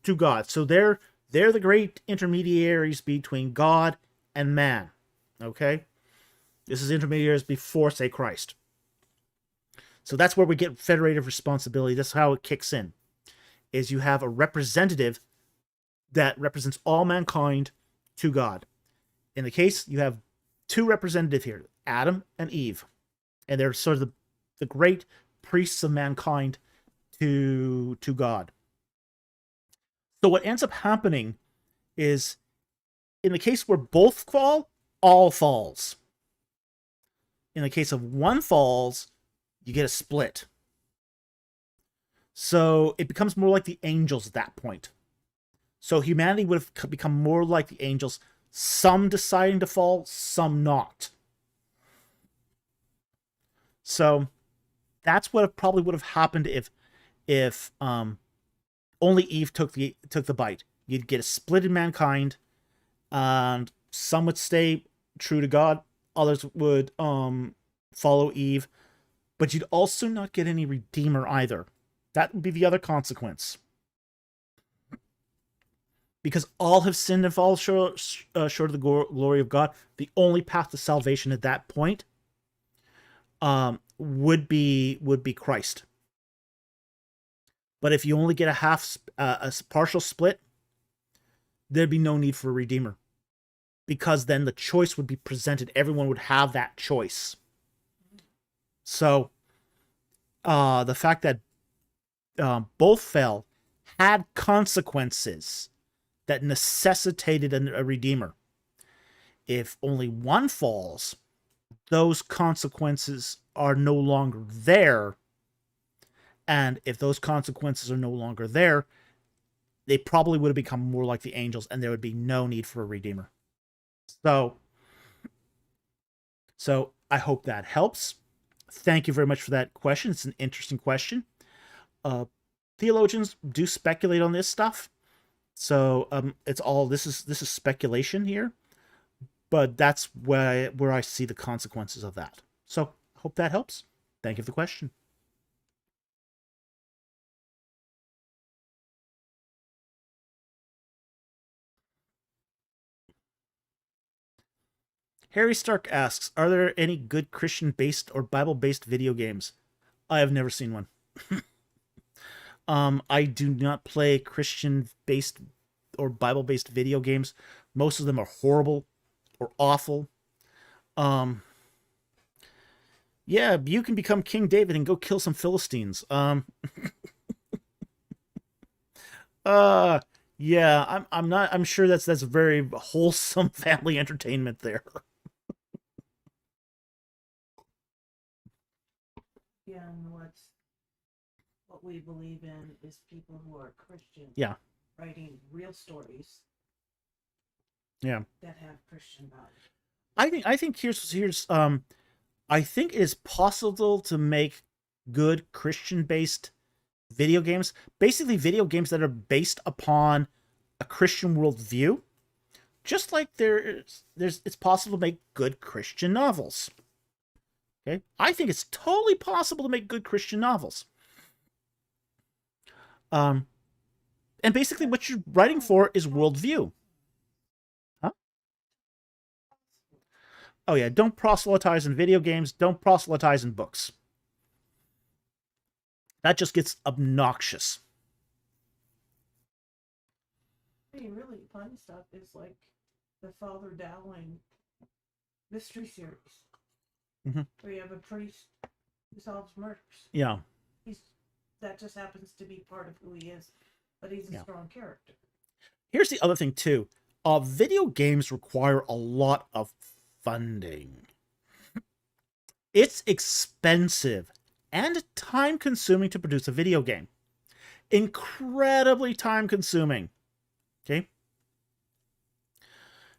to God. So they're the great intermediaries between God and man. Okay? This is intermediaries before, say, Christ. So that's where we get federative responsibility. That's how it kicks in. Is you have a representative that represents all mankind to God. In the case, you have two representatives here, Adam and Eve. And they're sort of the great priests of mankind to God. So what ends up happening is, in the case where both fall, all falls. In the case of one falls, you get a split. So it becomes more like the angels at that point. So humanity would have become more like the angels, some deciding to fall, some not. So that's what probably would have happened if only Eve took the bite. You'd get a split in mankind, and some would stay true to God, others would follow Eve, but you'd also not get any Redeemer either. That would be the other consequence. Because all have sinned and fall short of the glory of God, the only path to salvation at that point would be Christ. But if you only get a partial split, there'd be no need for a Redeemer. Because then the choice would be presented. Everyone would have that choice. So, the fact that both fell had consequences that necessitated a Redeemer. If only one falls, those consequences are no longer there. And if those consequences are no longer there, they probably would have become more like the angels, and there would be no need for a Redeemer. So I hope that helps. Thank you very much for that question. It's an interesting question. Theologians do speculate on this stuff. So it's all this is speculation here, but that's where I see the consequences of that. So hope that helps. Thank you for the question. Harry Stark asks, are there any good Christian-based or Bible-based video games? I have never seen one. I do not play Christian-based or Bible-based video games. Most of them are horrible or awful. Yeah, you can become King David and go kill some Philistines. Yeah, I'm sure that's very wholesome family entertainment there. Yeah, and what we believe in is people who are Christian. Yeah. Writing real stories. Yeah. That have Christian values. I think here's I think it is possible to make good Christian-based video games. Basically, video games that are based upon a Christian worldview. Just like it's possible to make good Christian novels. Okay? I think it's totally possible to make good Christian novels. And basically what you're writing for is worldview. Huh? Oh yeah, don't proselytize in video games, don't proselytize in books. That just gets obnoxious. The really fun stuff is like the Father Dowling mystery series. Mm-hmm. Where you have a priest who solves murders. Yeah. That just happens to be part of who he is, but he's a strong character. Here's the other thing too. Video games require a lot of funding. It's expensive and time-consuming to produce a video game. Incredibly time-consuming. Okay?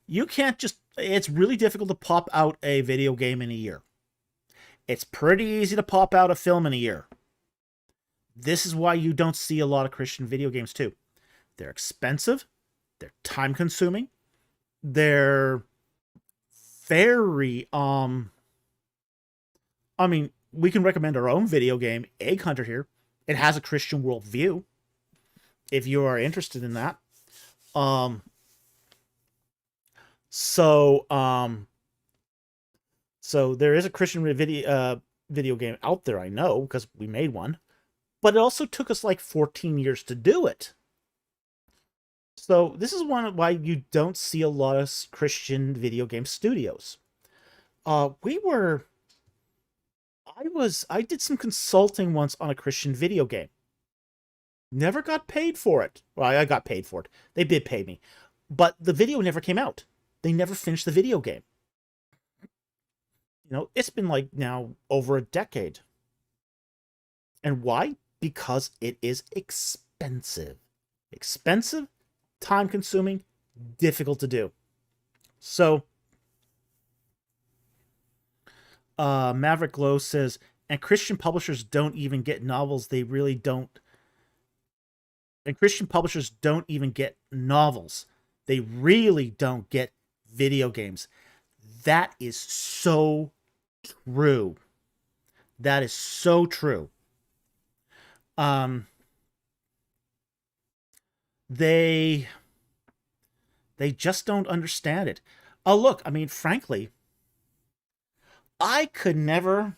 You can't just... It's really difficult to pop out a video game in a year. It's pretty easy to pop out a film in a year. This is why you don't see a lot of Christian video games too. They're expensive. They're time-consuming. They're very... I mean, we can recommend our own video game, Egg Hunter here. It has a Christian worldview, if you are interested in that. Um, so, um, so there is a Christian video game out there, I know, because we made one. But it also took us like 14 years to do it. So this is why you don't see a lot of Christian video game studios. I did some consulting once on a Christian video game. Never got paid for it. Well, I got paid for it. They did pay me. But the video never came out. They never finished the video game. You know, it's been like now over a decade. And why? Because it is expensive. Expensive, time-consuming, difficult to do. So, Maverick Glow says, and Christian publishers don't even get novels. They really don't. And Christian publishers don't even get novels. They really don't get video games. That is so true. That is so true. They just don't understand it. Oh, look, I mean, frankly, I could never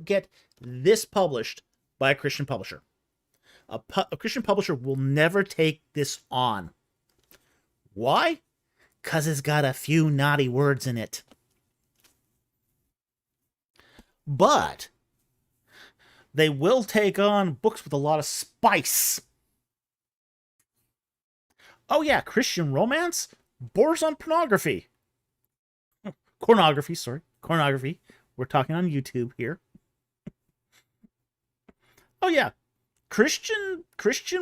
get this published by a Christian publisher. A Christian publisher will never take this on. Why? Because it's got a few naughty words in it. But they will take on books with a lot of spice. Oh yeah, Christian romance borders on pornography. Pornography, sorry. Pornography. We're talking on YouTube here. Oh yeah, Christian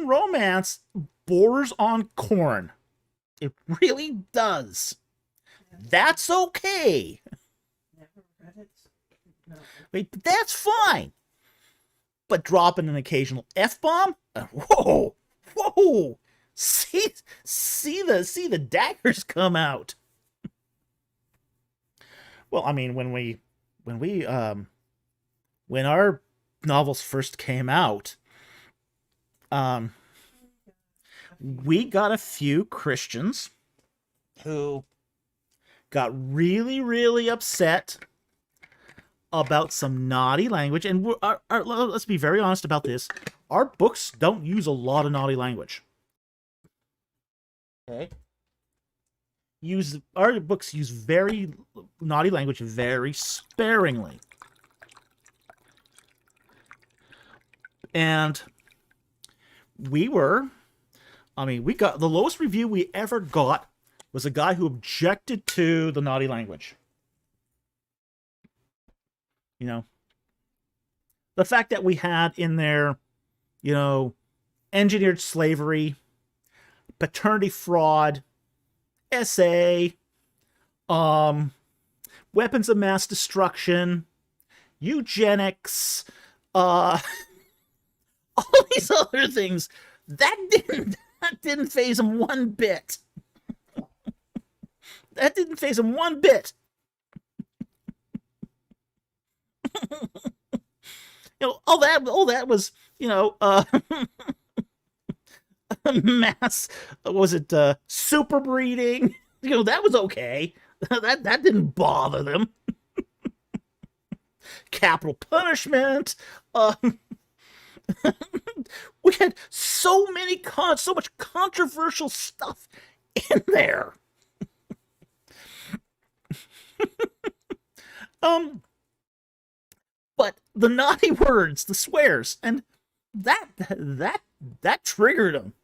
romance borders on corn. It really does. That's okay. Never read it. No. Wait, that's fine. But dropping an occasional F-bomb? Whoa! Whoa! See the daggers come out. Well, I mean, when our novels first came out, we got a few Christians who got really, really upset about some naughty language. And let's be very honest about this. Our books don't use a lot of naughty language. Okay? Our books use very naughty language very sparingly. And we got the lowest review we ever got was a guy who objected to the naughty language. You know, the fact that we had in there, you know, engineered slavery, paternity fraud, SA, weapons of mass destruction, eugenics, all these other things, that didn't faze him one bit. That didn't faze him one bit. You know, all that was, you know, mass, was it super breeding? You know, that was okay. That didn't bother them. Capital punishment. We had so much controversial stuff in there. But the naughty words, the swears, and that triggered them.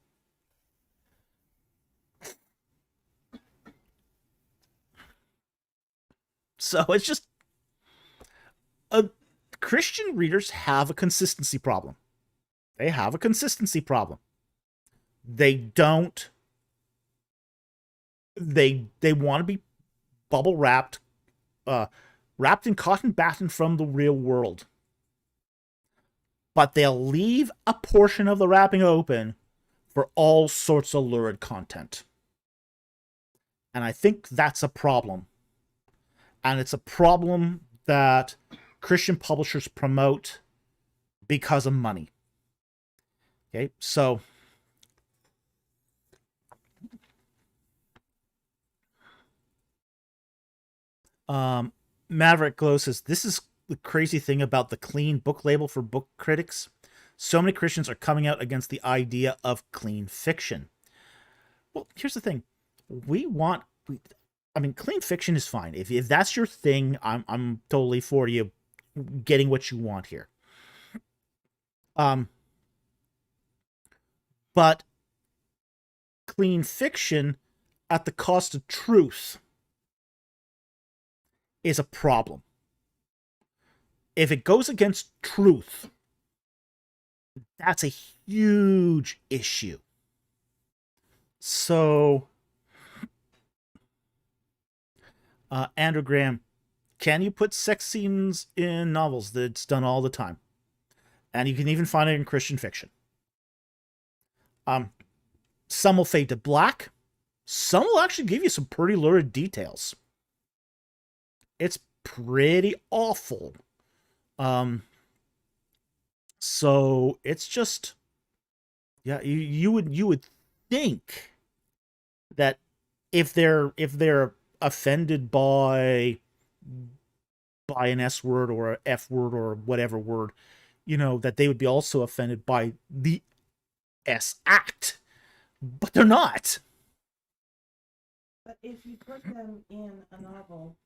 So it's just Christian readers have a consistency problem. They have a consistency problem. They don't. They want to be bubble wrapped, wrapped in cotton batting from the real world. But they'll leave a portion of the wrapping open for all sorts of lurid content. And I think that's a problem. And it's a problem that Christian publishers promote because of money. Okay, so Maverick Glow says, this is the crazy thing about the clean book label for book critics. So many Christians are coming out against the idea of clean fiction. Well, here's the thing. Clean fiction is fine. If that's your thing, I'm totally for you getting what you want here. But clean fiction at the cost of truth is a problem. If it goes against truth, that's a huge issue. So, Andrew Graham, can you put sex scenes in novels? That's done all the time. And you can even find it in Christian fiction. Some will fade to black. Some will actually give you some pretty lurid details. It's pretty awful. So it's just, yeah, you would think that if they're offended by an S word or a F word or whatever word, that they would be also offended by the S act, but they're not. But if you put them in a novel,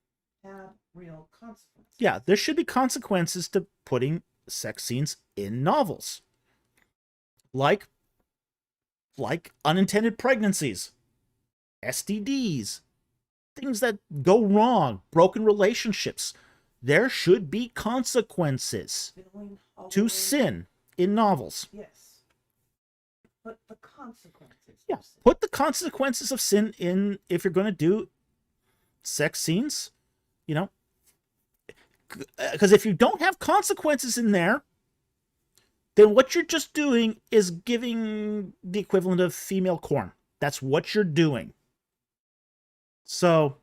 have real consequences. Yeah, there should be consequences to putting sex scenes in novels. Like unintended pregnancies, STDs, things that go wrong, broken relationships. There should be consequences to sin in novels. Yes. But the consequences. Yeah, put the consequences of sin in if you're going to do sex scenes, because if you don't have consequences in there, then what you're just doing is giving the equivalent of female corn. That's what you're doing. So,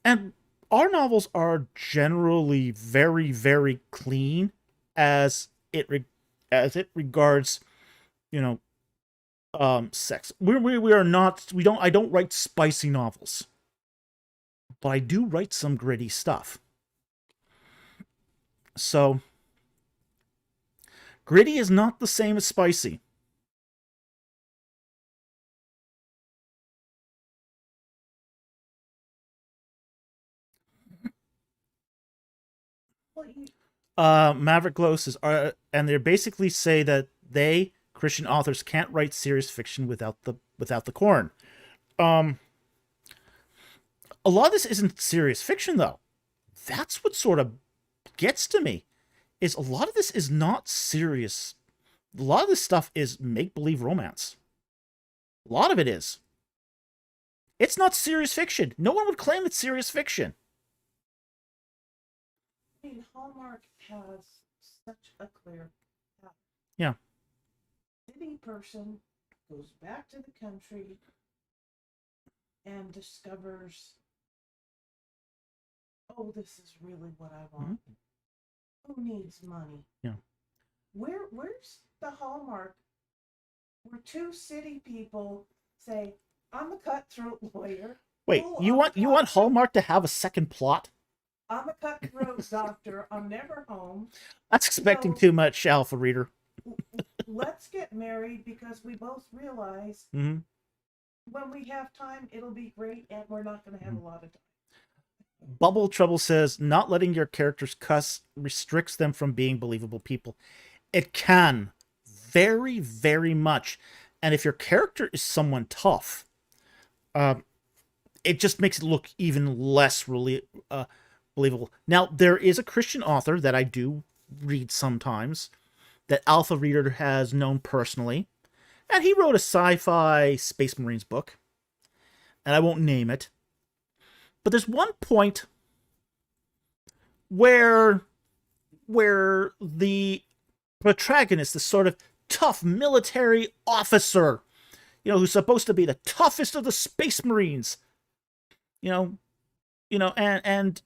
and our novels are generally very, very clean as it regards, sex. We are not. We don't. I don't write spicy novels, but I do write some gritty stuff. So, gritty is not the same as spicy. Maverick Glow says, and they basically say that Christian authors can't write serious fiction without the corn. A lot of this isn't serious fiction, though. That's what sort of gets to me, is a lot of this is not serious. A lot of this stuff is make-believe romance. A lot of it is. It's not serious fiction. No one would claim it's serious fiction. I mean, Hallmark has such a clear pattern. Yeah. City person goes back to the country and discovers, oh, this is really what I want. Mm-hmm. Who needs money? Yeah. Where's the Hallmark where two city people say, I'm a cutthroat lawyer. Wait, you want Hallmark to have a second plot? I'm a cutthroat doctor. I'm never home. That's expecting too much, Alpha Reader. Let's get married because we both realize when we have time, it'll be great, and we're not going to have a lot of time. Bubble Trouble says, not letting your characters cuss restricts them from being believable people. It can. Very, very much. And if your character is someone tough, it just makes it look even less really believable. Now, there is a Christian author that I do read sometimes that Alpha Reader has known personally. And he wrote a sci-fi Space Marines book. And I won't name it. But there's one point where the protagonist, this sort of tough military officer, who's supposed to be the toughest of the Space Marines, and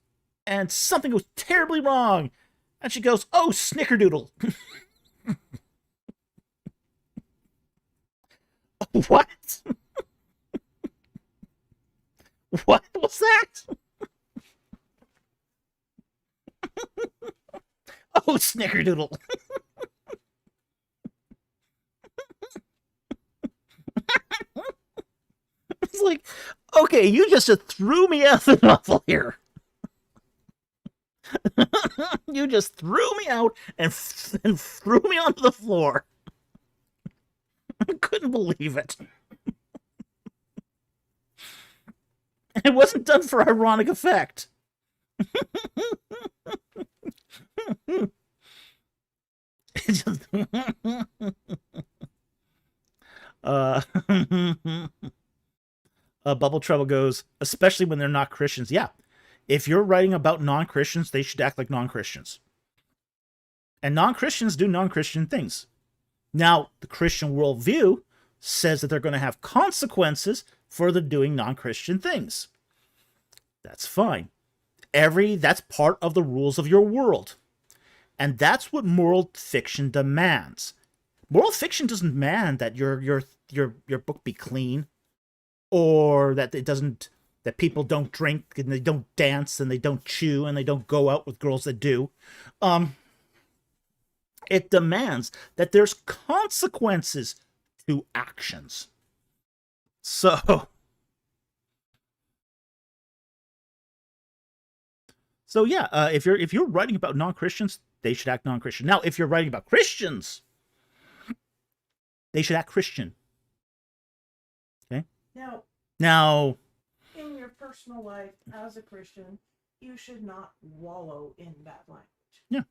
something goes terribly wrong, and she goes, "Oh, snickerdoodle." What? What was that? Oh, snickerdoodle. It's like, okay, you just threw me out the novel here. You just threw me out and threw me onto the floor. I couldn't believe it. It wasn't done for ironic effect. uh, Bubble Trouble goes, especially when they're not Christians. Yeah, if you're writing about non-Christians, they should act like non-Christians. And non-Christians do non-Christian things. Now, the Christian worldview says that they're going to have consequences for the doing non-Christian things. That's fine. That's part of the rules of your world. And that's what moral fiction demands. Moral fiction doesn't demand that your book be clean, or that that people don't drink and they don't dance and they don't chew and they don't go out with girls that do. It demands that there's consequences to actions. So yeah, if you're writing about non-Christians, they should act non-Christian. Now, if you're writing about Christians, they should act Christian. Okay? Now, in your personal life as a Christian, you should not wallow in bad language. Yeah.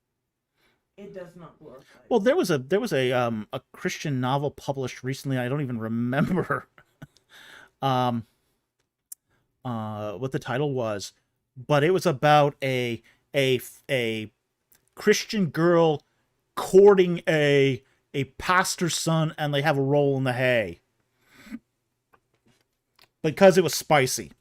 It does not glorify. Well, there was a Christian novel published recently. I don't even remember what the title was, but it was about a Christian girl courting a pastor's son, and they have a roll in the hay because it was spicy.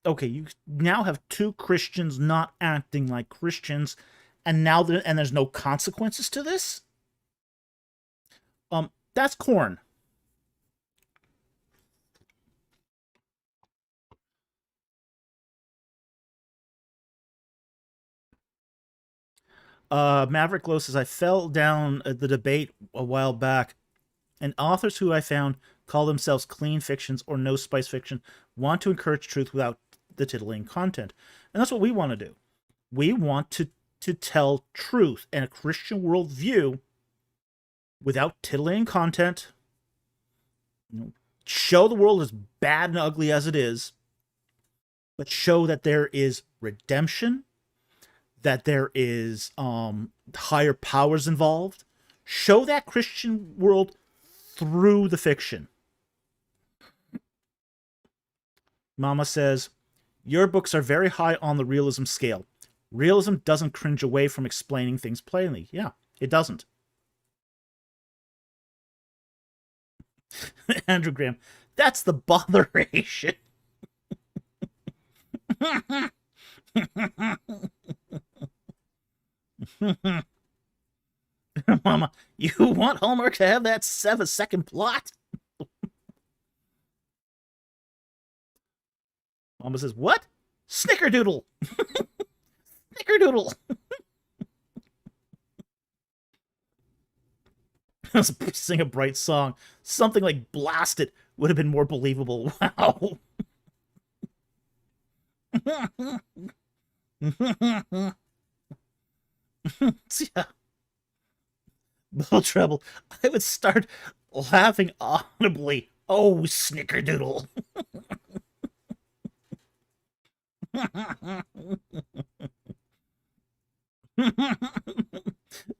Okay, you now have two Christians not acting like Christians, and there's no consequences to this. That's corn. Maverick Glow says, I fell down the debate a while back, and authors who I found call themselves clean fictions or no spice fiction want to encourage truth without the titillating content. And that's what we want to do. We want to tell truth and a Christian worldview without titillating content. Show the world as bad and ugly as it is, but show that there is redemption, that there is higher powers involved. Show that Christian world through the fiction. Mama says, your books are very high on the realism scale. Realism doesn't cringe away from explaining things plainly. Yeah, it doesn't. Andrew Graham, that's the botheration. Mama, you want Hallmark to have that 7-second plot? Mama says, what? Snickerdoodle! Snickerdoodle! Sing a bright song. Something like Blast It would have been more believable. Wow. Yeah. Little Treble, I would start laughing audibly. Oh, snickerdoodle.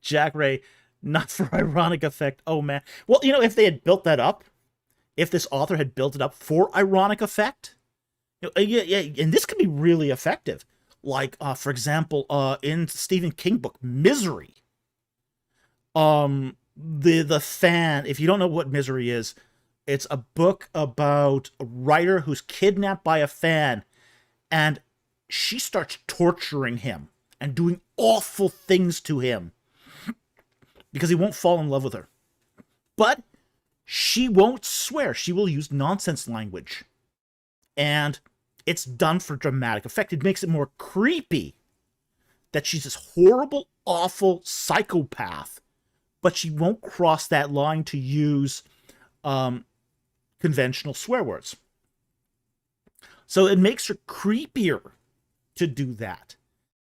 Jack Ray, not for ironic effect. Oh, man. Well, if they had built that up, if this author had built it up for ironic effect, yeah, and this could be really effective. Like, for example, in Stephen King book, Misery. The fan, if you don't know what Misery is, It's a book about a writer who's kidnapped by a fan, and she starts torturing him and doing awful things to him because he won't fall in love with her. But she won't swear. She will use nonsense language. And it's done for dramatic effect. It makes it more creepy that she's this horrible, awful psychopath, but she won't cross that line to use conventional swear words. So it makes her creepier to do that.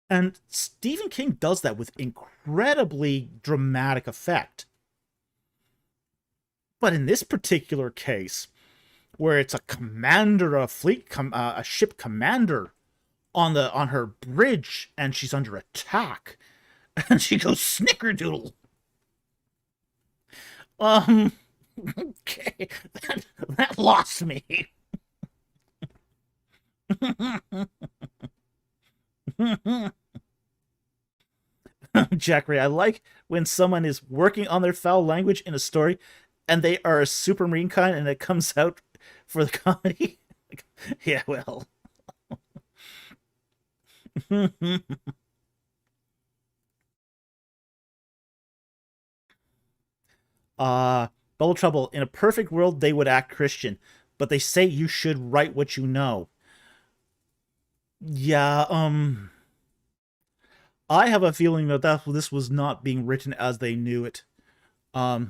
And Stephen King does that with incredibly dramatic effect. But in this particular case, where it's a commander, a ship commander on her bridge, and she's under attack, and she goes snickerdoodle. Okay, that lost me. Jack Ray, I like when someone is working on their foul language in a story and they are a super marine kind and it comes out for the comedy. Yeah, well. Bubble Trouble, in a perfect world, they would act Christian, but they say you should write what you know. Yeah, I have a feeling that this was not being written as they knew it. I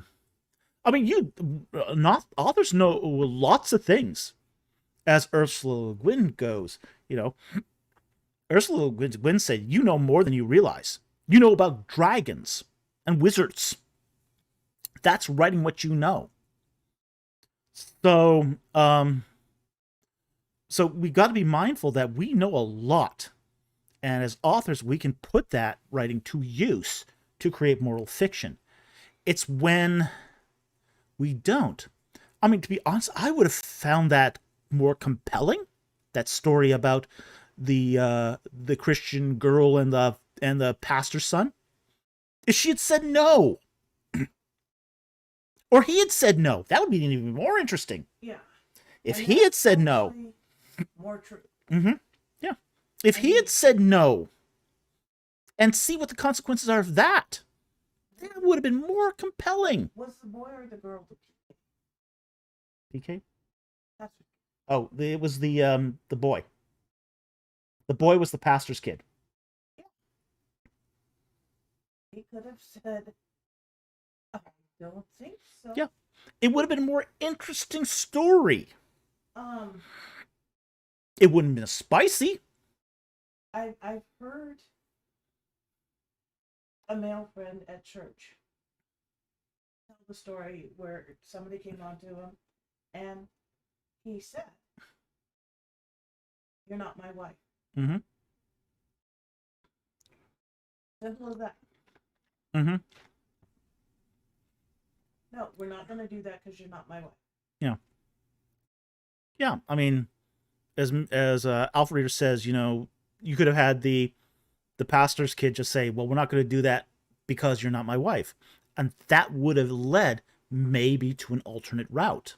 mean, not authors know lots of things. As Ursula Le Guin goes, Ursula Le Guin said, "You know more than you realize. You know about dragons and wizards. That's writing what you know." So, so we got to be mindful that we know a lot. And as authors, we can put that writing to use to create moral fiction. It's when we don't. I mean, to be honest, I would have found that more compelling. That story about the Christian girl and the pastor's son. If she had said no, or he had said no, that would be even more interesting. Yeah. If he had said no, more true. Mm-hmm. Yeah. If he had said no, and see what the consequences are of that, that would have been more compelling. Was the boy or the girl the PK? That's Oh, it was the boy. The boy was the pastor's kid. Yeah. He could have said, "I don't think so." Yeah. It would have been a more interesting story. It wouldn't have been as spicy. I've heard a male friend at church tell the story where somebody came on to him and he said, "You're not my wife." Mm-hmm. Simple as that. Mm-hmm. No, we're not going to do that because you're not my wife. Yeah. Yeah. I mean, as Alfred says, you could have had the pastor's kid just say, "Well, we're not going to do that because you're not my wife," and that would have led maybe to an alternate route.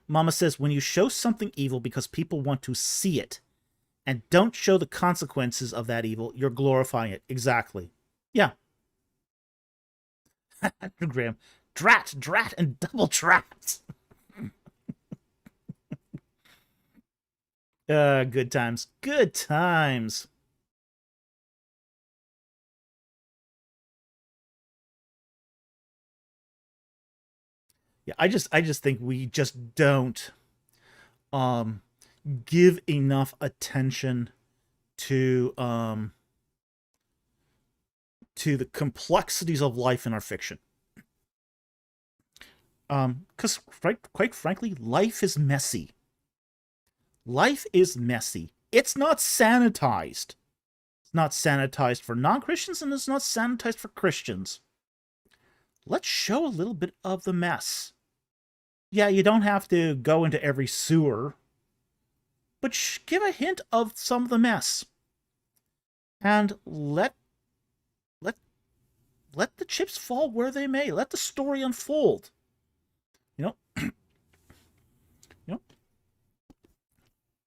Mama says, when you show something evil because people want to see it and don't show the consequences of that evil, you're glorifying it. Exactly. Yeah. Andrew Graham, drat, and double drat. Good times. Good times. Yeah, I just think we just don't give enough attention to the complexities of life in our fiction. Because quite frankly, life is messy. Life is messy. It's not sanitized. It's not sanitized for non-Christians, and it's not sanitized for Christians. Let's show a little bit of the mess. Yeah, you don't have to go into every sewer, but give a hint of some of the mess. And let let the chips fall where they may. Let the story unfold. You know, you know.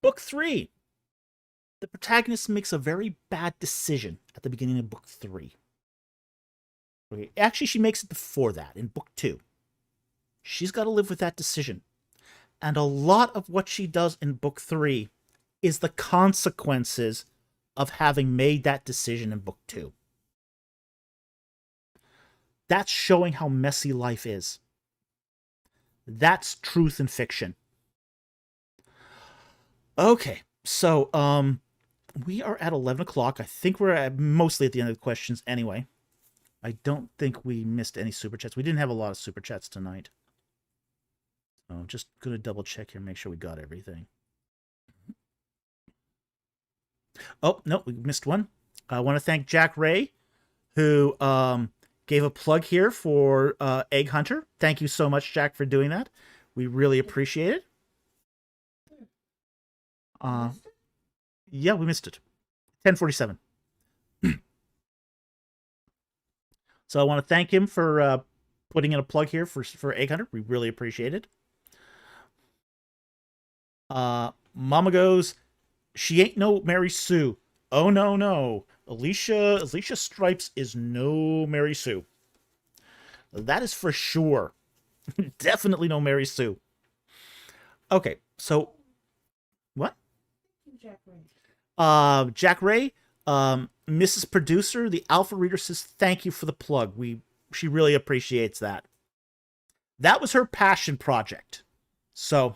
Book 3. The protagonist makes a very bad decision at the beginning of book 3. Okay, actually, she makes it before that in book 2. She's got to live with that decision. And a lot of what she does in book 3 is the consequences of having made that decision in book 2. That's showing how messy life is. That's truth and fiction. Okay, so we are at 11 o'clock. I think we're mostly at the end of the questions anyway. I don't think we missed any super chats. We didn't have a lot of super chats tonight. So I'm just going to double check here, make sure we got everything. Oh, no, we missed one. I want to thank Jack Ray, who gave a plug here for Egg Hunter. Thank you so much, Jack, for doing that. We really appreciate it. Yeah, we missed it. 10:47. So I want to thank him for putting in a plug here for Egg Hunter. We really appreciate it. Mama goes, she ain't no Mary Sue. Oh, no, no. Alicia Stripes is no Mary Sue. That is for sure. Definitely no Mary Sue. Okay, so what? Jack Ray. Jack Ray, Mrs. Producer, the Alpha Reader says thank you for the plug. She really appreciates that. That was her passion project. So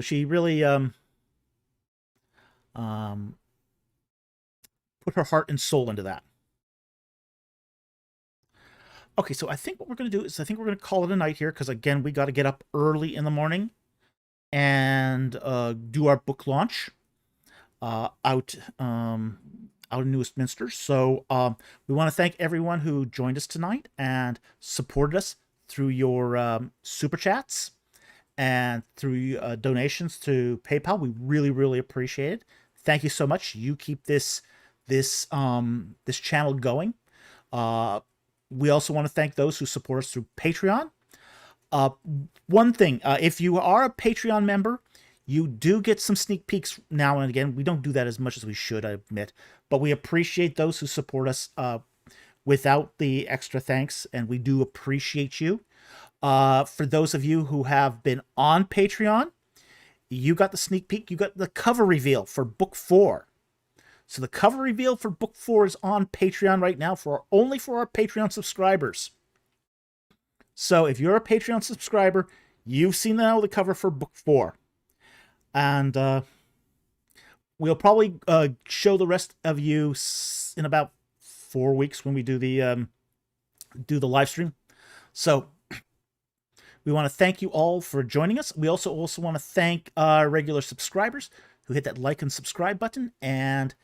she really put her heart and soul into that. Okay, so I think what we're going to do is I think we're going to call it a night here because, again, we got to get up early in the morning and do our book launch out in New Westminster. So we want to thank everyone who joined us tonight and supported us through your super chats and through donations to PayPal. We really, really appreciate it. Thank you so much. You keep this channel going. We also want to thank those who support us through Patreon. One thing, if you are a Patreon member, you do get some sneak peeks now and again. We don't do that as much as we should, I admit, but we appreciate those who support us without the extra thanks, and we do appreciate you. For those of you who have been on Patreon, you got the sneak peek. You got the cover reveal for book 4. So the cover reveal for book 4 is on Patreon right now only for our Patreon subscribers. So if you're a Patreon subscriber, you've seen now the cover for book 4. And we'll probably show the rest of you in about 4 weeks when we do the live stream. So we want to thank you all for joining us. We also want to thank our regular subscribers who hit that like and subscribe button and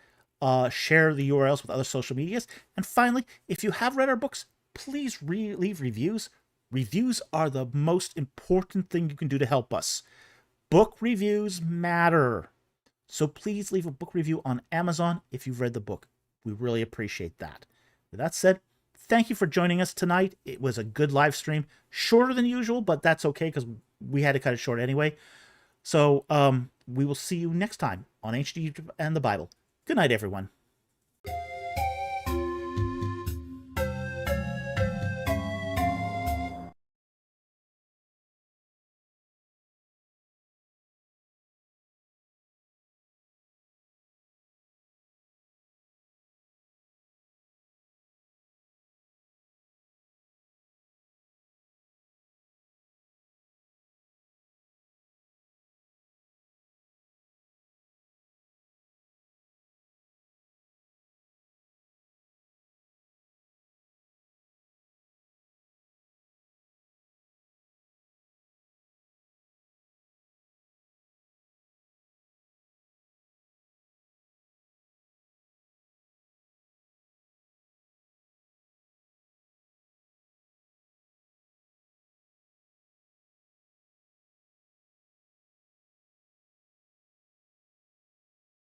share the URLs with other social medias. And finally, if you have read our books, please leave reviews. Reviews are the most important thing you can do to help us. Book reviews matter. So please leave a book review on Amazon if you've read the book. We really appreciate that. With that said, thank you for joining us tonight. It was a good live stream. Shorter than usual, but that's okay because we had to cut it short anyway. So we will see you next time on HD and the Bible. Good night, everyone.